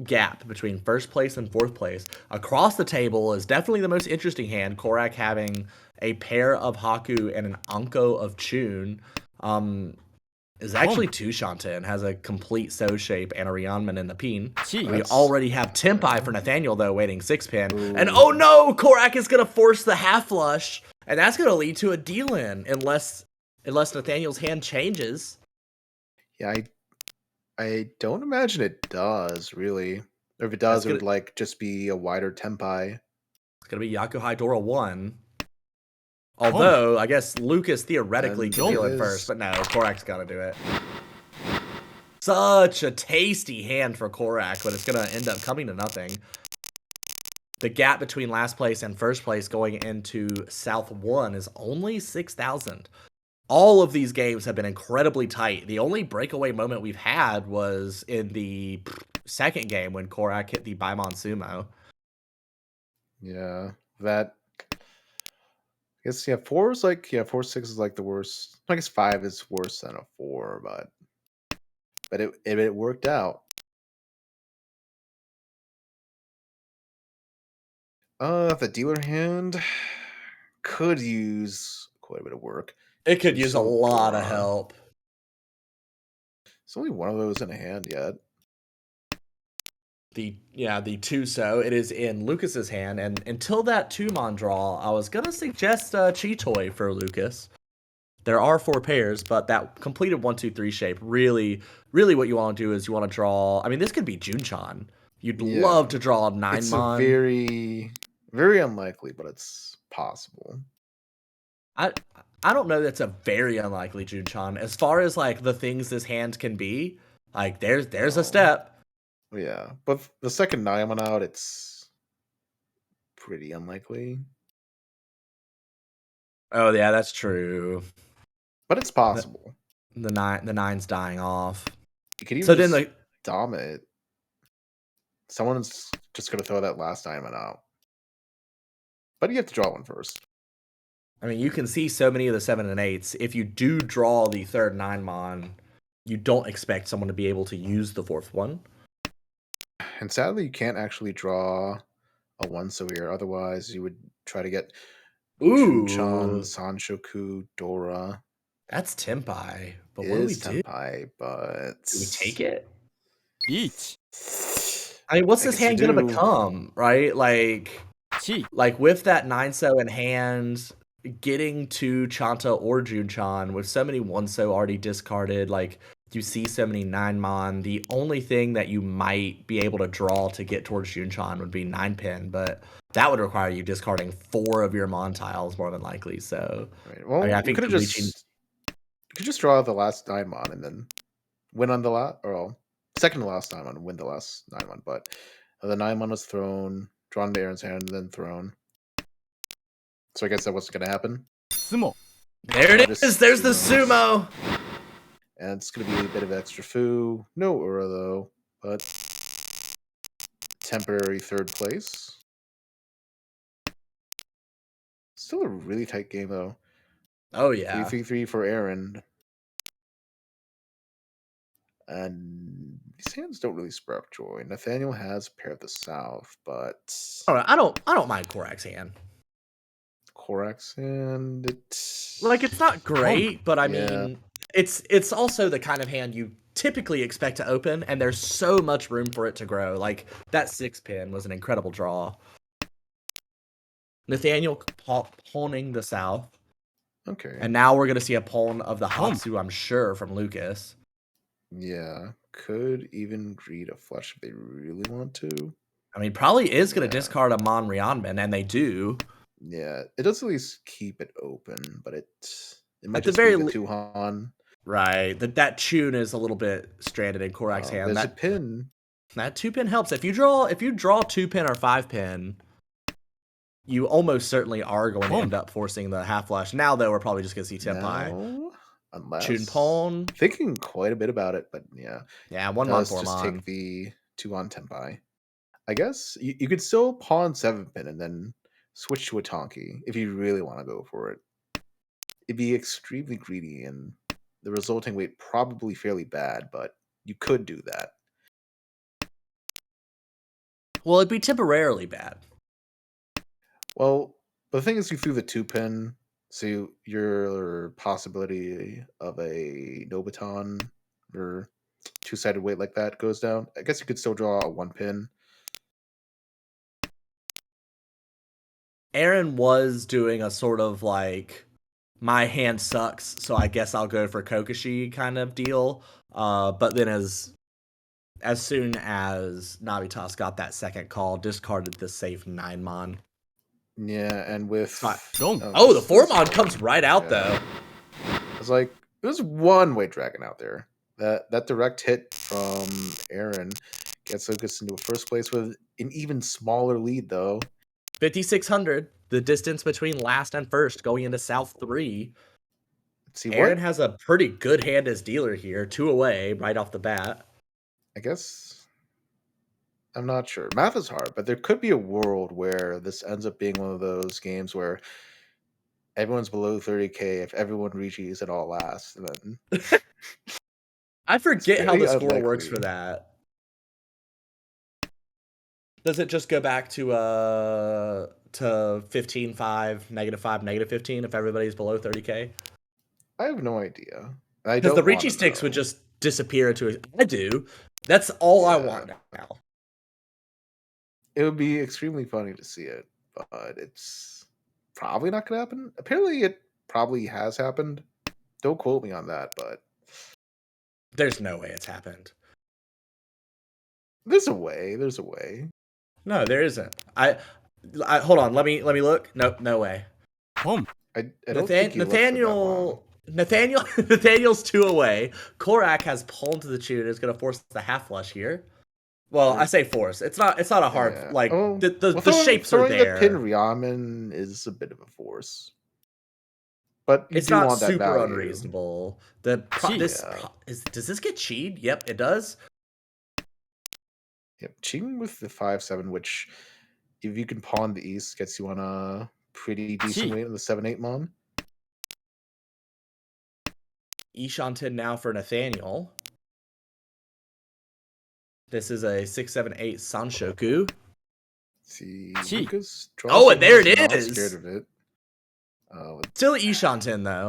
gap between first place and fourth place. Across the table is definitely the most interesting hand. Korak having a pair of Haku and an Anko of Chun. Is actually two Shanten, has a complete So shape and a Ryanman in the peen. We That's already have Tempai for Nathaniel though, waiting 6-pin. And ooh. oh no, Korak is gonna force the half flush, and that's gonna lead to a deal in unless Nathaniel's hand changes. Yeah, I don't imagine it does really. Or if it That's does, it gonna would like just be a wider tempai. it's gonna be Yakuhai Dora 1. Although, I guess Lucas theoretically And could it deal in first, is. but no, Korak's gotta do it. Such a tasty hand for Korak, but it's gonna end up coming to nothing. The gap between last place and first place going into South 1 is only 6,000. All of these games have been incredibly tight. The only breakaway moment we've had was in the second game when Korak hit the Baimon Sumo. Yeah. That I guess yeah, 4 is like 4-6 is like the worst. I guess 5 is worse than a 4, but it worked out. The dealer hand could use quite a bit of work. It could use a Tuso lot of Dora. help. There's only one of those in a hand yet. The Tuso, it is in Lucas's hand, and until that 2-mon draw, I was gonna suggest Chitoy for Lucas. There are 4 pairs, but that completed 1, 2, 3 shape really, really what you want to do is you want to draw. I mean, this could be Junchan. You'd love Yeah. to draw a It's a 9-mon. very very unlikely, but it's possible. I I don't know. That's a very unlikely Junchan. As far as like the things this hand can be, like there's a No. step. Yeah. But the second Naiman out, it's pretty unlikely. Oh yeah, that's true. But it's possible. The nine's dying off. You could even So then just the dom it. Someone's just gonna throw that last diamond out. But you have to draw one first. I mean, you can see so many of the 7 and 8s. If you do draw the third 9 mon, you don't expect someone to be able to use the fourth one. And sadly, you can't actually draw a one so here. Otherwise, you would try to get Chun-Chan, Ooh, Sanshoku, Dora. that's Tempai. But It what do we is do? Tenpai, but Do we take it? Each. I mean, what's I this guess you hand gonna do. become, right? Chi. Like with that 9-so in hand, getting to Chanta or Junchan with so many 1-so already discarded, like you see so many 9-mon, the only thing that you might be able to draw to get towards Junchan would be 9-pin, but that would require you discarding 4 of your mon tiles more than likely. So Right. I mean, Well, I think the reaching. you could just draw the last 9 mon and then win on the last, or well, second to last 9mon and win the last 9 mon. But the 9 mon was thrown, drawn to Aaron's hand, and then thrown. So I guess that wasn't gonna happen. Sumo. There I it just is. There's the sumos. sumo. And it's gonna be a bit of extra foo. No Ura though, but temporary third place. Still a really tight game though. Oh Three yeah. three three for Aaron. And these hands don't really sprout joy. Nathaniel has Pair of the South, but I don't mind Korak's hand. Korax and Like it's not great, but I yeah, mean, it's also the kind of hand you typically expect to open, and there's so much room for it to grow. Like that 6-pin was an incredible draw. Nathaniel pawning the South, okay. and now we're gonna see a pawn of the Hatsu, I'm sure, from Lucas. Yeah, could even greed a flush if they really want to. I mean, probably is gonna Yeah. discard a Mon Rionman, and they do. Yeah, it does at least keep it open, but it might At the just be very the two Han. right, that tune is a little bit stranded in Korak's hand. There's a pin. That 2-pin helps. If you draw 2-pin or 5-pin, you almost certainly are going to end up forcing the half flash. Now, though, we're probably just going to see Tenpai. No, Chun unless Pawn. thinking quite a bit about it, but yeah, Yeah, 1 mon, does 4 just mon. take the 2 on Tenpai. I guess you could still pawn 7-pin and then switch to a Tonki if you really want to go for it. It'd be extremely greedy, and the resulting weight probably fairly bad, but you could do that. Well, it'd be temporarily bad. Well, the thing is, you threw the 2-pin, so your possibility of a Nobaton or two-sided weight like that goes down. I guess you could still draw a 1-pin. Aaron was doing a sort of like, my hand sucks, so I guess I'll go for Kokoshi kind of deal. But then as soon as Navitas got that second call, discarded the safe 9 mon. Yeah, and with Oh, the 4 mon comes right out though. It's like there's one White Dragon out there. That direct hit from Aaron gets Lucas into a first place with an even smaller lead though. 5,600, the distance between last and first going into South 3. See Aaron what? has a pretty good hand as dealer here, 2 away right off the bat. I guess I'm not sure. Math is hard, but there could be a world where this ends up being one of those games where everyone's below 30k if everyone reaches it all last, and then I forget how very the score works unlikely. for that. Does it just go back to 15-5, -5, -15 if everybody's below 30k? I have no idea. I Because the don't want Ricci to sticks would know. just disappear into it. I do. That's all I Yeah, want now. it would be extremely funny to see it, but it's probably not going to happen. Apparently, it probably has happened. Don't quote me on that, but There's no way it's happened. there's a way. There's a way. No, there isn't. I hold on. Let me look. Nope, no way. I don't think you looked for that long. Nathaniel's 2 away. Korak has pawned to the tune. Is going to force the half flush here. Well, I say force. It's not a hard Yeah. like Oh, the well, shapes are throwing the pin there. Ryamen is a bit of a force. but you It's do not want that super value. unreasonable. Cheat. Does this get cheated? Yep, it does. Yep, cheating with the 5/7, which if you can pawn the east, gets you on a pretty decent Cheat. weight in the 7/8 mon. Ishantin now for Nathaniel. This is a 6/7/8 Sanshoku. See, Cheat. Lucas draws Oh, the and there hands, it not is. scared of it. Still Ishantin though.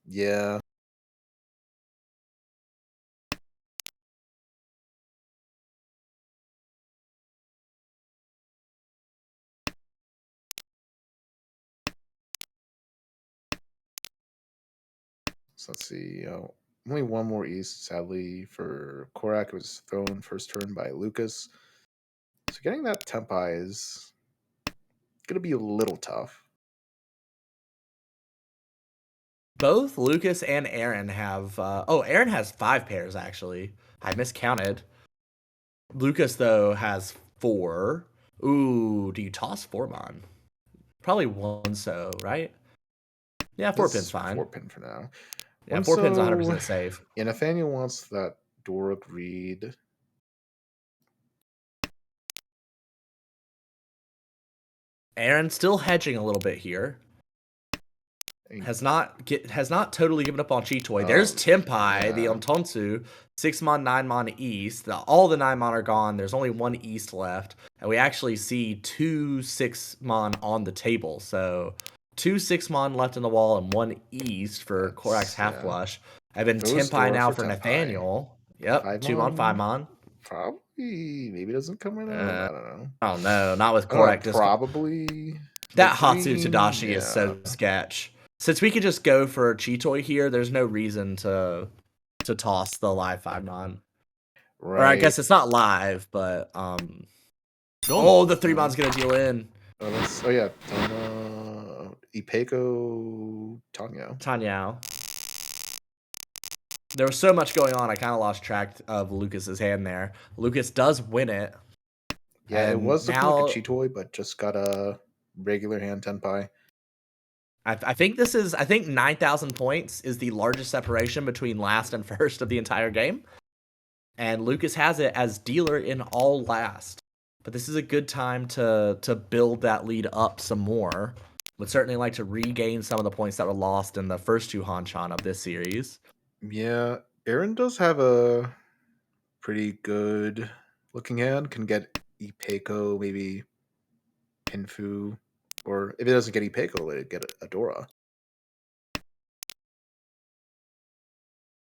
Yeah. So let's see. Only one more east, sadly, for Korak. It was thrown first turn by Lucas. So getting that Tempai is going to be a little tough. Both Lucas and Aaron have. Aaron has 5 pairs actually. I miscounted. Lucas though has 4. Ooh, do you toss 4-mon? Probably 1 so, right? Yeah, 4 This pin's is fine. 4-pin for now. Yeah, 4 pin's 100% safe. Yeah, Nathaniel wants that Doric read. Aaron still hedging a little bit here. Has not totally given up on Chitoy. There's Tempai, the yeah. Ontonsu, 6-mon, 9-mon east. All the 9-mon are gone. There's only 1 east left. And we actually see 2 6-mon on the table. So 2 6-mon left in the wall and 1 east for Korak's half flush. And then Those Tempai Dora now for for Tempai. Nathaniel. Yep, 2-mon, 5-mon. Probably, maybe doesn't come right out. I don't know. Oh no, not with I don't know, Korak. probably. That But Hatsu Tadashi is so sketch. Since we could just go for Chitoy here, there's no reason to toss the live 5-mon. Right. Or I guess it's not live, but the 3-mon's gonna deal in. Oh yeah, Ipeko Tanyao. There was so much going on, I kind of lost track of Lucas's hand there. Lucas does win it. Yeah, and it was looking now, like a Chitoy, but just got a regular hand Tenpai. I think 9,000 points is the largest separation between last and first of the entire game. And Lucas has it as dealer in all last. But this is a good time to build that lead up some more. Would certainly like to regain some of the points that were lost in the first 2 Hanchan of this series. Yeah, Aaron does have a pretty good looking hand. Can get Ipeko, maybe Pinfu, or if it doesn't get Ipeko, it get Adora.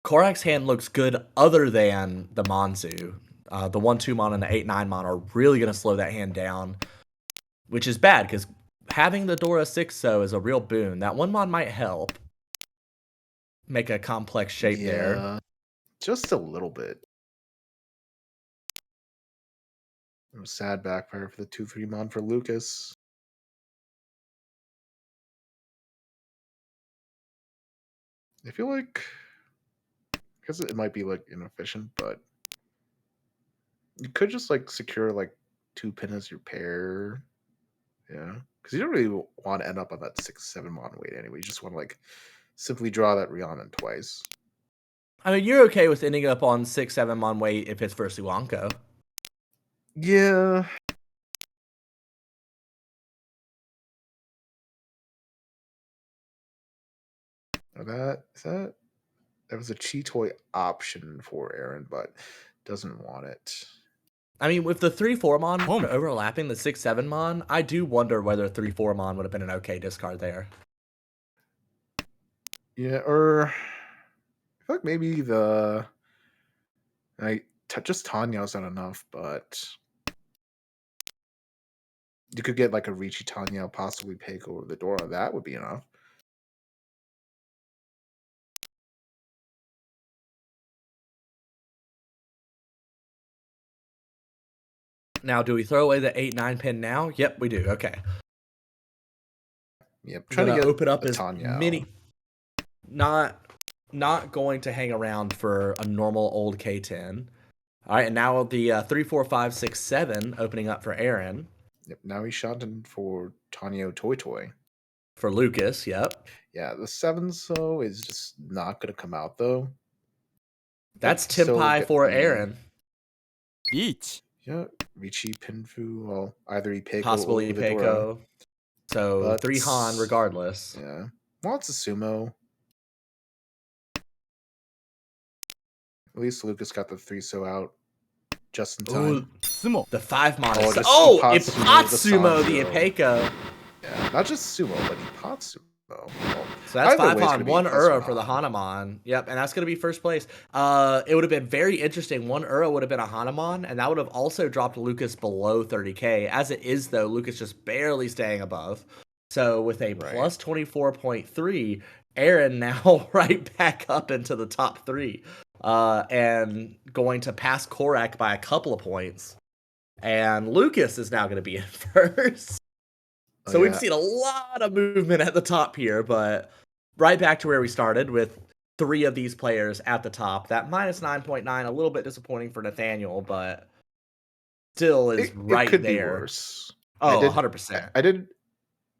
Korak's hand looks good other than the Monzu. The 1-2 mon and the 8-9 mon are really going to slow that hand down, which is bad because having the Dora 6 so is a real boon. That 1 mon might help make a complex shape there. Just a little bit. Sad backfire for the 2-3 mon for Lucas. I feel like, because it might be like inefficient, but you could just like secure like 2 pin as your pair. Yeah, because you don't really want to end up on that 6-7 mon weight anyway. You just want to like simply draw that Rhiannon twice. I mean, you're okay with ending up on 6-7 mon weight if it's for Suanko. Yeah. That was a Chitoy option for Aaron, but doesn't want it. I mean, with the 3-4 mon overlapping the 6-7 mon, I do wonder whether 3-4 mon would have been an okay discard there. Yeah, or I feel like maybe just Tanya's not enough, but you could get like a Ricci Tanya, possibly Peiko or the Dora. That would be enough. Now, do we throw away the 8-9 pin now? Yep, we do. Okay. Yep, trying to get open up as Tanya. many. Not going to hang around for a normal old K10. All right, and now the 3, 4, 5, 6, 7 opening up for Aaron. Yep, now he's shot in for Tanya Toy Toy. for Lucas. Yep. Yeah, the 7 so is just not going to come out though. That's But still Tempai get for the Aaron. 1 yeah Ricci Pinfu. Well, either Ipeko Possibly or Vidora, Peiko. So but 3 Han regardless. yeah, well, it's a sumo. At least Lucas got the 3 so out just in Oh, time. 相撲 the 5 Mon Oh, is. the Oh, Ipatsumo, the Ipatsumo, the Sanjo. Ipeiko. Yeah, not just sumo, but Ipatsumo. Well, So that's either 5 way, it's going Han, to be a 1 plus 1 Ura for the Han. Hanamon. Yep, and that's going to be first place. It would have been very interesting. 1 Ura would have been a Hanamon, and that would have also dropped Lucas below 30K. As it is, though, Lucas just barely staying above. So with a Right. plus 24.3, Aaron now right back up into the top 3. And going to pass Korak by a couple of points. And Lucas is now going to be in first. Oh, So we've yeah. seen a lot of movement at the top here, but right back to where we started with 3 of these players at the top. That minus 9.9, a little bit disappointing for Nathaniel, but still is It right could be there. worse. I Oh, did. 100%. I did.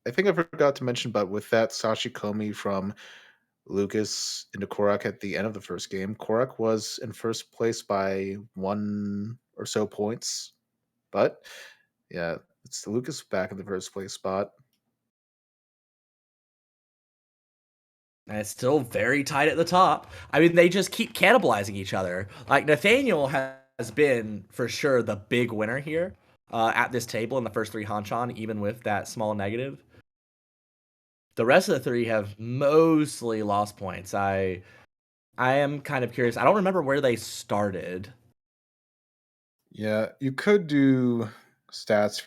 I think I forgot to mention, but with that Sashikomi from Lucas into Korak at the end of the first game, Korak was in first place by 1 or so points. But yeah, it's Lucas back in the first place spot. And it's still very tight at the top. I mean, they just keep cannibalizing each other. Like, Nathaniel has been, for sure, the big winner here at this table in the first 3 Hanchan, even with that small negative. The rest of the 3 have mostly lost points. I am kind of curious. I don't remember where they started. Yeah, you could do stats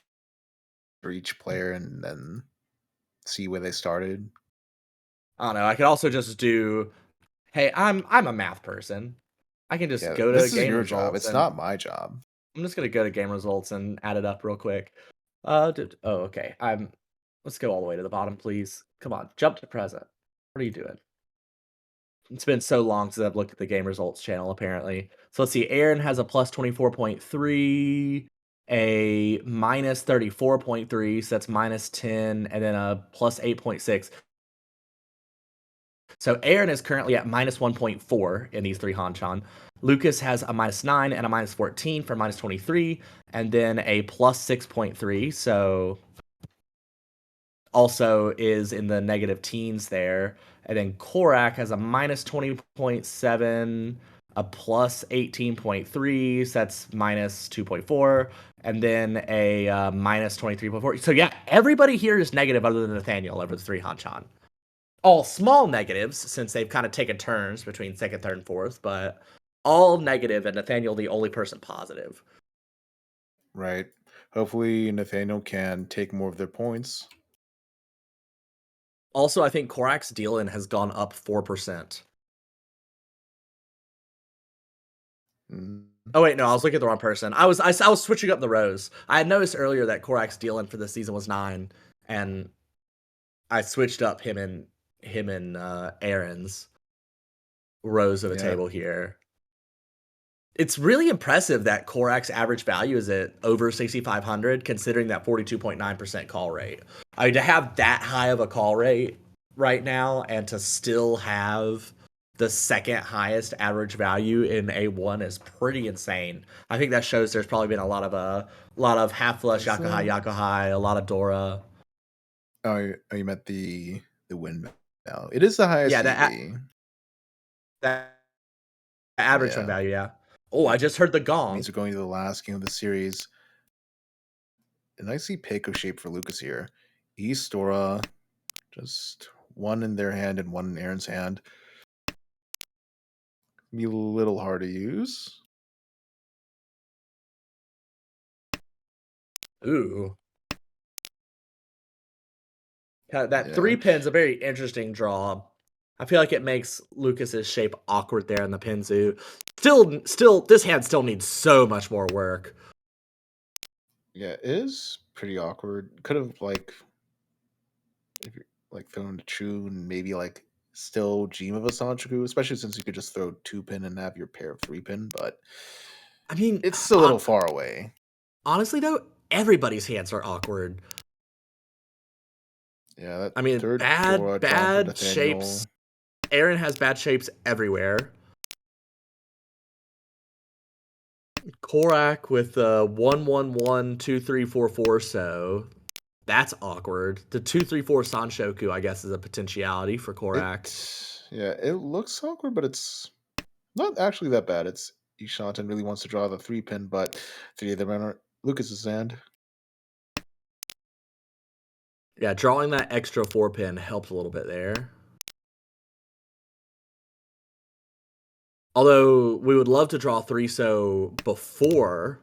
for each player and then see where they started. I don't know. I could also just do, hey, I'm a math person. I can just Yeah, go to this is game your job. results It's and not my job. I'm just gonna go to game results and add it up real quick. Oh, okay. Let's go all the way to the bottom, please. Come on, jump to present. What are you doing? It's been so long since I've looked at the game results channel, apparently. So let's see. Aaron has a plus 24.3, a minus 34.3, so that's minus 10, and then a plus 8.6. So Aaron is currently at minus 1.4 in these 3 Hanchan. Lucas has a minus 9 and a minus 14 for minus 23, and then a plus 6.3. So also is in the negative teens there. And then Korak has a minus 20.7, a plus 18.3, so that's minus 2.4, and then a minus 23.4. So yeah, everybody here is negative other than Nathaniel over the 3 Hanchan. All small negatives since they've kind of taken turns between second, third, and fourth, but all negative, and Nathaniel the only person positive. Right. Hopefully Nathaniel can take more of their points. Also, I think Korak's deal-in has gone up 4%. Mm. Oh wait, no, I was looking at the wrong person. I was switching up the rows. I had noticed earlier that Korak's deal-in for this season was 9, and I switched up him and Aaron's rows of the Yeah. table here. It's really impressive that Korak's average value is at over 6,500, considering that 42.9% call rate. I mean, to have that high of a call rate right now and to still have the second highest average value in A1 is pretty insane. I think that shows there's probably been a lot of half flush Is Yakuhai that? Yakuhai, a lot of Dora. You meant the win now. It is the Yeah, highest that EV. that average win Yeah. value. Yeah. Oh, I just heard the It means gong. we're going to the last game of the series. And I see Peiko shape for Lucas here. East Dora, just one in their hand and one in Aaron's hand. Be a little hard to use. Ooh. That Yeah. 3 pin's a very interesting draw. I feel like it makes Lucas's shape awkward there in the Pinzu. Still, this hand still needs so much more work. Yeah, it is pretty awkward. Could have if you're throwing the Chu and maybe still Gem of a Sanchoku, especially since you could just throw 2 pin and have your pair of 3 pin, but I mean, it's a little far away. honestly though, everybody's hands are awkward. Yeah, that I mean, third Dora drawn from bad Nathaniel. shapes. Aaron has bad shapes everywhere. Korak with the 1-1-1 2-3-4-4, so that's awkward. The 2-3-4 Sanshoku, I guess, is a potentiality for Korak. It looks awkward, but it's not actually that bad. It's Ishanten really wants to draw the 3-pin, but 3 of them are Lucas's hand. Yeah, drawing that extra 4-pin helped a little bit there. Although we would love to draw 3-so before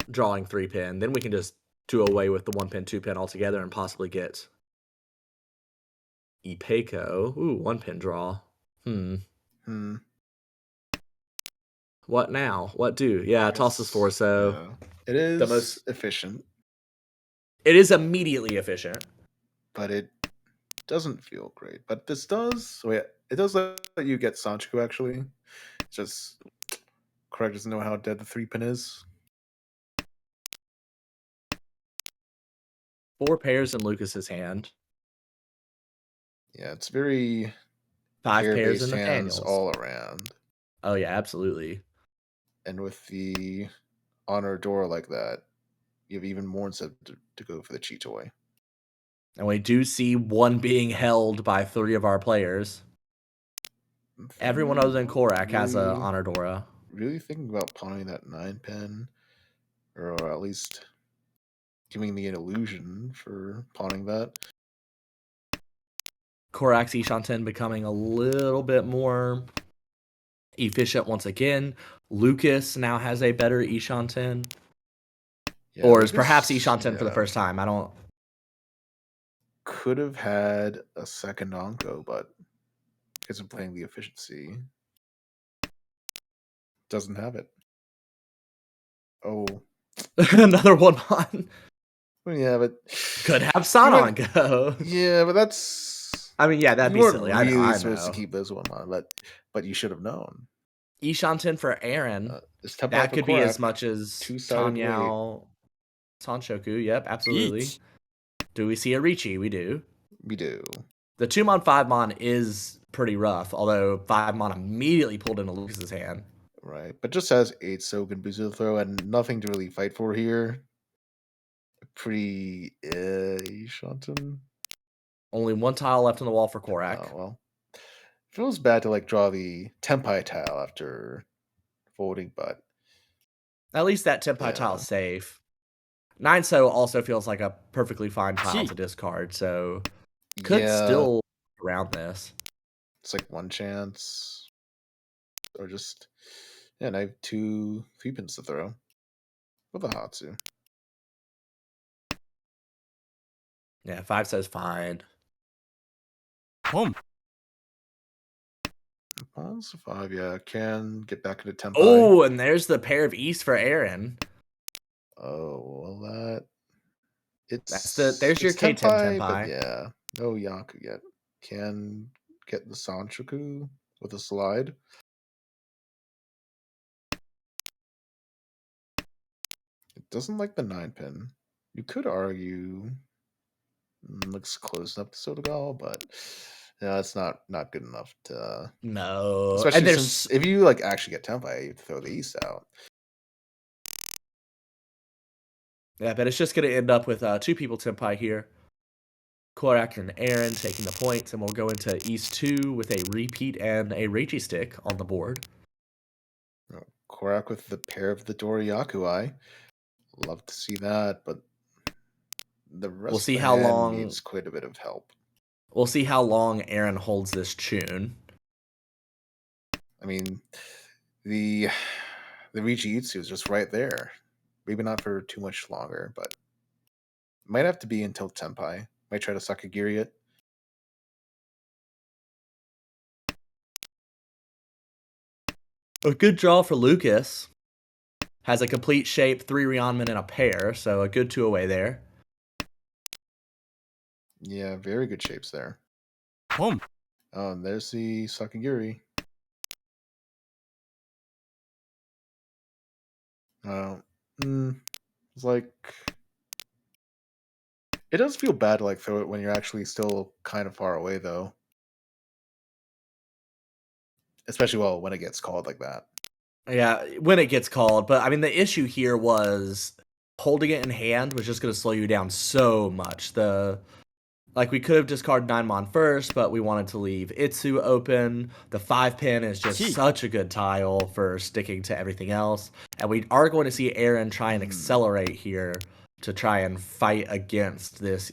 drawing 3-pin, then we can just do away with the 1-pin, 2-pin altogether and possibly get Ipeco. Ooh, 1-pin draw. What now? What do? Yeah, toss this 4-so. Yeah. It is efficient, It is immediately efficient. but it doesn't feel great. But this does. It does let you get Sanchiku actually. It's just Craig doesn't know how dead the 3-pin is. 4 pairs in Lucas's hand. Yeah, it's very 5 pairs in pair-based hands Nathaniel's. all around. Oh yeah, absolutely. And with the honor door like that, you have even more incentive to go for the Cheetoy. And we do see one being held by 3 of our players. Everyone other than Korak has a Honor Dora. Really thinking about pawning that 9-pin, or at least giving me an illusion for pawning that. Korak's Ishanten becoming a little bit more efficient once again. Lucas now has a better Ishanten. Yeah, Or is perhaps Ishanten yeah, for the first time. I don't. could have had a second Onko, but because of playing the efficiency, doesn't have it. Oh, Another 1-on. yeah, but Could have Sanon go. Yeah, but that's. I mean, yeah, that'd You be weren't silly. really I supposed to know. keep this one on, but you should have known. Ishanten for Aaron. It's Tempai That for could be as Korak, much as two-sided weight. Tanyao Sanshoku. Yep, absolutely. 1 Do we see a Ricci? We do. We do. The 2-mon, 5-mon is pretty rough, although 5-mon immediately pulled into Lucas's hand. Right, but just has 8 soak and boost to throw and nothing to really fight for here. Pretty Shanton. Only 1 tile left on the wall for Korak. Oh well. Feels bad to draw the Tempai tile after folding, but At least that Tempai tile's safe. 9-so also feels like a perfectly fine tile to discard, so could still around this. It's like one chance. Or just and I have 2 3-pins to throw. With a Hatsu. Yeah, 5-so's fine. Pom. Pawns 5, yeah. Can get back into Tempai. Oh, and there's the pair of East for Aaron. Oh, well There's your K10 Tempai. But yeah, no Yaku yet. Can get the Sanchoku with a slide. It doesn't like the 9-pin. You could argue looks close enough to Sotogal, but yeah, it's not good enough to. No, Especially since if you actually get Tempai, you throw the East out. Yeah, but it's just going to end up with 2 people Tempai here. Korak and Aaron taking the points, and we'll go into East 2 with a repeat and a Reichi stick on the board. Korak with the pair of the Doriyaku. Love to see that, but the rest We'll see of the how hand long needs quite a bit of help. We'll see how long Aaron holds this tune. I mean, the Richitsu is just right there. Maybe not for too much longer, but might have to be until Tempai. Might try to Sakagiri it. A good draw for Lucas. Has a complete shape, 3 Rionman and a pair, so a good 2 away there. Yeah, very good shapes there. Pom. Oh, and there's the Sakagiri. It's like It does feel bad to like throw it when you're actually still kind of far away, though. Especially well when it gets called like that. Yeah, when it gets called. But I mean, the issue here was holding it in hand was just going to slow you down so much. Like we could have discarded 9 mon first, but we wanted to leave Itsu open. The 5 pin is just Key. such a good tile for sticking to everything else, and we are going to see Aaron try and accelerate here to try and fight against this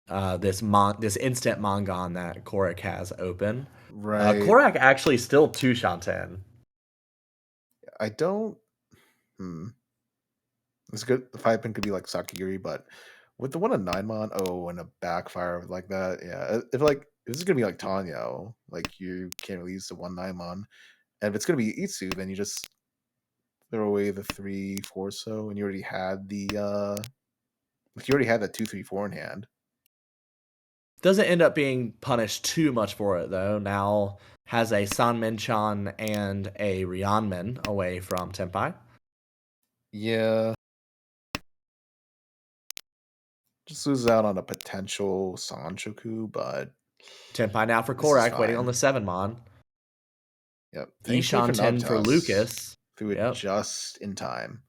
this instant Mongon that Korak has open. Right. Korak actually still 2 Shanten. I don't. Hmm. It's good. The 5 pin could be like Sakigiri, but with the one on 9 mon, oh, and a backfire like that, yeah. If this is gonna be like Tanyo, like you can't release the 1 9 mon, and if it's gonna be Itsu, then you just throw away the 3 4 so, and you already had that 2 3 4 in hand. Doesn't end up being punished too much for it though. Now has a Sanmin-chan and a Ryanmin away from Tenpai. Yeah, just loses out on a potential Sanchoku, but Tenpai now for this is Korak, waiting on fine. the 7 mon. Yep. Thankfully for Ishan 10 for Navitas, Lucas. threw it Yep. just in time.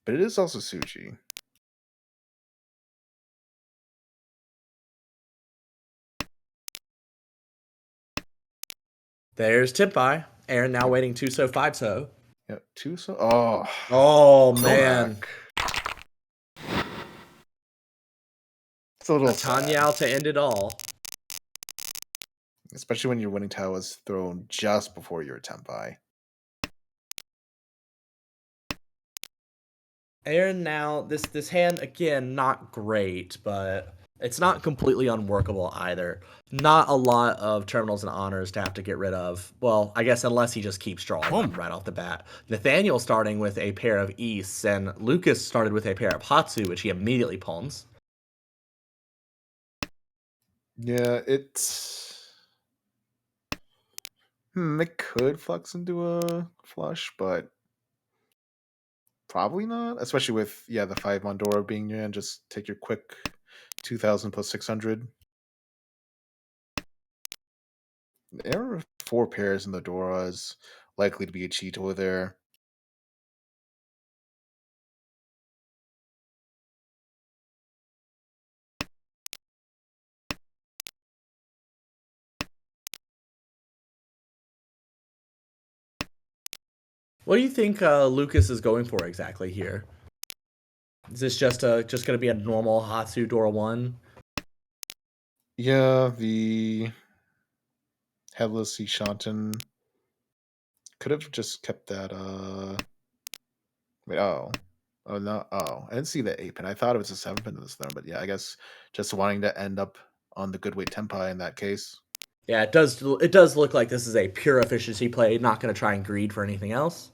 But it is also Suchi. There's Tenpai. Aaron now Yep. waiting 2 so 5 so. Yep. 2 so. Oh. Oh man. Korak. It's a little A sad. Tanyao to end it all. Especially when your winning tile was thrown just before your Tenpai. Aaron now, this hand again not great, but it's not completely unworkable either. Not a lot of terminals and honors to have to get rid of. Well, I guess unless he just keeps drawing them right off the bat. Nathaniel starting with a pair of Easts, and Lucas started with a pair of Hatsu, which he immediately pawns. Yeah, it could flex into a flush, but probably not. Especially with the 5 Mondora being your hand. Just take your quick 2,000 plus 600. There are 4 pairs in the Dora is likely to be a Cheeto there. What do you think Lucas is going for exactly here? Is this just going to be a normal Hatsu Dora 1? Yeah, the Headless Shanten could have just kept that. Wait, oh no, I didn't see the 8 pin. I thought it was a 7 pin in this there, but yeah, I guess just wanting to end up on the good weight Tenpai in that case. Yeah, it does. It does look like this is a pure efficiency play. Not going to try and greed for anything else.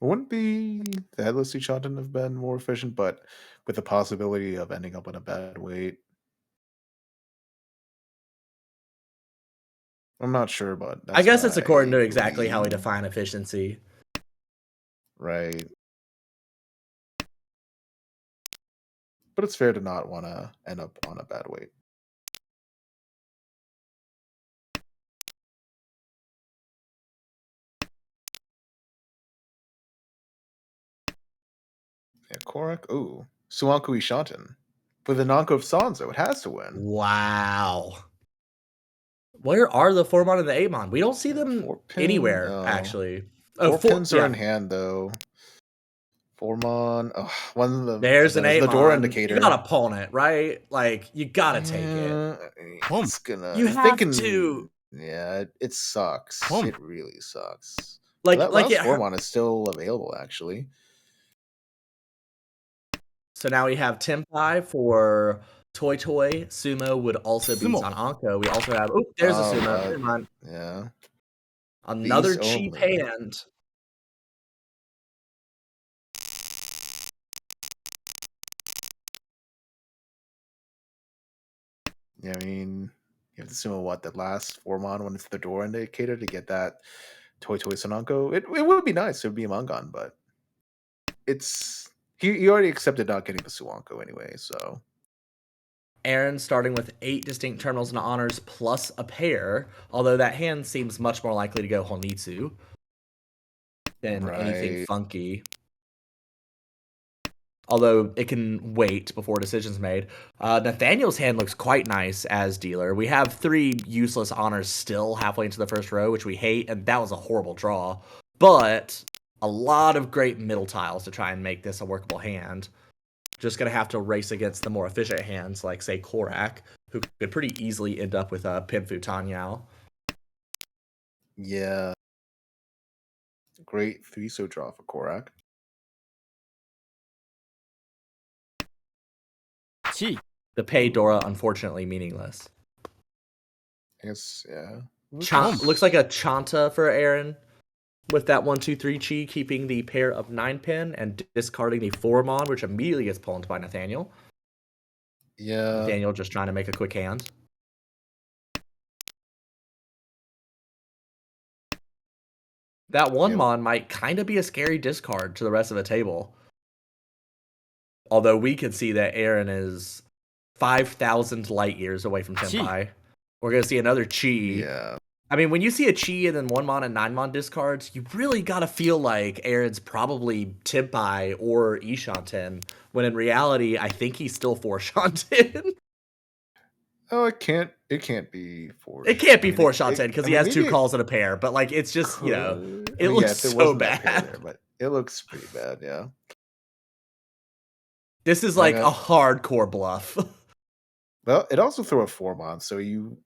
Wouldn't be the Headless Shanten have been more efficient, but with the possibility of ending up on a bad weight. I'm not sure, but I that's guess what it's according I to exactly how we believe. define efficiency. Right. But it's fair to not want to end up on a bad weight. Yeah, Korak. Ooh. Suanku Shanten. For the Nanko of Sanzo, it has to win. Wow. Where are the 4 mon and the 8 mon? We don't see them 4 pin. anywhere, Oh. actually. Oh, 4 four. pins are in Yeah. hand, though. 4 mon. Oh, one of them. There's an That is 8 the door mon. You indicator. gotta pawn it, right? Like, you gotta take it. Yeah, Boom. it's gonna. You It's have to. thinking. Yeah, it sucks. Boom. It really sucks. But Like, that like last it. 4 mon is still available, actually. So now we have Tenpai for Toy Toy. Sumo would also be Sumo. Zananko. We also have. Oh, there's a Oh, Sumo. but Never mind. yeah, the Another East cheap only. hand. Yeah, I mean, you have to assume what the last 4 mon when it's the door indicator to get that Toy Toy Sonanko. It would be nice. It would be a Mangan, but it's he already accepted not getting the Suanko anyway. So Aaron starting with 8 distinct terminals and honors plus a pair, although that hand seems much more likely to go Honitsu than anything right, funky. Although it can wait before decisions made. Nathaniel's hand looks quite nice as dealer. We have 3 useless honors still halfway into the first row, which we hate, and that was a horrible draw. But a lot of great middle tiles to try and make this a workable hand. Just going to have to race against the more efficient hands, like, say, Korak, who could pretty easily end up with a Pinfu Tanyao. yeah, great 3-so draw for Korak. Chi. The pay Dora, unfortunately, meaningless. I guess yeah. Looks like a Chanta for Aaron with that 1-2-3 chi, keeping the pair of 9-pin and discarding the 4-mon, which immediately gets pwned by Nathaniel. Yeah, Nathaniel just trying to make a quick hand. That 1-mon might kind of be a scary discard to the rest of the table. Although we can see that Aaron is 5,000 light years away from Tenpai. We're going to see another chi. Yeah. I mean, when you see a chi and then 1-mon and 9-mon discards, you really got to feel like Aaron's probably Tenpai or Ishanten, when in reality, I think he's still 4 Shanten. Oh, it can't be 4. It can't be I mean, 4 Shanten because he has 2 maybe calls and a pair, but like it's just, could. it looks if there so wasn't that pair bad. there, but it looks pretty bad. Yeah. This is like a hardcore bluff. Well, it also throw a 4-mon, so you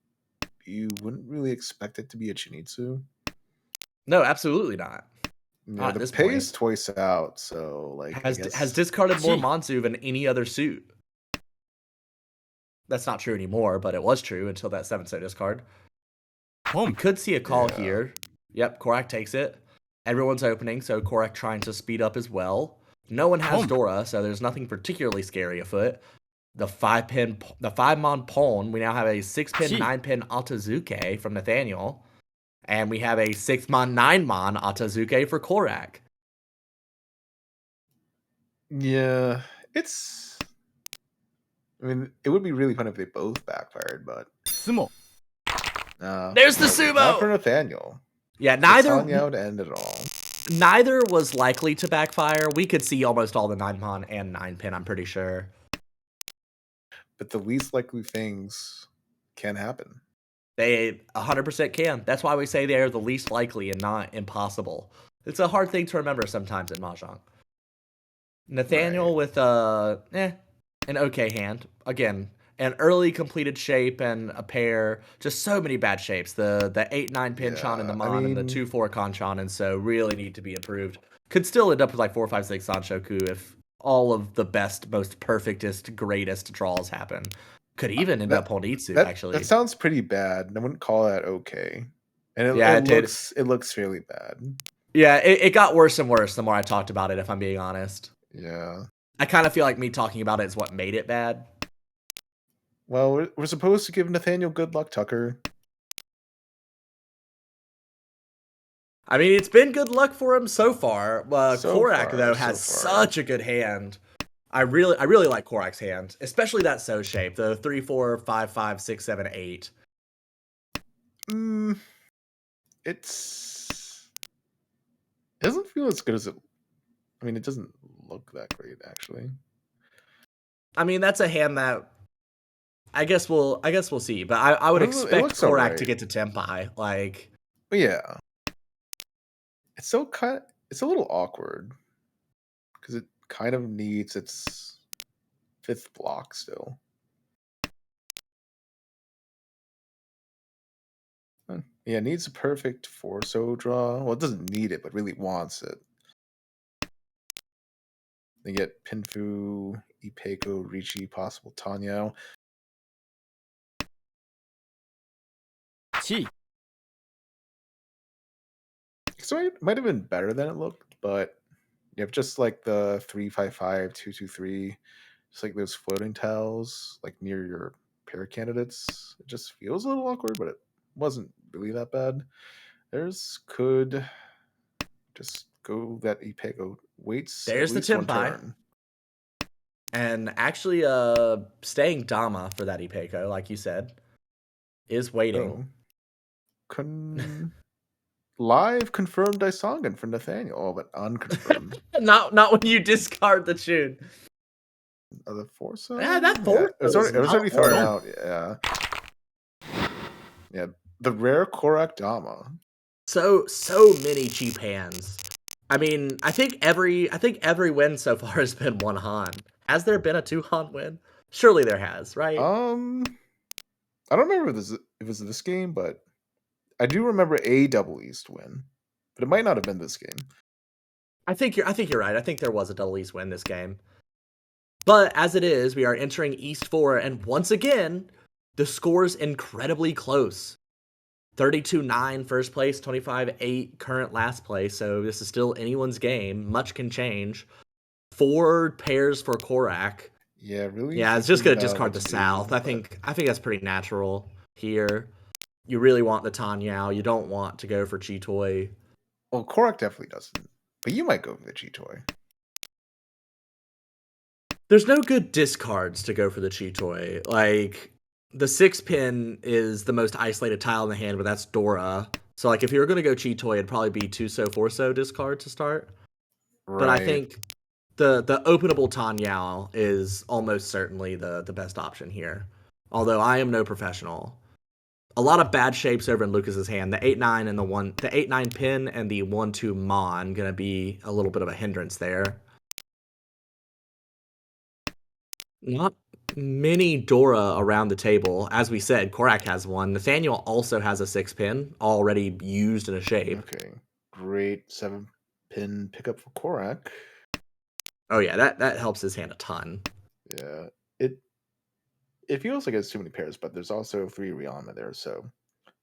wouldn't really expect it to be a Chinitsu. No, absolutely not. Yeah, the pay is twice out, so like has discarded more Monsu than any other suit. That's not true anymore, but it was true until that 7-so discard. We could see a call here. Yep, Korak takes it. Everyone's opening, so Korak trying to speed up as well. No one has Dora, so there's nothing particularly scary afoot. The 5-mon Pon, we now have a 6-pin, 9-pin Atazuke from Nathaniel. And we have a 6-mon, 9-mon Atazuke for Korak. Yeah, it's. I mean, it would be really fun if they both backfired, but. Sumo. There's the sumo! Not for Nathaniel. Yeah, neither. Tanyao to end it all. Neither was likely to backfire. We could see almost all the 9-mon and 9-pin, I'm pretty sure. But the least likely things can happen. They 100% can. That's why we say they are the least likely and not impossible. It's a hard thing to remember sometimes in Mahjong. Nathaniel with an okay hand. Again, an early completed shape and a pair. Just so many bad shapes. The 8-9-pin Chan and the Mon and the 2-4 Con Chan, and so really need to be improved. Could still end up with like 4-5-6 Sanshoku if all of the best, most perfectest, greatest draws happen. Could even end up Honitsu, actually. That sounds pretty bad. I wouldn't call that okay. And it looks fairly bad. Yeah, it got worse and worse the more I talked about it, if I'm being honest. Yeah. I kind of feel like me talking about it is what made it bad. Well, we're supposed to give Nathaniel good luck, Tucker. I mean, it's been good luck for him so far. Korak, though, has such a good hand. I really like Korak's hand, especially that so shape, the 3, 4, 5, 5, 6, 7, 8. It doesn't feel as good as it. I mean, it doesn't look that great, actually. I mean, that's a hand that I guess we'll see, but I would expect Korak to get to Tenpai. Like, yeah, it's a little awkward because it kind of needs its 5th block still. Yeah, it needs a perfect 4-so draw. Well, it doesn't need it, but really wants it. They get Pinfu, Ipeko, Ricci, possible Tanyao. Chi. So it might have been better than it looked, but you have just like the 3-5-5, 2-2-3, just like those floating tiles like near your pair candidates. It just feels a little awkward, but it wasn't really that bad. Theirs could just go that Ipego waits at There's the least one Tempai. turn. And actually, staying Dama for that Ipeko, like you said, is waiting. Oh. Live confirmed Daisangan for Nathaniel, oh, but unconfirmed. Not when you discard the tune. The Forza? Yeah, that Yeah, Forza it was is already not thrown horrible. out. Yeah. The rare Korak Dama. So many cheap hands. I mean, I think every win so far has been one Han. Has there been a two Han win? Surely there has, right? I don't remember if it was this game, but I do remember a double East win, but it might not have been this game. I think you're right. I think there was a double East win this game. But as it is, we are entering East 4, and once again, the score's incredibly close. 32-9 first place, 25-8 current last place, so this is still anyone's game. Much can change. 4 pairs for Korak. Yeah, really. Yeah, it's just gonna discard the South. I think that's pretty natural here. You really want the Tanyao. You don't want to go for Chitoy. Well, Korak definitely doesn't, but you might go for the Chitoy. There's no good discards to go for the Chitoy. Like, the 6-pin is the most isolated tile in the hand, but that's Dora. So, like, if you were going to go Chitoy, it'd probably be 2-so, 4-so discard to start. Right. But I think the openable Tanyao is almost certainly the best option here. Although I am no professional. A lot of bad shapes over in Lucas's hand. The 8-9 and the 8-9 pin and the 1-2 Mon gonna be a little bit of a hindrance there. Not many Dora around the table. As we said, Korak has one. Nathaniel also has a 6-pin already used in a shape. Okay, great 7-pin pickup for Korak. Oh yeah, that helps his hand a ton. Yeah, it feels like it's too many pairs, but there's also 3 Rihanna there, so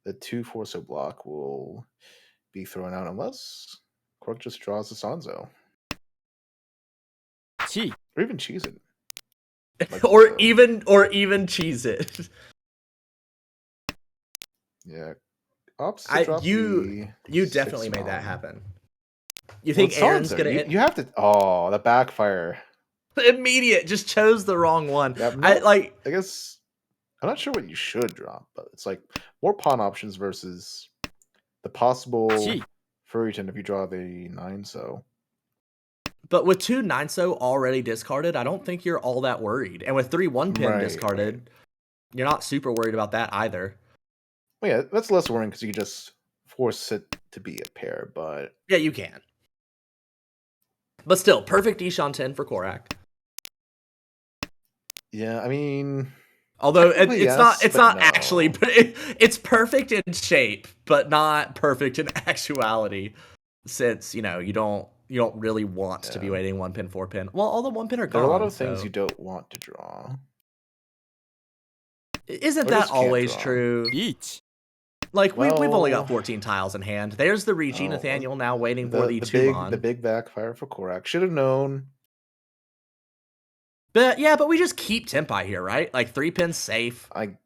the 2 4-so block will be thrown out unless Korak just draws a Sanzo. Or even cheese it. Like or even cheese it. Yeah. Opposite you definitely made that happen. You well, think Aaron's gonna you have to the backfire. Immediate, just chose the wrong one. Yeah, I guess I'm not sure what you should drop, but it's like more pawn options versus the possible Furryton if you draw the 9-so. But with 2 9-so already discarded, I don't think you're all that worried. And with 3 1-pin discarded, you're not super worried about that either. Well, yeah, that's less worrying because you can just force it to be a pair, but... Yeah, you can. But still, perfect Ishan 10 for Korak. Yeah, I mean... Although it's not actually, but it's perfect in shape, but not perfect in actuality. Since, you don't really want to be waiting 1-pin, 4-pin. Well, all the 1-pin are gone. There are a lot of things you don't want to draw. Isn't that always true? Like, we've only got 14 tiles in hand. There's the Ricci. Nathaniel now waiting for the Tumon. The big backfire for Korak. Should have known. But yeah, but we just keep Tempai here, right? Like 3-pin safe. I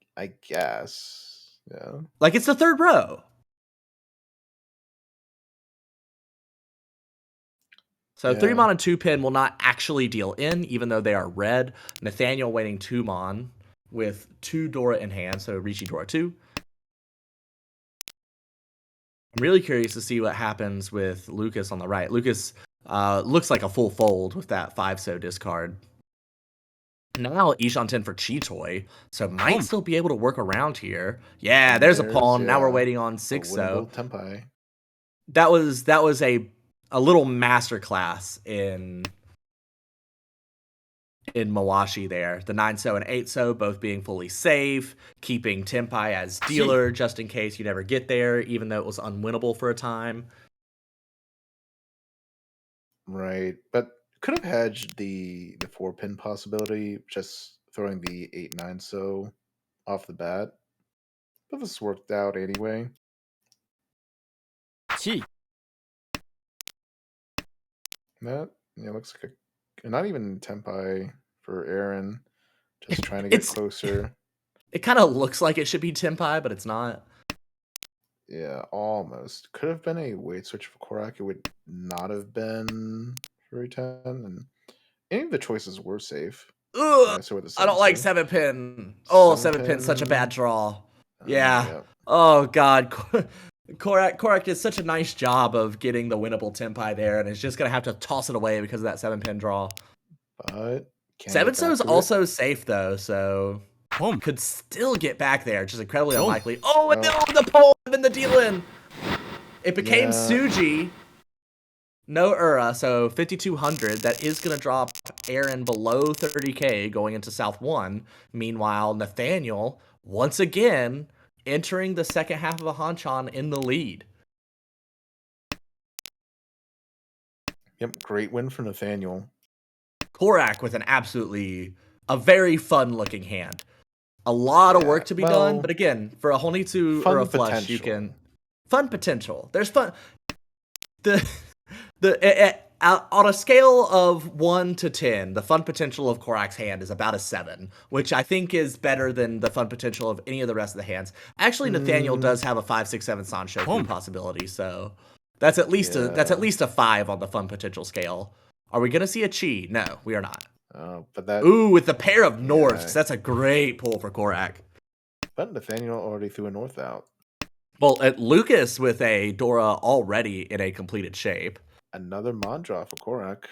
guess. Yeah. Like, it's the third row. So 3-mon and 2-pin will not actually deal in, even though they are red. Nathaniel waiting 2-mon with 2 Dora in hand, so Ricci Dora 2. I'm really curious to see what happens with Lucas on the right. Lucas looks like a full fold with that 5-so discard. Now Ishan 10 for Chitoy, so might still be able to work around here. Yeah, there's a pawn. Now we're waiting on 6-so. That was a little masterclass in Mawashi there. The 9-so and 8-so both being fully safe, keeping Tempai as dealer just in case you never get there, even though it was unwinnable for a time. Right, but could have hedged the 4-pin possibility, just throwing the 8-9-so off the bat. But this worked out anyway. That looks like not even Tempai for Aaron. Just trying to get closer. It kind of looks like it should be Tempai, but it's not. Yeah, almost. Could have been a weight switch for Korak. It would not have been Fu-riday, and any of the choices were safe. Ugh, Alright, so with the I don't 7 like so. 7-pin. Oh, 7 7-pin's such a bad pin. draw. Yeah. Yeah. Oh god. Korak did such a nice job of getting the winnable Tempai there, and is just gonna have to toss it away because of that 7-pin draw. But can get 7-so back is to it. also safe though, so Pump. could still get back there, just incredibly Jump. unlikely. Oh, and Oh. no, the pole and the deal-in. It became Yeah. Suji. No Ura, so 5,200. That is going to drop Aaron below 30k going into South 1. Meanwhile, Nathaniel, once again, entering the second half of a Hanchan in the lead. Yep, great win for Nathaniel. Korak with a very fun-looking hand. A lot of work to be done, but again, for a Honitsu or a fun flush, you potential. can... Fun potential. There's fun... On a scale of 1 to 10, the fun potential of Korak's hand is about a 7, which I think is better than the fun potential of any of the rest of the hands. Actually, Nathaniel does have a 5, 6, 7 Sanshoku possibility, so that's at least a 5 on the fun potential scale. Are we gonna see a Chi? No, we are not. But that. Ooh, with the pair of Norths, that's a great pull for Korak. But Nathaniel already threw a North out. Well, Lucas with a Dora already in a completed shape. Another Mandra for Korak,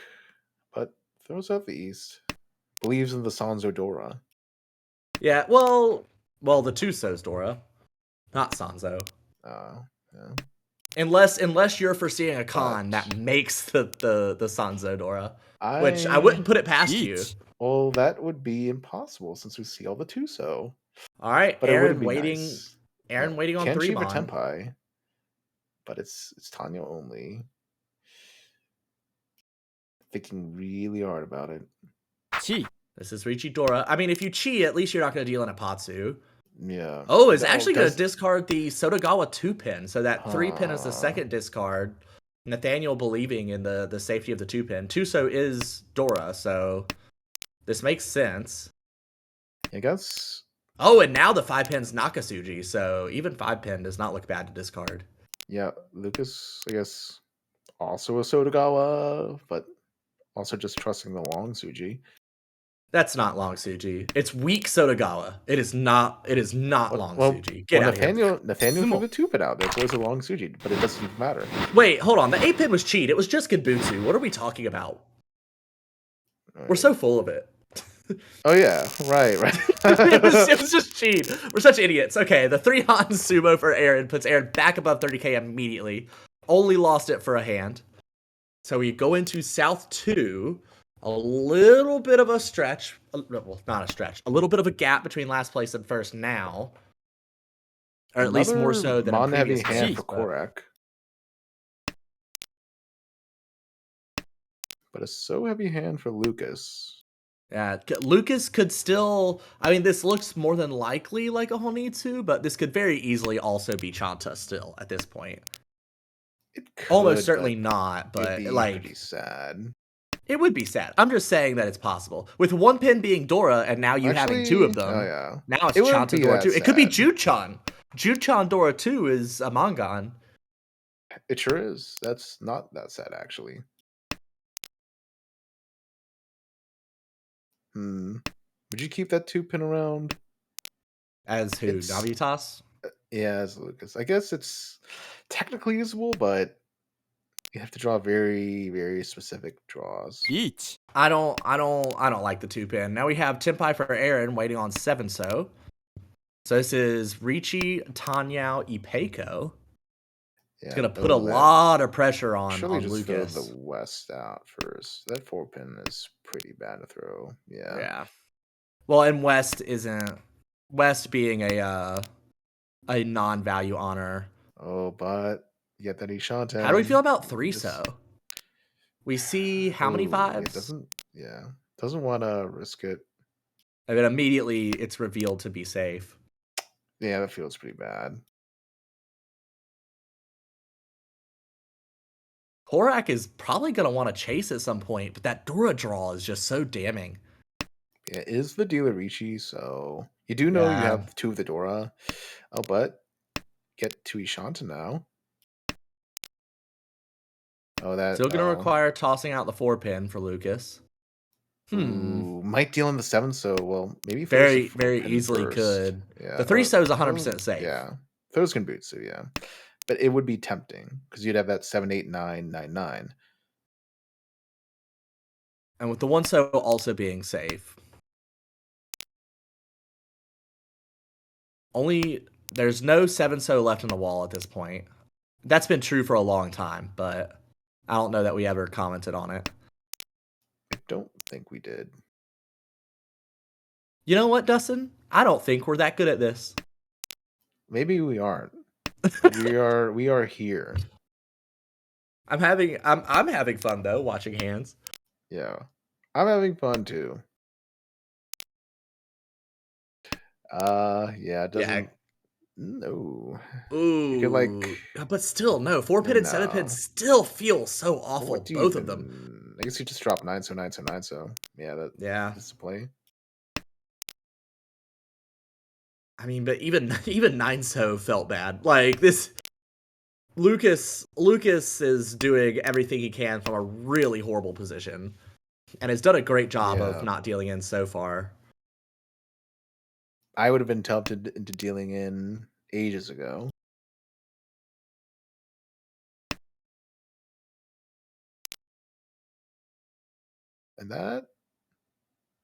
but throws out the East. Believes in the Sanzo Dora. Yeah, well, the Tuso's Dora, not Sanzo. Yeah. Unless you're foreseeing a con that makes the Sanzo Dora, which I wouldn't put it past you. Well, that would be impossible since we see all the Tuso. All right, But Aaron it would be waiting. nice. Aaron waiting on Can 3 shave a Mon. Tempai, but it's Tanya only. Thinking really hard about it. Chi. This is Richi Dora. I mean, if you Chi, at least you're not going to deal in a Patsu. Yeah. Oh, it's actually going to discard the Sotagawa 2-pin, so that 3-pin is the second discard. Nathaniel believing in the safety of the 2-pin. Tuso is Dora, so this makes sense. I guess. Oh, and now the 5-pin's Nakasuji, so even 5-pin does not look bad to discard. Yeah, Lucas, I guess, also a Sotagawa, but also just trusting the long Suji. That's not long Suji. It's weak Sotagawa. It is not long Suji. Get out Nathaniel here. threw the 2-pin out. There's always a long Suji, but it doesn't even matter. Wait, hold on. The 8-pin was cheat. It was just Genbutsu. What are we talking about? Right. We're so full of it. Oh yeah, right. it was just cheat. We're such idiots. Okay, the 3 Han sumo for Aaron puts Aaron back above 30k immediately. Only lost it for a hand. So we go into South 2. A little bit of a stretch. Well, not a stretch. A little bit of a gap between last place and first now. Or at least more so than in previous hand for Korak. But a so heavy hand for Lucas. Yeah, Lucas could still... I mean, this looks more than likely like a Honitsu, but this could very easily also be Chanta still at this point. It could, almost certainly not, but it'd be like... pretty sad. It would be sad. I'm just saying that it's possible. With 1 pin being Dora, and now you having 2 of them. Oh yeah. Now it's Chanta Dora 2. It could be Juchan. Juchan Dora 2 is a Mangan. It sure is. That's not that sad, actually. Would you keep that 2-pin around? As who? Navitas? Yeah, as Lucas. I guess it's technically usable, but you have to draw very, very specific draws. Each. I don't like the 2-pin. Now we have Tempai for Aaron waiting on 7-so. So this is Ricci, Tanyao, Ipeiko. Yeah, it's gonna put a lot of pressure on Lucas. Throw the West out first. That 4-pin is pretty bad to throw. Yeah. Yeah. Well, and West being a non-value honor. Oh, but you get that Ishante. How do we feel about 3-so? We see how many 5s? It doesn't want to risk it. And then immediately it's revealed to be safe. Yeah, that feels pretty bad. Korak is probably going to want to chase at some point, but that Dora draw is just so damning. Yeah, it is the dealer Ricci, so you do know you have 2 of the Dora. Oh, but get to Ishanta now. Oh, that Still going to require tossing out the 4-pin for Lucas. Ooh, might deal in the 7, so well, maybe Very, throws the very 4-pin easily first. could. Yeah, The 3-so is 100% safe. Yeah, throws can boot, so yeah. But it would be tempting because you'd have that 7, 8, 9, 9, 9. And with the 1-so also being safe. There's no 7-so left in the wall at this point. That's been true for a long time, but I don't know that we ever commented on it. I don't think we did. You know what, Dustin? I don't think we're that good at this. Maybe we aren't. But we are here. I'm having fun though watching hands. Yeah. I'm having fun too. Yeah, it doesn't. No. You could Ooh. But still, no. 4-pin and 7-pin No. still feel so awful, What do you both of even? them. I guess you just drop 9, so 9, so 9, so yeah, Yeah. that's the play. I mean, but even 9-so felt bad. Like this Lucas is doing everything he can from a really horrible position and has done a great job of not dealing in so far. I would have been tempted into dealing in ages ago. And that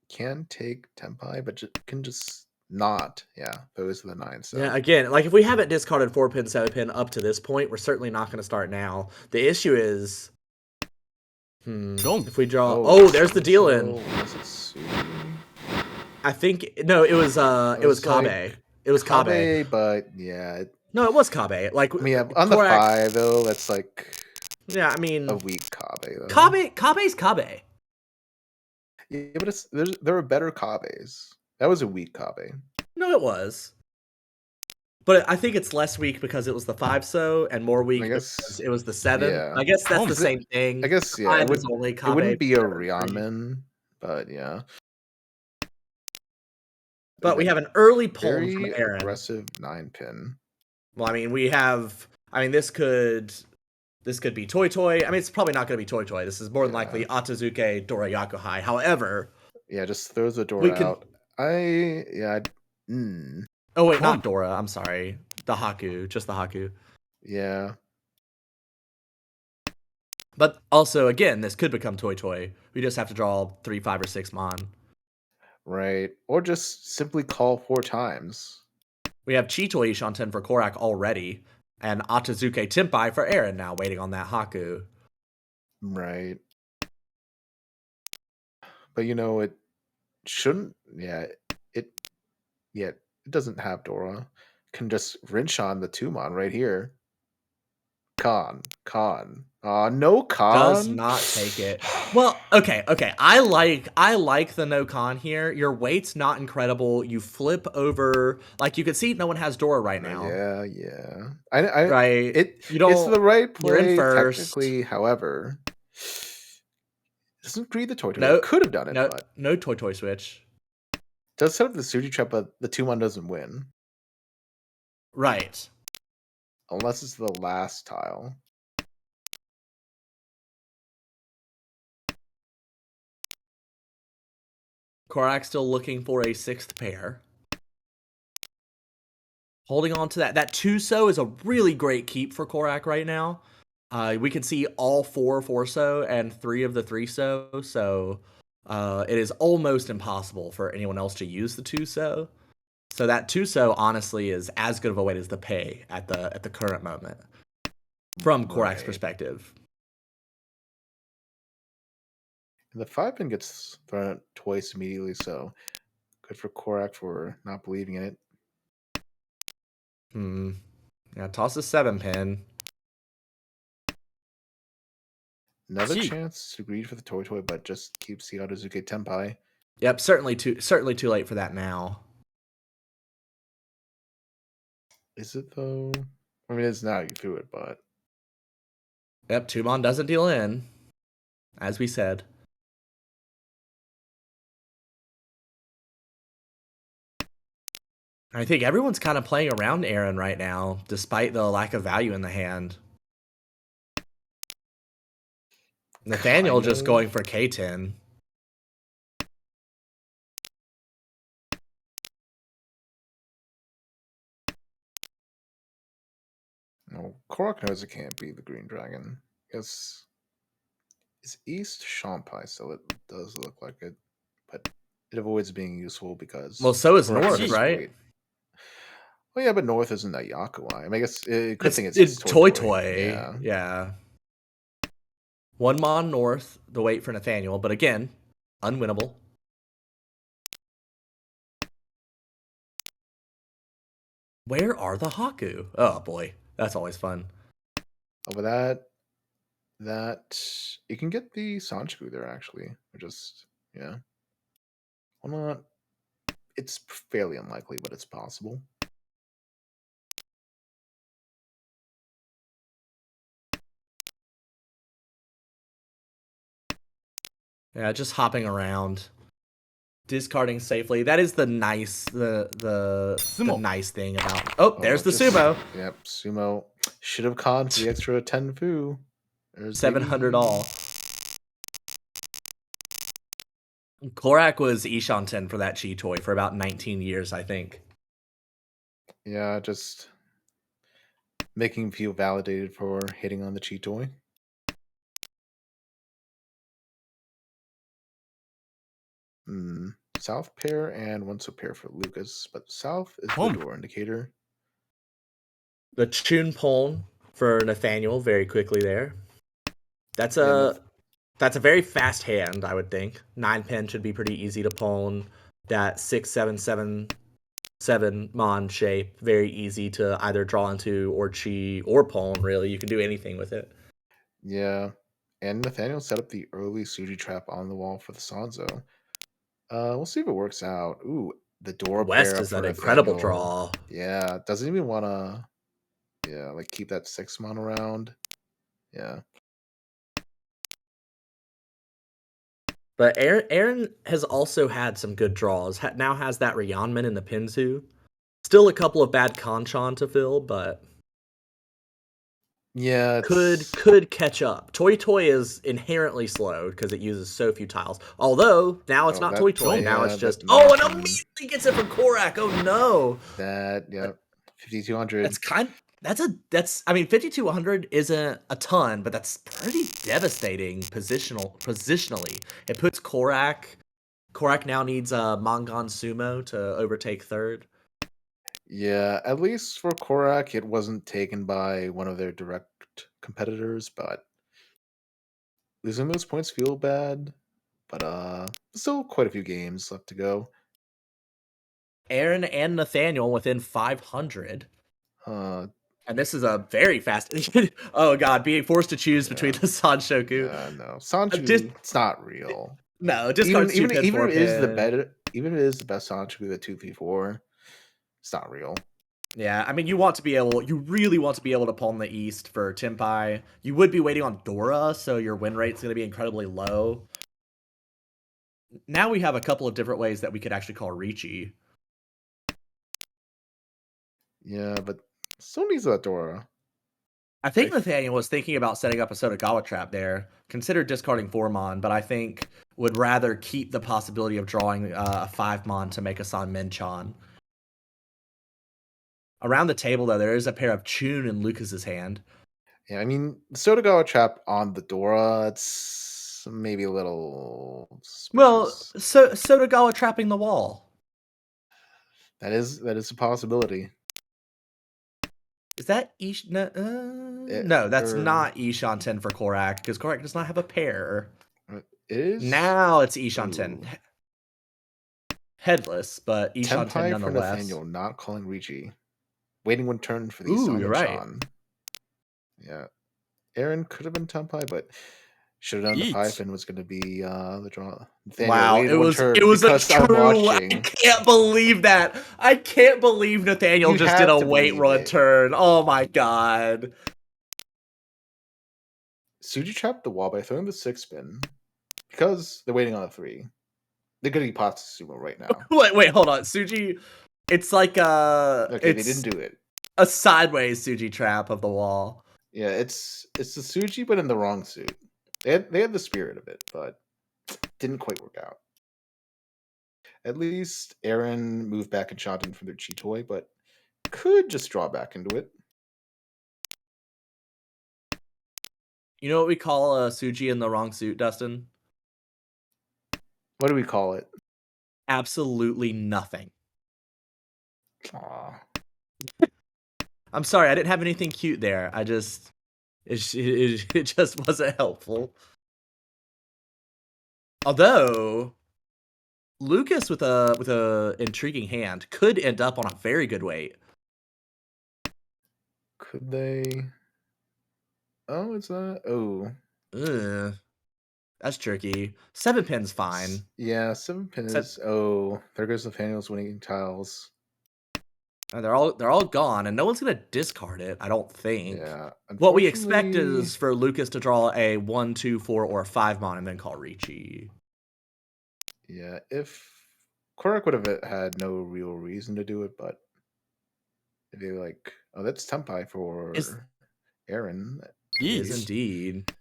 can take Tempai, but can just not. Yeah, those are the 9. So Yeah, again, like if we haven't discarded 4-pin, 7-pin up to this point, we're certainly not going to start now. The issue is, if we draw, there's the deal in. I think no, it was Kabe. It was Kabe. But yeah. No, it was Kabe. Like I mean, yeah, on the 5 though, that's like I mean a weak Kabe though. Kabe's Kabe. Yeah, but there are better Kabes. That was a weak Kabe. No, it was. But I think it's less weak because it was the 5-so and more weak because it was the 7. Yeah. I guess that's the same thing. I guess the yeah. 5 is only Kabe, it wouldn't be a Ryanman, but yeah. But we have an early pull from Very Aaron. aggressive 9-pin. Well, I mean, this could be Toy Toy. I mean, it's probably not going to be Toy Toy. This is more than likely Atazuke Dora Yakuhai. However, yeah, just throws the Dora out. Oh wait, not Dora. I'm sorry. The Haku, just the Haku. Yeah. But also, again, this could become Toy Toy. We just have to draw 3, 5, or 6 Mon. Right. Or just simply call 4 times. We have Chitoi Shanten for Korak already, and Atazuke Tempai for Aaron now, waiting on that Haku. Right. But it shouldn't. Yeah. It doesn't have Dora. Can just Rinshan the 2-mon right here. Con. No con. Does not take it. Well, okay. I like the no con here. Your weight's not incredible. You flip over, like you can see, no one has Dora right now. Yeah. Right. It's the right play technically. However, doesn't greed the Toy Toy. Could have done it, but no Toy Toy switch. Does set up the Suji trap, but the 2-mon doesn't win. Right. Unless it's the last tile. Korak still looking for a 6th pair. Holding on to that. That 2-so is a really great keep for Korak right now. We can see all 4 4-so and 3 of the 3-so. So it is almost impossible for anyone else to use the 2-so. So that 2-so honestly is as good of a weight as the pay at the current moment from Korak's perspective. And the 5-pin gets thrown out twice immediately, so good for Korak for not believing in it. Yeah, toss a 7-pin. Another chance to greed for the Toy Toy, but just keeps the Atazuke Tempai. Yep, certainly too late for that now. Is it though? I mean, it's now you threw it, but yep, 2-mon doesn't deal in, as we said. I think everyone's kind of playing around Aaron right now, despite the lack of value in the hand. Nathaniel Kind just of. going for K10. No, Korok knows it can't be the Green Dragon. Guess is East Shampai, so it does look like it, but it avoids being useful because Well, so is Korok can North, just right? wait. Well, yeah, but North isn't that Yakuai. I mean, I guess good thing it's It's Toy Toy Toy. Toy. Yeah. Yeah. One Mon North, the wait for Nathaniel, but again, unwinnable. Where are the Haku? Oh boy, that's always fun. Over that you can get the Sanchiku there actually. Or just yeah. Why not? It's fairly unlikely, but it's possible. Yeah, just hopping around, discarding safely. That is the nice the nice thing about. Oh, there's the Just sumo. yep, Sumo should have gone for the extra 10 Fu. There's 700 the all. Korak was Ishanten for that Chi toy for about 19 years, I think. yeah, just making him feel validated for hitting on the Chi toy. South pair and one so pair for Lucas, but South is the door indicator. The Chun Pon for Nathaniel very quickly there. That's Yeah, a very fast hand, I would think. 9 pin should be pretty easy to pawn. That 6 7 7 7 mon shape, very easy to either draw into or chi or pawn. Really, you can do anything with it. yeah. And Nathaniel set up the early Suji trap on the wall for the Sanzo. We'll see if it works out. Ooh, the door pair West up is for an incredible Nathaniel. draw. Yeah, doesn't even want to. Yeah, like keep that 6 mon around. Yeah. But Aaron has also had some good draws. Now has that Ryanman in the Pinzu. Still a couple of bad Kanchan to fill, but Yeah, could it's catch up. Toy Toy is inherently slowed because it uses so few tiles. Although now it's not Toy Toy. Now it's yeah, just that oh, and 19 immediately gets it from Korak. Oh no, that yeah, 5200. that's I mean 5200 isn't a ton, but that's pretty devastating positionally. It puts Korak. Korak now needs a Mangon Sumo to overtake third. Yeah, at least for Korak, it wasn't taken by one of their direct competitors, but losing those points feel bad. But still quite a few games left to go. Aaron and Nathaniel within 500. Uh, And this is a very fast. Oh god, being forced to choose between yeah, the Sanshoku. yeah, no, Just Sanchu, it's not real. no, Even discards two even pin, even four if it is the pin. better, even if it is the best Sanchu, the 2v4, it's not real. Yeah, I mean you really want to be able to pawn the east for Tempai. You would be waiting on Dora, so your win rate's gonna be incredibly low. Now we have a couple of different ways that we could actually call Ricci. Yeah, but still needs that Dora. I think Nathaniel was thinking about setting up a Sotagawa trap there. Considered discarding 4 mon, but I think would rather keep the possibility of drawing a 5 mon to make a San Menchan. Around the table, though, there is a pair of Chun in Lucas's hand. Yeah, I mean, Sotagawa trap on the Dora, it's maybe a little Well, suspicious. Sotagawa trapping the wall. That is a possibility. Is that Ish? No, no, that's Or not Ishanten for Korak, because Korak does not have a pair. it is Now it's Ishanten. ooh. Headless, but Ishanten Tenpai for nonetheless. Nathaniel, not calling Ricci. Waiting one turn for the Ooh, you're Salmon right. Chan. Yeah. Aaron could have been Tenpai, but should have known the Eat. Python was going to be the draw. Nathaniel Wow, waited one turn it was a because I'm true. I watching. can't believe that. I can't believe Nathaniel You just did have a to wait believe run it. turn. Oh my god. Suji trapped the wall by throwing the 6 spin because they're waiting on a 3. They're going to be Sumo right now. Wait, hold on. Suji It's like Okay, they it's didn't do it. a sideways Suji trap of the wall. Yeah, it's the Suji, but in the wrong suit. They had the spirit of it, but didn't quite work out. At least Aaron moved back and shot in from their Chitoy, but could just draw back into it. You know what we call a Suji in the wrong suit, Dustin? What do we call it? Absolutely nothing. Aw. I'm sorry, I didn't have anything cute there. I just it just wasn't helpful. Although Lucas with a intriguing hand could end up on a very good weight. Could they? Oh, it's not. Oh, Ugh, that's tricky. 7 pin's fine. yeah. 7-pin Se- is. Oh, there goes Nathaniel's winning tiles. they're all gone, and no one's gonna discard it. I don't think. Yeah. What we expect Unfortunately, is for Lucas to draw a 1, 2, 4, or a 5 mon and then call Ricci. yeah. If Korak would have had no real reason to do it, but if they like, oh, that's Tempai Is for Aaron. is Yeesh. indeed.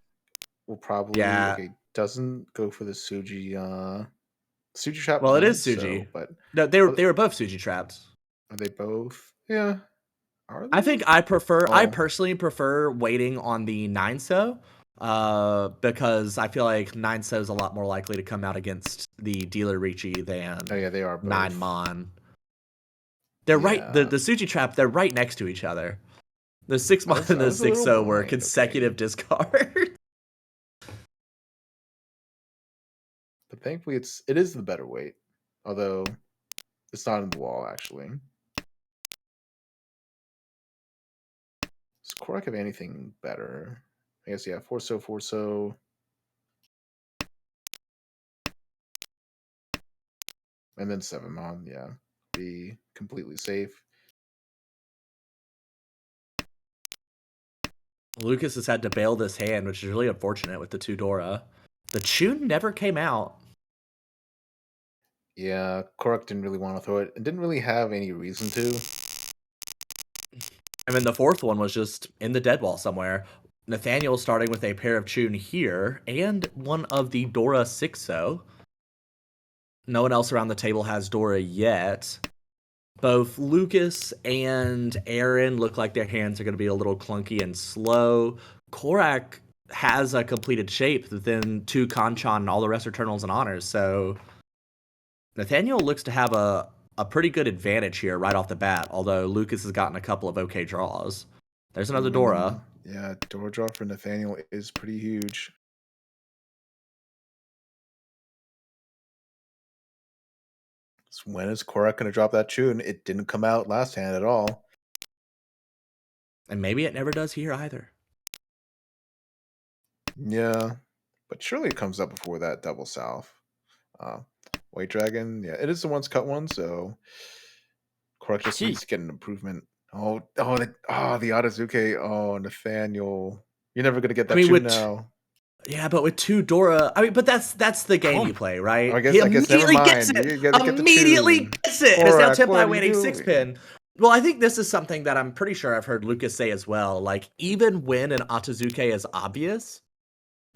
Will probably Yeah. okay. Doesn't go for the Suji. Suji trap Well, it is 9. Suji. So, but No, they were both Suji traps. are they both? Yeah. Are I they? think I Oh, personally prefer waiting on the 9-so, because I feel like 9-so is a lot more likely to come out against the dealer Ricci than oh yeah, they are 9 both. mon. They're right the Yeah. Suji trap, they're right next to each other. The 6 mon and I the was a little 6-so were blind. consecutive Okay. discards. But thankfully, it is the better weight, although it's not in the wall actually. Does Korak have anything better? I guess yeah, 4-so. And then 7 mon, yeah. Be completely safe. Lucas has had to bail this hand, which is really unfortunate with the 2 Dora. The Chun never came out. Yeah, Korak didn't really want to throw it and didn't really have any reason to. I mean, the 4th one was just in the dead wall somewhere. Nathaniel starting with a pair of Chun here and one of the Dora 6-so. No one else around the table has Dora yet. Both Lucas and Aaron look like their hands are going to be a little clunky and slow. Korak has a completed shape, then 2 Kanchan and all the rest are Eternals and Honors, so Nathaniel looks to have a pretty good advantage here right off the bat, although Lucas has gotten a couple of okay draws. There's another Dora. Yeah, Dora draw for Nathaniel is pretty huge. So when is Korak going to drop that tune? It didn't come out last hand at all. And maybe it never does here either. Yeah, but surely it comes up before that double south. White Dragon, yeah, it is the once cut one, so Korak just needs to get an improvement. The Atazuke. Oh, Nathaniel, you're never gonna get I that mean, tune now. yeah, but with 2 Dora, I mean, but that's the game you play, right? I He guess never immediately gets mind. it. You gotta get the Immediately tune. gets it. And it's now Korak, what Tempai are you waiting 6 doing? pin. Well, I think this is something that I'm pretty sure I've heard Lucas say as well. Like, even when an Atazuke is obvious,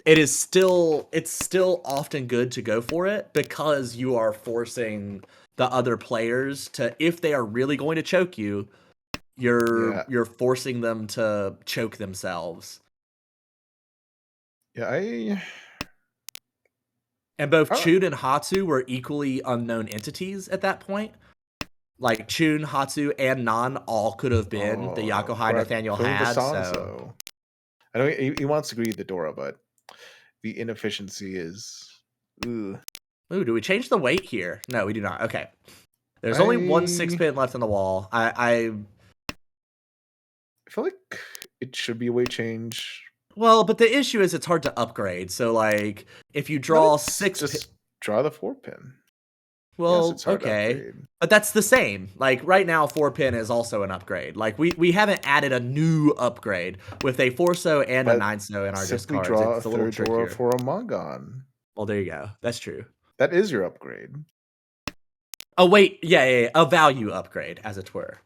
it's still often good to go for it because you are forcing the other players to, if they are really going to choke you, you're forcing them to choke themselves. Yeah, And both I don't- Chun and Hatsu were equally unknown entities at that point. Like Chun, Hatsu, and Nan all could have been the Yakuhai Korak Nathaniel playing had. Vasanzo. I know he wants to greet the Dora, but the inefficiency is. Ooh. Ooh, do we change the weight here? No, we do not. Okay. There's only one 6 pin left on the wall. I feel like it should be a weight change. Well, but the issue is it's hard to upgrade. So, like, if you draw 6 just draw the 4 pin. Well, yes, it's hard to okay. upgrade. But that's the same. Like, right now, 4 pin is also an upgrade. Like, we haven't added a new upgrade with a 4-so and a 9-so in our simply discards. draw It's a a little third Dora trickier. for a Mongon. Well, there you go. That's true. That is your upgrade. Oh wait, yeah, a value upgrade, as it were.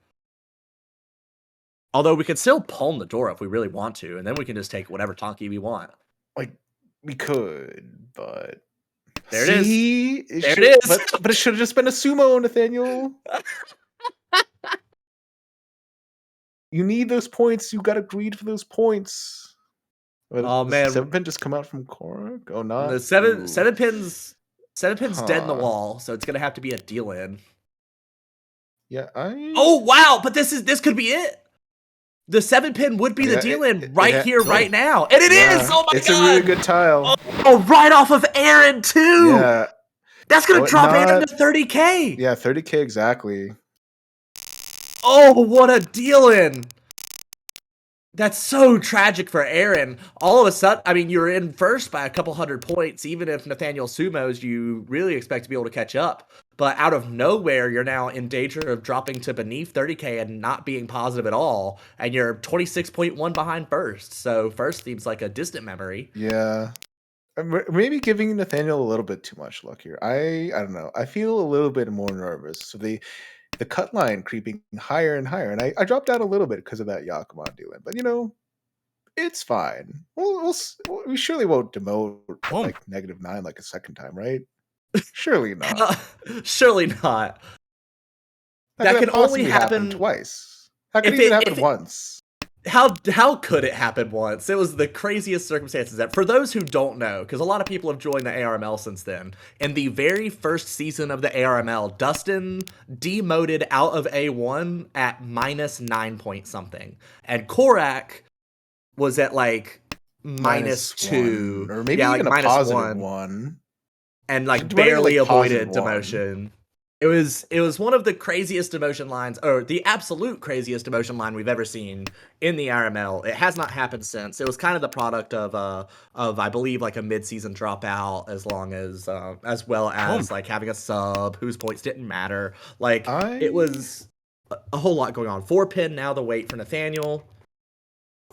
Although we could still palm the door if we really want to, and then we can just take whatever Tonki we want. Like, we could, but There it is. see, There it is. but it should have just been a sumo, Nathaniel. You need those points. You got to greed for those points. Oh Does man, 7-pin just come out from Korak? Oh, not the Ooh. seven pins dead in the Huh. wall, so it's gonna have to be a deal in. Yeah, Oh wow, but this could be it. The 7-pin would be the deal in right here, right now, and it is. Oh my god, it's a really good tile. Oh, right off of Aaron too. Yeah, that's gonna drop Aaron to 30K. Yeah, 30K exactly. Oh, what a deal in. That's so tragic for Aaron. All of a sudden, I mean, you're in first by a couple hundred points. Even if Nathaniel sumos, you really expect to be able to catch up. But out of nowhere, you're now in danger of dropping to beneath 30K and not being positive at all. And you're 26.1 behind first. So first seems like a distant memory. Yeah. Maybe giving Nathaniel a little bit too much luck here. I don't know. I feel a little bit more nervous. So the cut line creeping higher and higher. And I dropped out a little bit because of that Yakuman dealing. But, it's fine. We surely won't demote like -9 like a second time, right? Surely not. Surely not. That can only happen twice. How could it even happen once? How could it happen once? It was the craziest circumstances. That for those who don't know, because a lot of people have joined the ARML since then, in the very first season of the ARML, Dustin demoted out of A1 at -9 point something, and Korak was at like -2, or maybe even a positive one, and like barely avoided demotion. It was one of the craziest demotion lines, or the absolute craziest demotion line we've ever seen in the RML. It has not happened since. It was kind of the product of I believe like a mid-season dropout, as well as like having a sub whose points didn't matter. Like it was a whole lot going on. 4-pin now the wait for Nathaniel.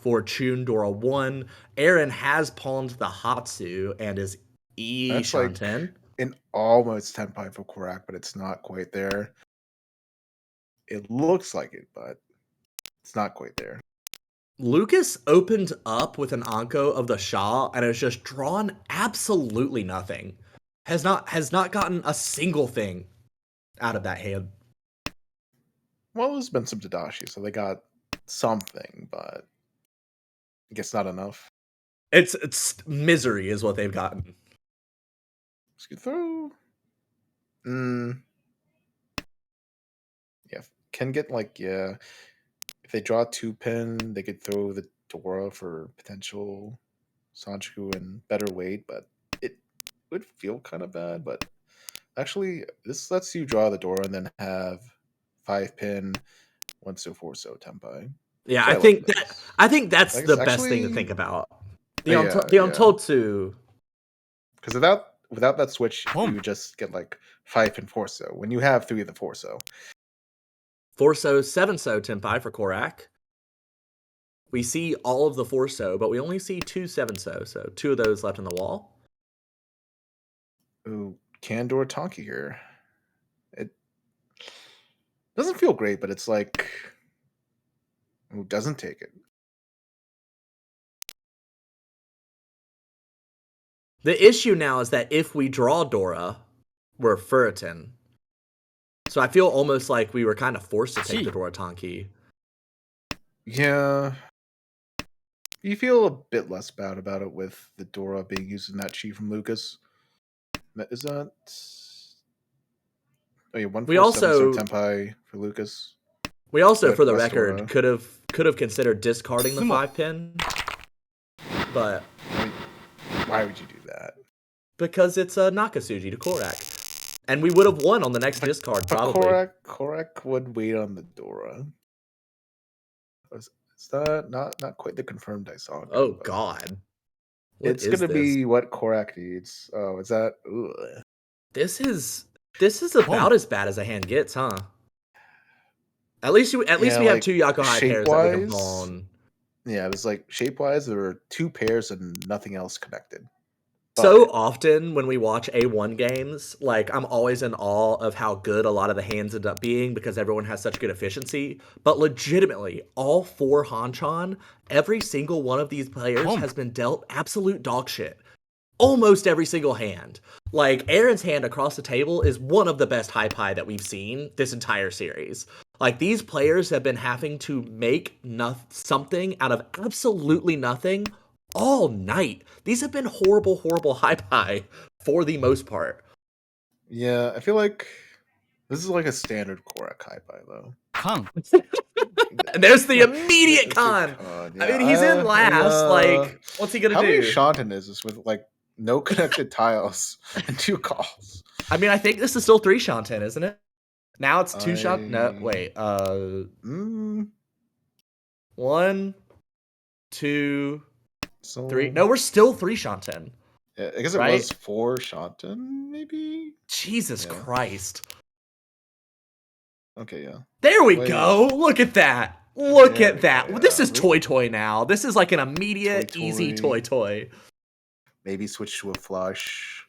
For Chun Dora 1, Aaron has pawned the Hatsu and is Shanten. An almost 10-5 for Korak, but it's not quite there. It looks like it, but it's not quite there. Lucas opened up with an Anko of the Shah and has just drawn absolutely nothing. Has not gotten a single thing out of that hand. Well, there's been some Tadashi, so they got something, but I guess not enough. It's misery is what they've gotten. Scoot throw. Yeah, can get if they draw 2-pin, they could throw the Dora for potential Sanchiku and better weight, but it would feel kind of bad. But actually, this lets you draw the Dora and then have 5-pin 1-4 Tempai. Yeah, I think that's the best thing to think about. The Untold 2. Because without that switch, you just get like 5 and 4 when you have 3 of the 4 4 7 Tempai for Korak. We see all of the 4 but we only see 2 7 so 2 of those left in the wall. Ooh, Candor Tonki here. It doesn't feel great, but it's like, who doesn't take it? The issue now is that if we draw Dora, we're Furitan. So I feel almost like we were kind of forced to take the Dora Tonki. Yeah. You feel a bit less bad about it with the Dora being used in that chi from Lucas. Is that... Oh yeah, 1-4 Tempai for Lucas. We also, for the record, could have considered discarding the 5-pin. But... Why would you do that? Because it's a Nakasuji to Korak. And we would have won on the next discard, probably. Korak would wait on the Dora. Is that not quite the confirmed I saw? Oh god. It's gonna be what Korak needs. Oh, is that ugh. This is about as bad as a hand gets, huh? At least we have 2 Yako High pairs that we can pawn. Yeah, there's like shape-wise, there are 2 pairs and nothing else connected. So But often when we watch A1 games, like I'm always in awe of how good a lot of the hands end up being because everyone has such good efficiency. But legitimately, all four Hanchan, every single one of these players Pump. has been dealt absolute dog shit. Almost every single hand. Like Aaron's hand across the table is one of the best high pie that we've seen this entire series. Like these players have been having to make something out of absolutely nothing all night. These have been horrible, horrible high pie for the most part. yeah, I feel like this is like a standard Korak high pie though. Kang. And there's the Yeah, immediate it's a con. con. I Yeah, mean, he's in last. Like, what's he gonna how many do? Shantan is this with like no connected tiles and 2 calls? I mean, I think this is still 3 Shanten, isn't it? Now it's 2 Shanten. No, I wait. mm, 1, 2, 3. so No, we're still 3 Shanten, yeah, I guess it right? was 4 Shantan, maybe. Jesus Yeah. Christ. Okay. Yeah. There we Wait. go. Look at that. Look There at we go. that. Well, this Yeah. is Toy Toy now. This is like an immediate, Toy easy Toy. Toy. Maybe switch to a flush.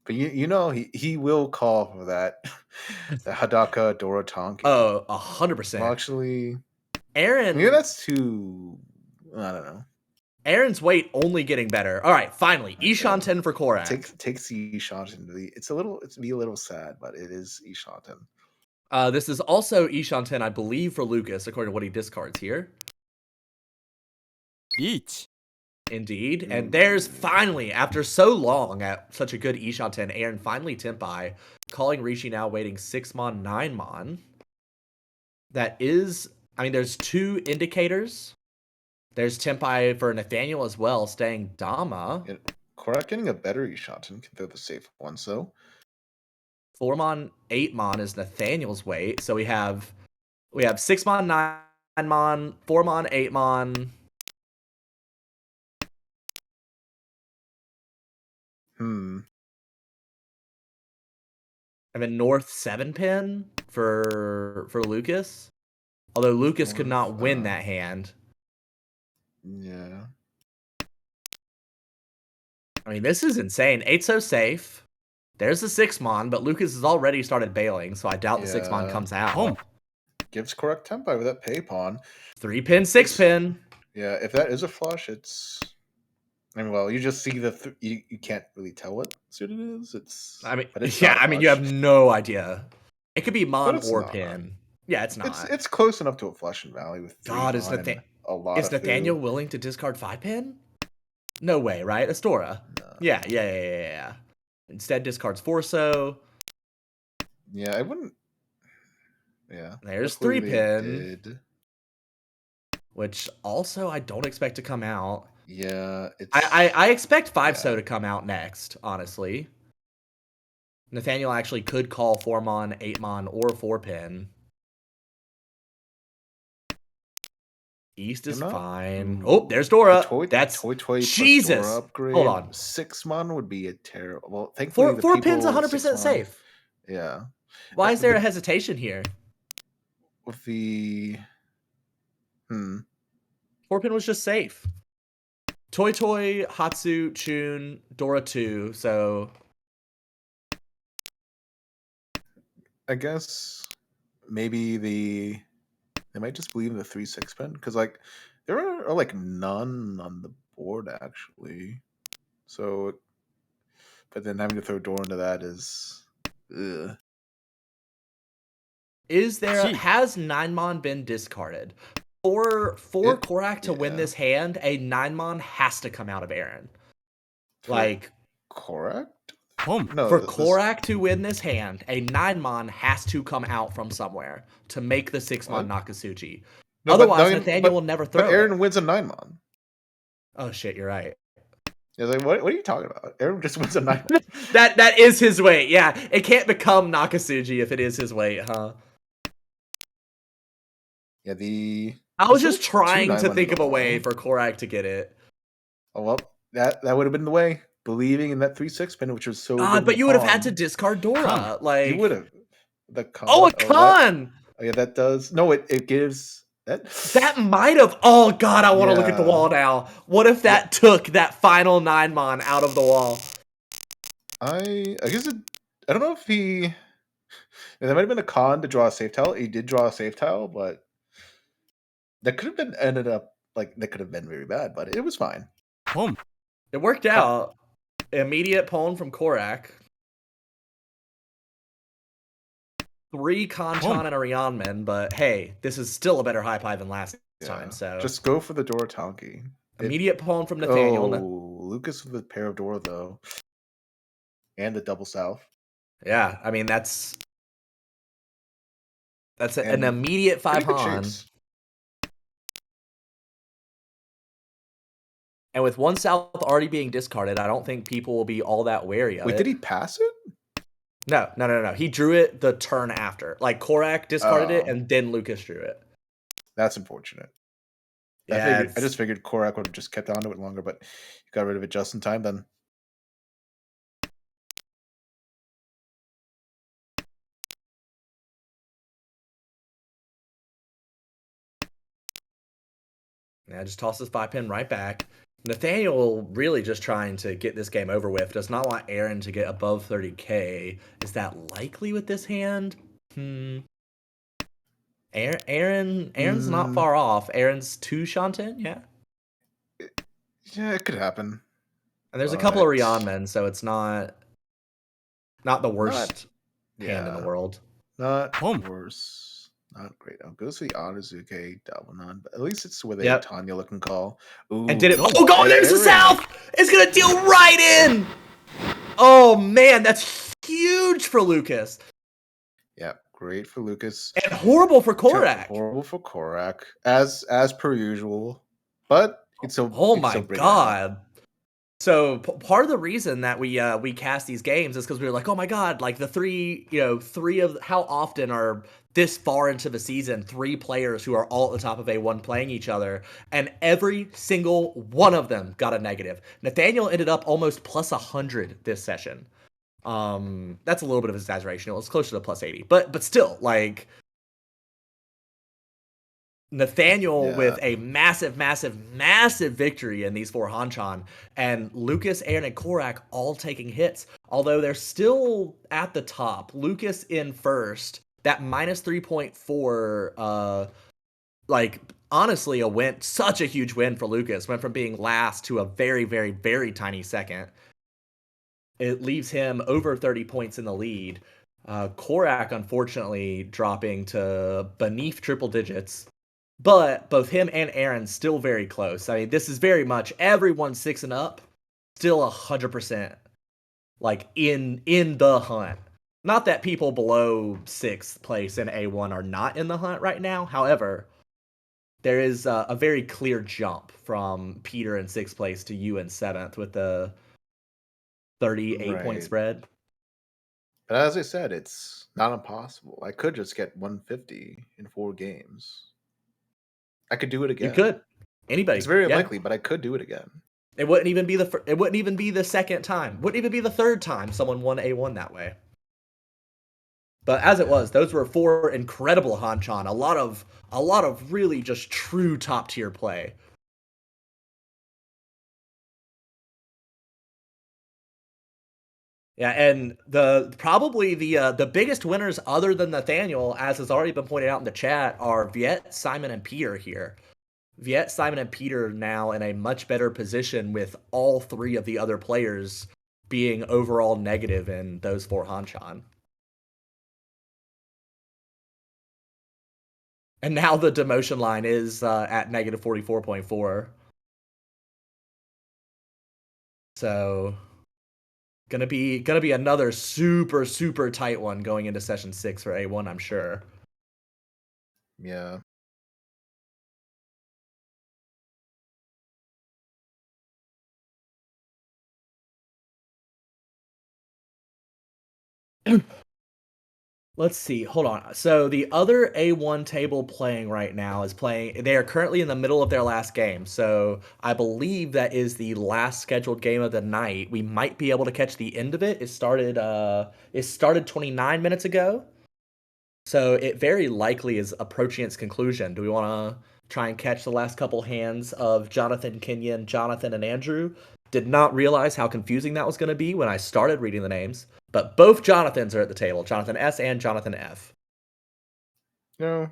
But you know he will call for that the Hadaka Dorotanki. Oh, Well, 100%. actually, maybe Aaron, that's too. I don't know. Aaron's weight only getting better. All right, finally, Yeah. Ishanten for Korak. Takes the Ishanten to the. It's be a little sad, but it is Ishanten. This is also Ishanten, I believe, for Lucas, according to what he discards here. Each. Indeed. And there's finally, after so long at such a good Ishanten, Aaron finally Tempai, calling Rishi now waiting 6 mon, 9 mon. That is, I mean, there's 2 indicators. There's Tempai for Nathaniel as well, staying Dama. Yeah, Korak getting a better Ishanten can throw the safe one, so 4 mon, 8 mon is Nathaniel's weight. So we have 6 mon, 9 mon, 4 mon, 8 mon. And then North 7 pin for Lucas. Although Lucas could not win that hand. Yeah. I mean, this is insane. 8 so safe. There's the 6 mon, but Lucas has already started bailing, so I doubt the 6 mon comes out. Pump. Gives Korak Tempai with that pay pawn. 3 pin, 6 pin. Yeah, if that is a flush, it's. I mean, well, you just see the you can't really tell what suit it is. It's. I mean, but it's yeah, not a I mean, you flush. have no idea. It could be mon it's or not. pin. Yeah, it's not. It's close enough to a flush and valley with 3 God, mon and a lot is of Nathaniel food. willing to discard 5 pin? No way, right? Astora. No. Yeah. Instead, discards Forso. Yeah, I wouldn't. Yeah. There's luckily 3 they pin. did. Which also I don't expect to come out. Yeah, it's. I expect 5 so to come out next, honestly. Nathaniel actually could call 4 mon, 8 mon, or 4 pin. East is fine. Oh, there's Dora. That's Toy plus Jesus. Dora upgrade. Hold on. 6 mon would be a terrible. Well, thankfully the 4 people pin's with 100% 6 mon, safe. Yeah. Why is there a hesitation here? With the 4 pin was just safe. Toy, Hatsu, Chun, Dora 2. So I guess maybe they might just believe in the 3/6 pin because like there are like none on the board actually. So, but then having to throw Dora into that is. Ugh. has 9 mon been discarded? For Korak to win this hand, a 9 mon has to come out of Aaron. Like, correct? Pump. No, for Korak to win this hand, a 9 mon has to come out from somewhere to make the 6 mon Nakasuchi. No, Otherwise, Nathaniel will never throw But Aaron it. wins a 9 mon. Oh shit, you're right. I was like, what are you talking about? Aaron just wins a 9 mon. that is his weight. Yeah, it can't become Nakasuji if it is his weight, huh? Yeah, I was just trying to think of a way for Korak to get it. Oh well, that would have been the way. Believing in that 3/6 pin, which was so good. But you would have had to discard Dora. Like you would have. The con. a con! Oh yeah, that does. No, it gives That might have. Oh god, I want to look at the Yeah. wall now. What if that took that final 9-mon out of the wall? I guess I don't know if he. There might have been a con to draw a safe tile. He did draw a safe tile, but that could have been ended up like that could have been very bad, but it was fine. Boom. It worked out. Immediate pawn from Korak. 3 Kanchan and a Ryanman, but hey, this is still a better high pie than last time. So just go for the Dora Tonki. immediate pawn from Nathaniel. Oh, Lucas with a pair of Dora though, and the double south. Yeah, I mean that's an And immediate 5 pretty good Han. shapes. And with 1 south already being discarded, I don't think people will be all that wary of Wait, it. did he pass it? No. He drew it the turn after. Like Korak discarded it, and then Lucas drew it. That's unfortunate. Yeah, I just figured Korak would have just kept on to it longer, but he got rid of it just in time then. Yeah, just toss this 5-pin right back. Nathaniel really just trying to get this game over with. Does not want Aaron to get above 30k. Is that likely with this hand? Aaron's not far off. Aaron's 2 Shanten, yeah. Yeah, it could happen. And there's a couple of Ryanmen, so it's not the worst hand in the world. Not worse. Not great. I'll go to the Onazuke double non, but at least it's with a Tanya looking call. Ooh, and did it? Oh god, there's the south! It's gonna deal right in! Oh man, that's huge for Lucas. Yeah, great for Lucas. And horrible for Korak. Horrible for Korak, as per usual. But it's so. Oh my god. So part of the reason that we cast these games is because we were like, oh my god, like the three of how often are this far into the season 3 players who are all at the top of A1 playing each other, and every single one of them got a negative. Nathaniel ended up almost plus 100 this session. That's a little bit of an exaggeration. It was closer to plus 80, but still, like Nathaniel with a massive victory in these 4 Hanchan, and Lucas, Aaron, and Korak all taking hits, although they're still at the top. Lucas in first, that minus 3.4, like, honestly, such a huge win for Lucas. Went from being last to a very, very, very tiny second. It leaves him over 30 points in the lead. Korak, unfortunately, dropping to beneath triple digits. But both him and Aaron still very close. I mean, this is very much everyone 6 and up, still 100% like in the hunt. Not that people below 6th place in A1 are not in the hunt right now. However, there is a very clear jump from Peter in 6th place to you in 7th with the 38-point spread. But as I said, it's not impossible. I could just get 150 in 4 games. I could do it again. You could. Anybody. It's very unlikely, but I could do it again. It wouldn't even be the second time. Wouldn't even be the third time someone won A1 that way. But as it was, those were 4 incredible Hanchan. A lot of really just true top tier play. Yeah, and probably the biggest winners other than Nathaniel, as has already been pointed out in the chat, are Viet, Simon, and Peter here. Viet, Simon, and Peter now in a much better position with all 3 of the other players being overall negative in those 4 Hanchan. And now the demotion line is at negative 44.4. So gonna be another super tight one going into session 6 for A1, I'm sure. Yeah. Let's see. Hold on. So the other A1 table playing right now they are currently in the middle of their last game. So I believe that is the last scheduled game of the night. We might be able to catch the end of it. It started 29 minutes ago. So it very likely is approaching its conclusion. Do we want to try and catch the last couple hands of Jonathan, Kenyon, Jonathan, and Andrew? Did not realize how confusing that was going to be when I started reading the names. But both Jonathans are at the table, Jonathan S and Jonathan F. No,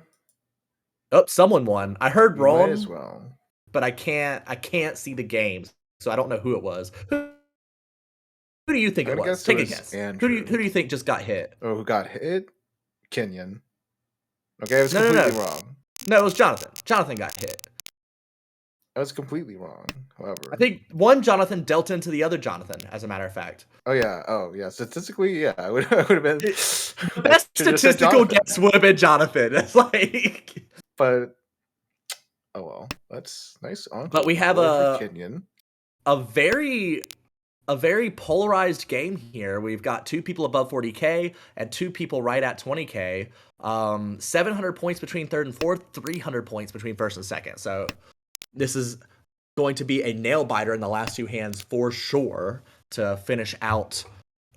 Oh, someone won. I heard you might as Ron, well. but I can't see the games, so I don't know who it was. Who do you think I'm it gonna was? guess it Take a was guess. Andrew. Who do you think just got hit? Oh, who got hit? Kenyon. Okay, I was No, no, completely no. wrong. No, it was Jonathan. Jonathan got hit. I was completely wrong. I However, think one Jonathan dealt into the other Jonathan, as a matter of fact. oh yeah. Statistically, yeah, I would have been. The I best should have just said statistical Jonathan. guess would have been Jonathan. It's like, But oh well, that's nice but we have encore for Kenyon. a very polarized game here. We've got two people above 40K and two people right at 20K. 700 points between third and fourth, 300 points between first and second. So this is going to be a nail biter in the last two hands for sure to finish out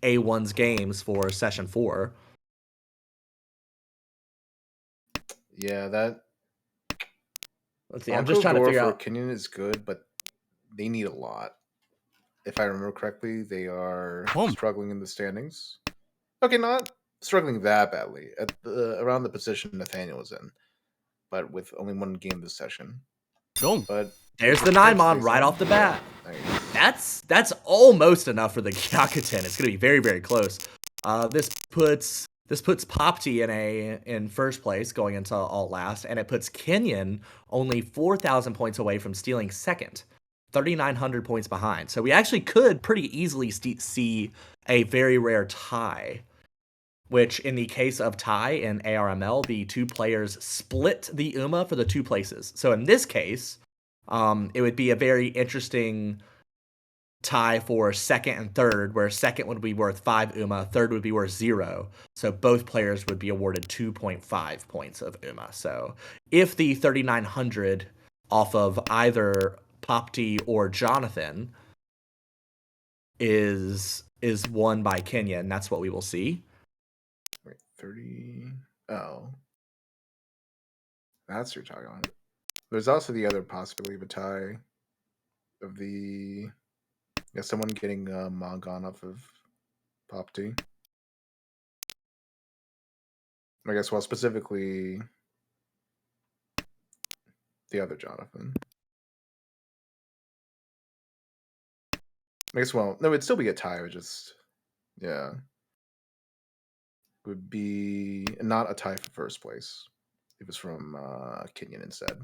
A1's games for session 4. Yeah, that Let's see. I'm just encore trying to door figure for out. Kenyon is good, but they need a lot. If I remember correctly, they are Boom. struggling in the standings. Okay, not struggling that badly at around the position Nathaniel was in, but with only one game this session. Boom. But There's the Next Naimon station. right off the bat. Nice. That's almost enough for the Gyakuten. It's going to be very, very close. This puts Popti in first place going into all last, and it puts Kenyon only 4,000 points away from stealing second, 3,900 points behind. So we actually could pretty easily see a very rare tie, which in the case of tie in ARML, the two players split the UMA for the two places. So in this case, it would be a very interesting tie for second and third, where second would be worth 5 UMA, third would be worth 0. So both players would be awarded 2.5 points of UMA. So if the 3,900 off of either Popti or Jonathan is won by Kenyon, that's what we will see. Wait, 30. Oh. That's what you're talking about. There's also the other possibility of a tie of the someone getting Mongon off of Popti. I guess specifically the other Jonathan. I guess no, it'd still be a tie, just would be not a tie for first place. It was from Kenyon instead.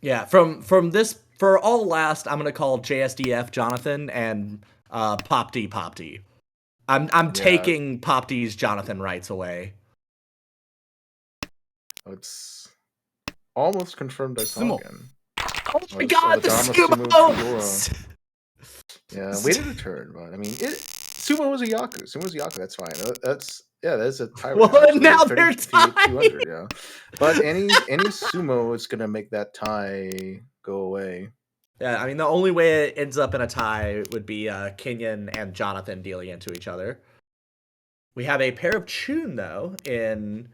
Yeah, from this for all last, I'm gonna call JSDF Jonathan and Popti. I'm taking Popti's Jonathan rights away. It's almost confirmed I saw again. Oh my god, the sumo! Yeah, waited a turn, but I mean, sumo was a Yaku. Sumo was a Yaku. That's fine. That's a tie. Well, now they're tied. 200, yeah. But any sumo is gonna make that tie go away. Yeah, I mean the only way it ends up in a tie would be Kenyon and Jonathan dealing into each other. We have a pair of Chun though in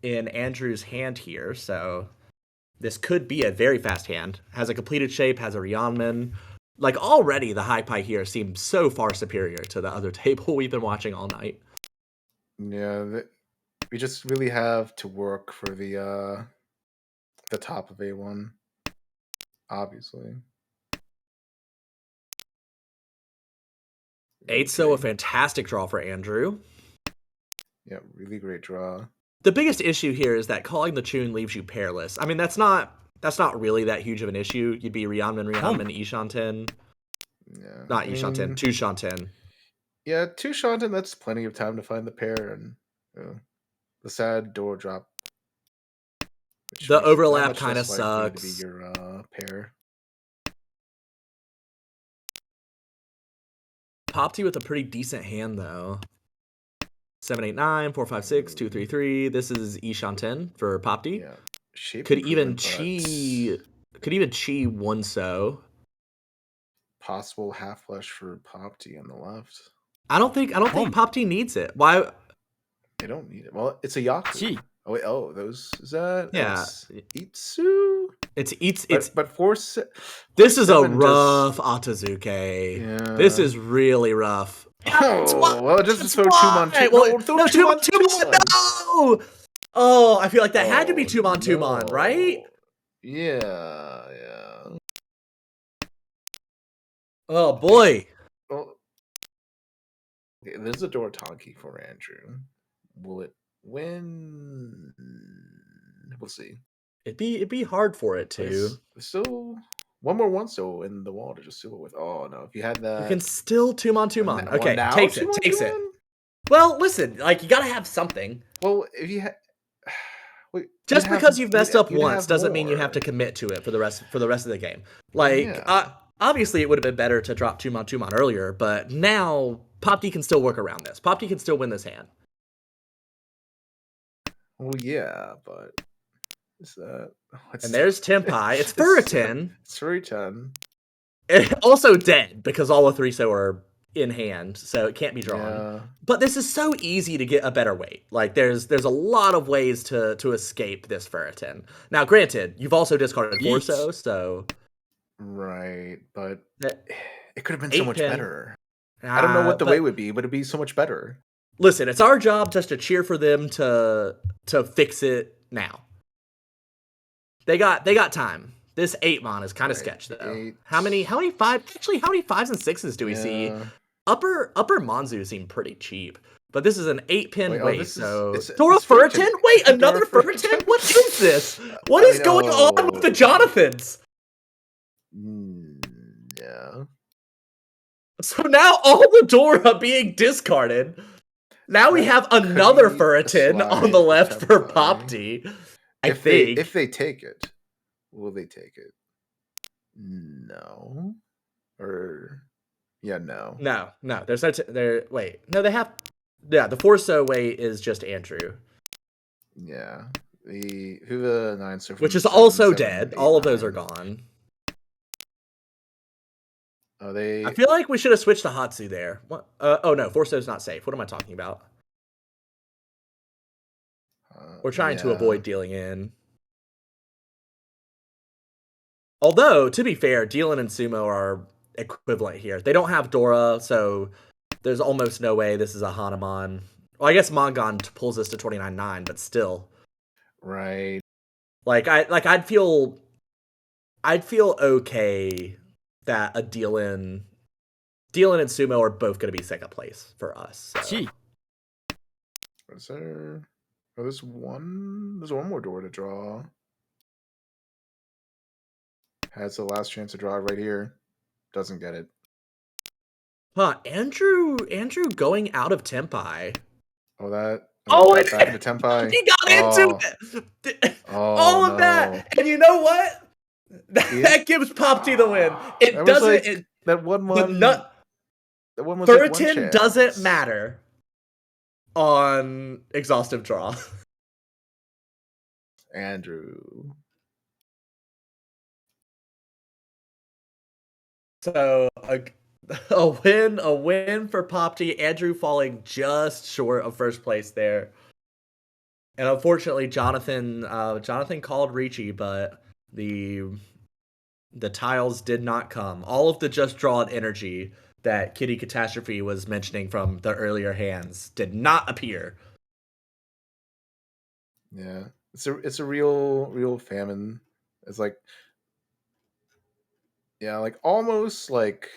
Andrew's hand here, so this could be a very fast hand. Has a completed shape, has a Ryanman. Like already the high pie here seems so far superior to the other table we've been watching all night. Yeah, we just really have to work for the top of A1, obviously. Eight's so a fantastic draw for Andrew. Yeah, really great draw. The biggest issue here is that calling the Chun leaves you pairless. I mean, that's not really that huge of an issue. You'd be Ryanman, Ishanten. Yeah. Not Ishanten, 2 Shanten. Yeah, 2 Shanten, that's plenty of time to find the pair, and the sad door drop. The overlap kind of sucks. To be your pair. Popti with a pretty decent hand though. 7, 8, 9, 4, 5, 6, 2, 3, 3. This is Ishanten for Popti. Yeah. Shape could even chi one so. Possible half flush for Popti on the left. I don't think Boom. Pop T needs it. Why? They don't need it. Well, it's a Yaku. Gee. Oh wait, those is that? Oh, Yeah, it's Itsu. it's. But force. This is a Seven rough just Atazuke. This yeah. is really rough. Yeah, that's why. Oh well, just That's throw why. Tumon. Well, No, throw no, Tumon. Tumon, no. Oh, I feel like that had to be Oh Tumon, right? no. Yeah, yeah. Oh boy. Well, okay, there's a Dorotanki for Andrew. Will it win? We'll see. It'd be hard for it But to. it's still one more one so in the wall to just seal it with. Oh no, if you had You can that. still Tumon. Well, Okay, now takes two it, on takes two it. on. Well, listen, like you gotta have something. Well, if you had, wait, Just because you've messed up you'd once have doesn't mean you have to more. commit to it for the rest of the game. Like, Yeah. obviously, it would have been better to drop Tumon earlier, but now Pop D can still work around this. Pop D can still win this hand. Well, yeah, but is that? Oh, And there's Tempai. It's it's Furiton. it's Furiton. Also dead because all of 3 so are in hand, so it can't be drawn. Yeah. But this is so easy to get a better weight. Like there's a lot of ways to escape this Furiton. Now, granted, you've also discarded Yeet. Forso, so Right, but that it could have been so 8 much pin. better. I don't know what the But way would be, but it'd be so much better. listen, it's our job just to cheer for them to fix it now. They got time. This 8-mon is kind of Right, sketch though. 8. How many 5s and 6s do we see? Yeah. Upper Monzu seem pretty cheap. But this is an 8-pin Wait, oh, weight, this is so it's Dora Furiton. Furiton? Wait, Dora another Furiton? Furiton? What is this? What I is mean, going on with the oh. Jonathans? Yeah. So now all the Dora being discarded. Now we That have could another be a Furiton on slide the for left for Tempai. Pop D. If they take it, will they take it? No. Or yeah, no. No. There's no there. Wait, no, they have. Yeah, the 4-so weight is just Andrew, Yeah. The 9 so which is from also 7, dead. 8, All of those 9. are gone. Oh, they. I feel like we should have switched to Hatsu there. What? Oh no, 4-so's not safe. What am I talking about? We're trying to Yeah. avoid dealing in. Although, to be fair, Dealin and Sumo are equivalent here. They don't have Dora, so there's almost no way this is a Hanamon. Well, I guess Mongon pulls us to 29-9, but still. Right. I'd feel okay that a Dealin and Sumo are both going to be second place for us. So. Gee. Is there? Oh, there's one. There's one more door to draw. Has the last chance to draw right here. Doesn't get it. Huh, Andrew going out of Tempai. Oh, that. Oh, Got back into Tempai. He got into it. Oh, All of no. that, and you know what? That gives Pop T the win. It That doesn't. Like, that one. That one was like one Furiton chance. doesn't matter on exhaustive draw. Andrew. So a win for Pop T. Andrew falling just short of first place there. And unfortunately, Jonathan called Ricci, but the tiles did not come. All of the just drawn energy that Kitty Catastrophe was mentioning from the earlier hands did not appear. Yeah, it's a real famine. It's like, yeah, like almost like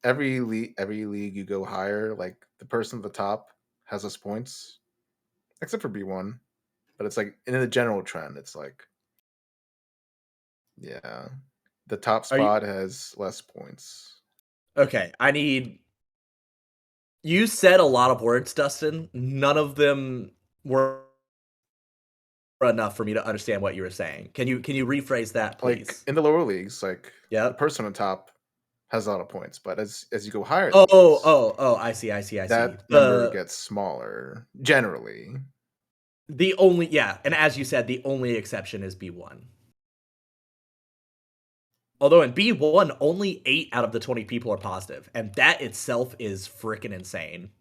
every league you go higher, like the person at the top has less points, except for B1. But it's like in the general trend, it's like, yeah, the top spot has less points. Okay, you said a lot of words, Dustin. None of them were enough for me to understand what you were saying. Can you rephrase that, please? Like in the lower leagues, like the person on top has a lot of points, but as you go higher, I see. That number gets smaller generally. And as you said, the only exception is B1. Although in B1, only 8 out of the 20 people are positive, and that itself is freaking insane.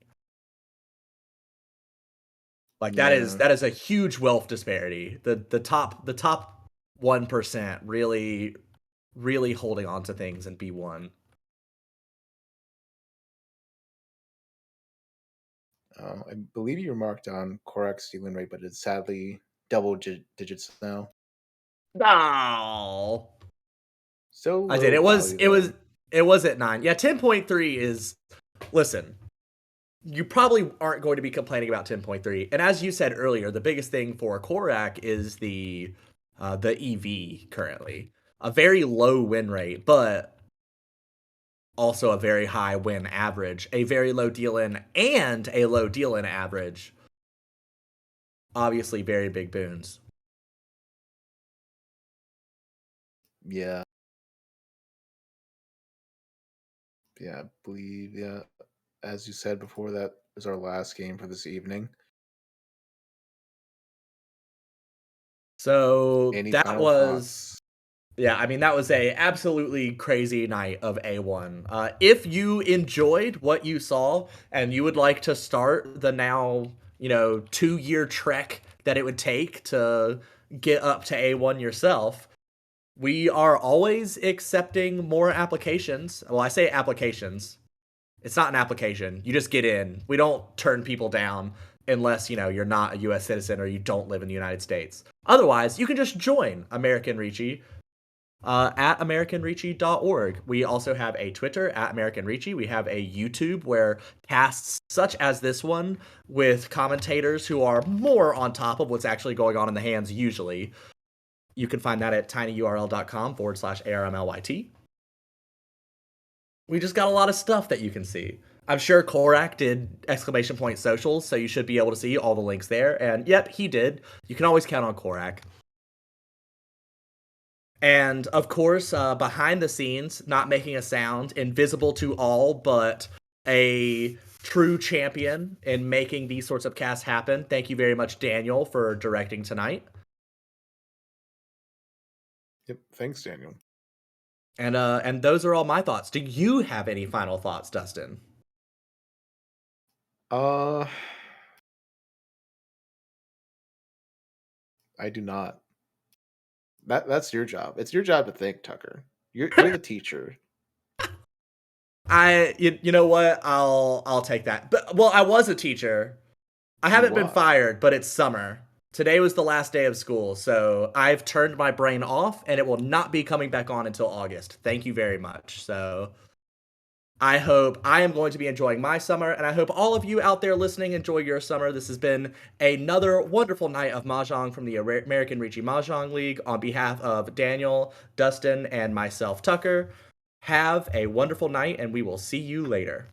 Like Yeah. that is a huge wealth disparity. The top 1% really holding on to things in B1. I believe you remarked on Korak's stealing rate, but it's sadly double digits now. Oh, So I did. low value though. It was at 9. Yeah, 10.3 is, listen, you probably aren't going to be complaining about 10.3. And as you said earlier, the biggest thing for Korak is the EV currently. A very low win rate, but also a very high win average, a very low deal in, and a low deal in average. Obviously, very big boons. Yeah. Yeah, I believe, yeah. As you said before, that is our last game for this evening. So Any that final was, thoughts? yeah, I mean, that was a absolutely crazy night of A1. If you enjoyed what you saw and you would like to start the now, 2-year trek that it would take to get up to A1 yourself, we are always accepting more applications. Well, I say applications. It's not an application. You just get in. We don't turn people down unless, you're not a US citizen or you don't live in the United States. Otherwise, you can just join American Ricci at AmericanRicci.org. We also have a Twitter at American Ricci. We have a YouTube where casts such as this one with commentators who are more on top of what's actually going on in the hands usually. You can find that at tinyurl.com/ARMLYT. We just got a lot of stuff that you can see. I'm sure Korak did exclamation point socials, so you should be able to see all the links there. And yep, he did. You can always count on Korak. And of course, behind the scenes, not making a sound, invisible to all, but a true champion in making these sorts of casts happen. Thank you very much, Daniel, for directing tonight. Yep, thanks, Daniel. And those are all my thoughts. Do you have any final thoughts, Dustin? Uh, I do not. That's your job. It's your job to think, Tucker. You're the teacher. You know what? I'll take that. But well, I was a teacher. I You haven't been what? fired, but it's summer. Today was the last day of school, so I've turned my brain off and it will not be coming back on until August. Thank you very much. So I hope I am going to be enjoying my summer, and I hope all of you out there listening enjoy your summer. This has been another wonderful night of Mahjong from the American Ricci Mahjong League. On behalf of Daniel, Dustin, and myself, Tucker, have a wonderful night, and we will see you later.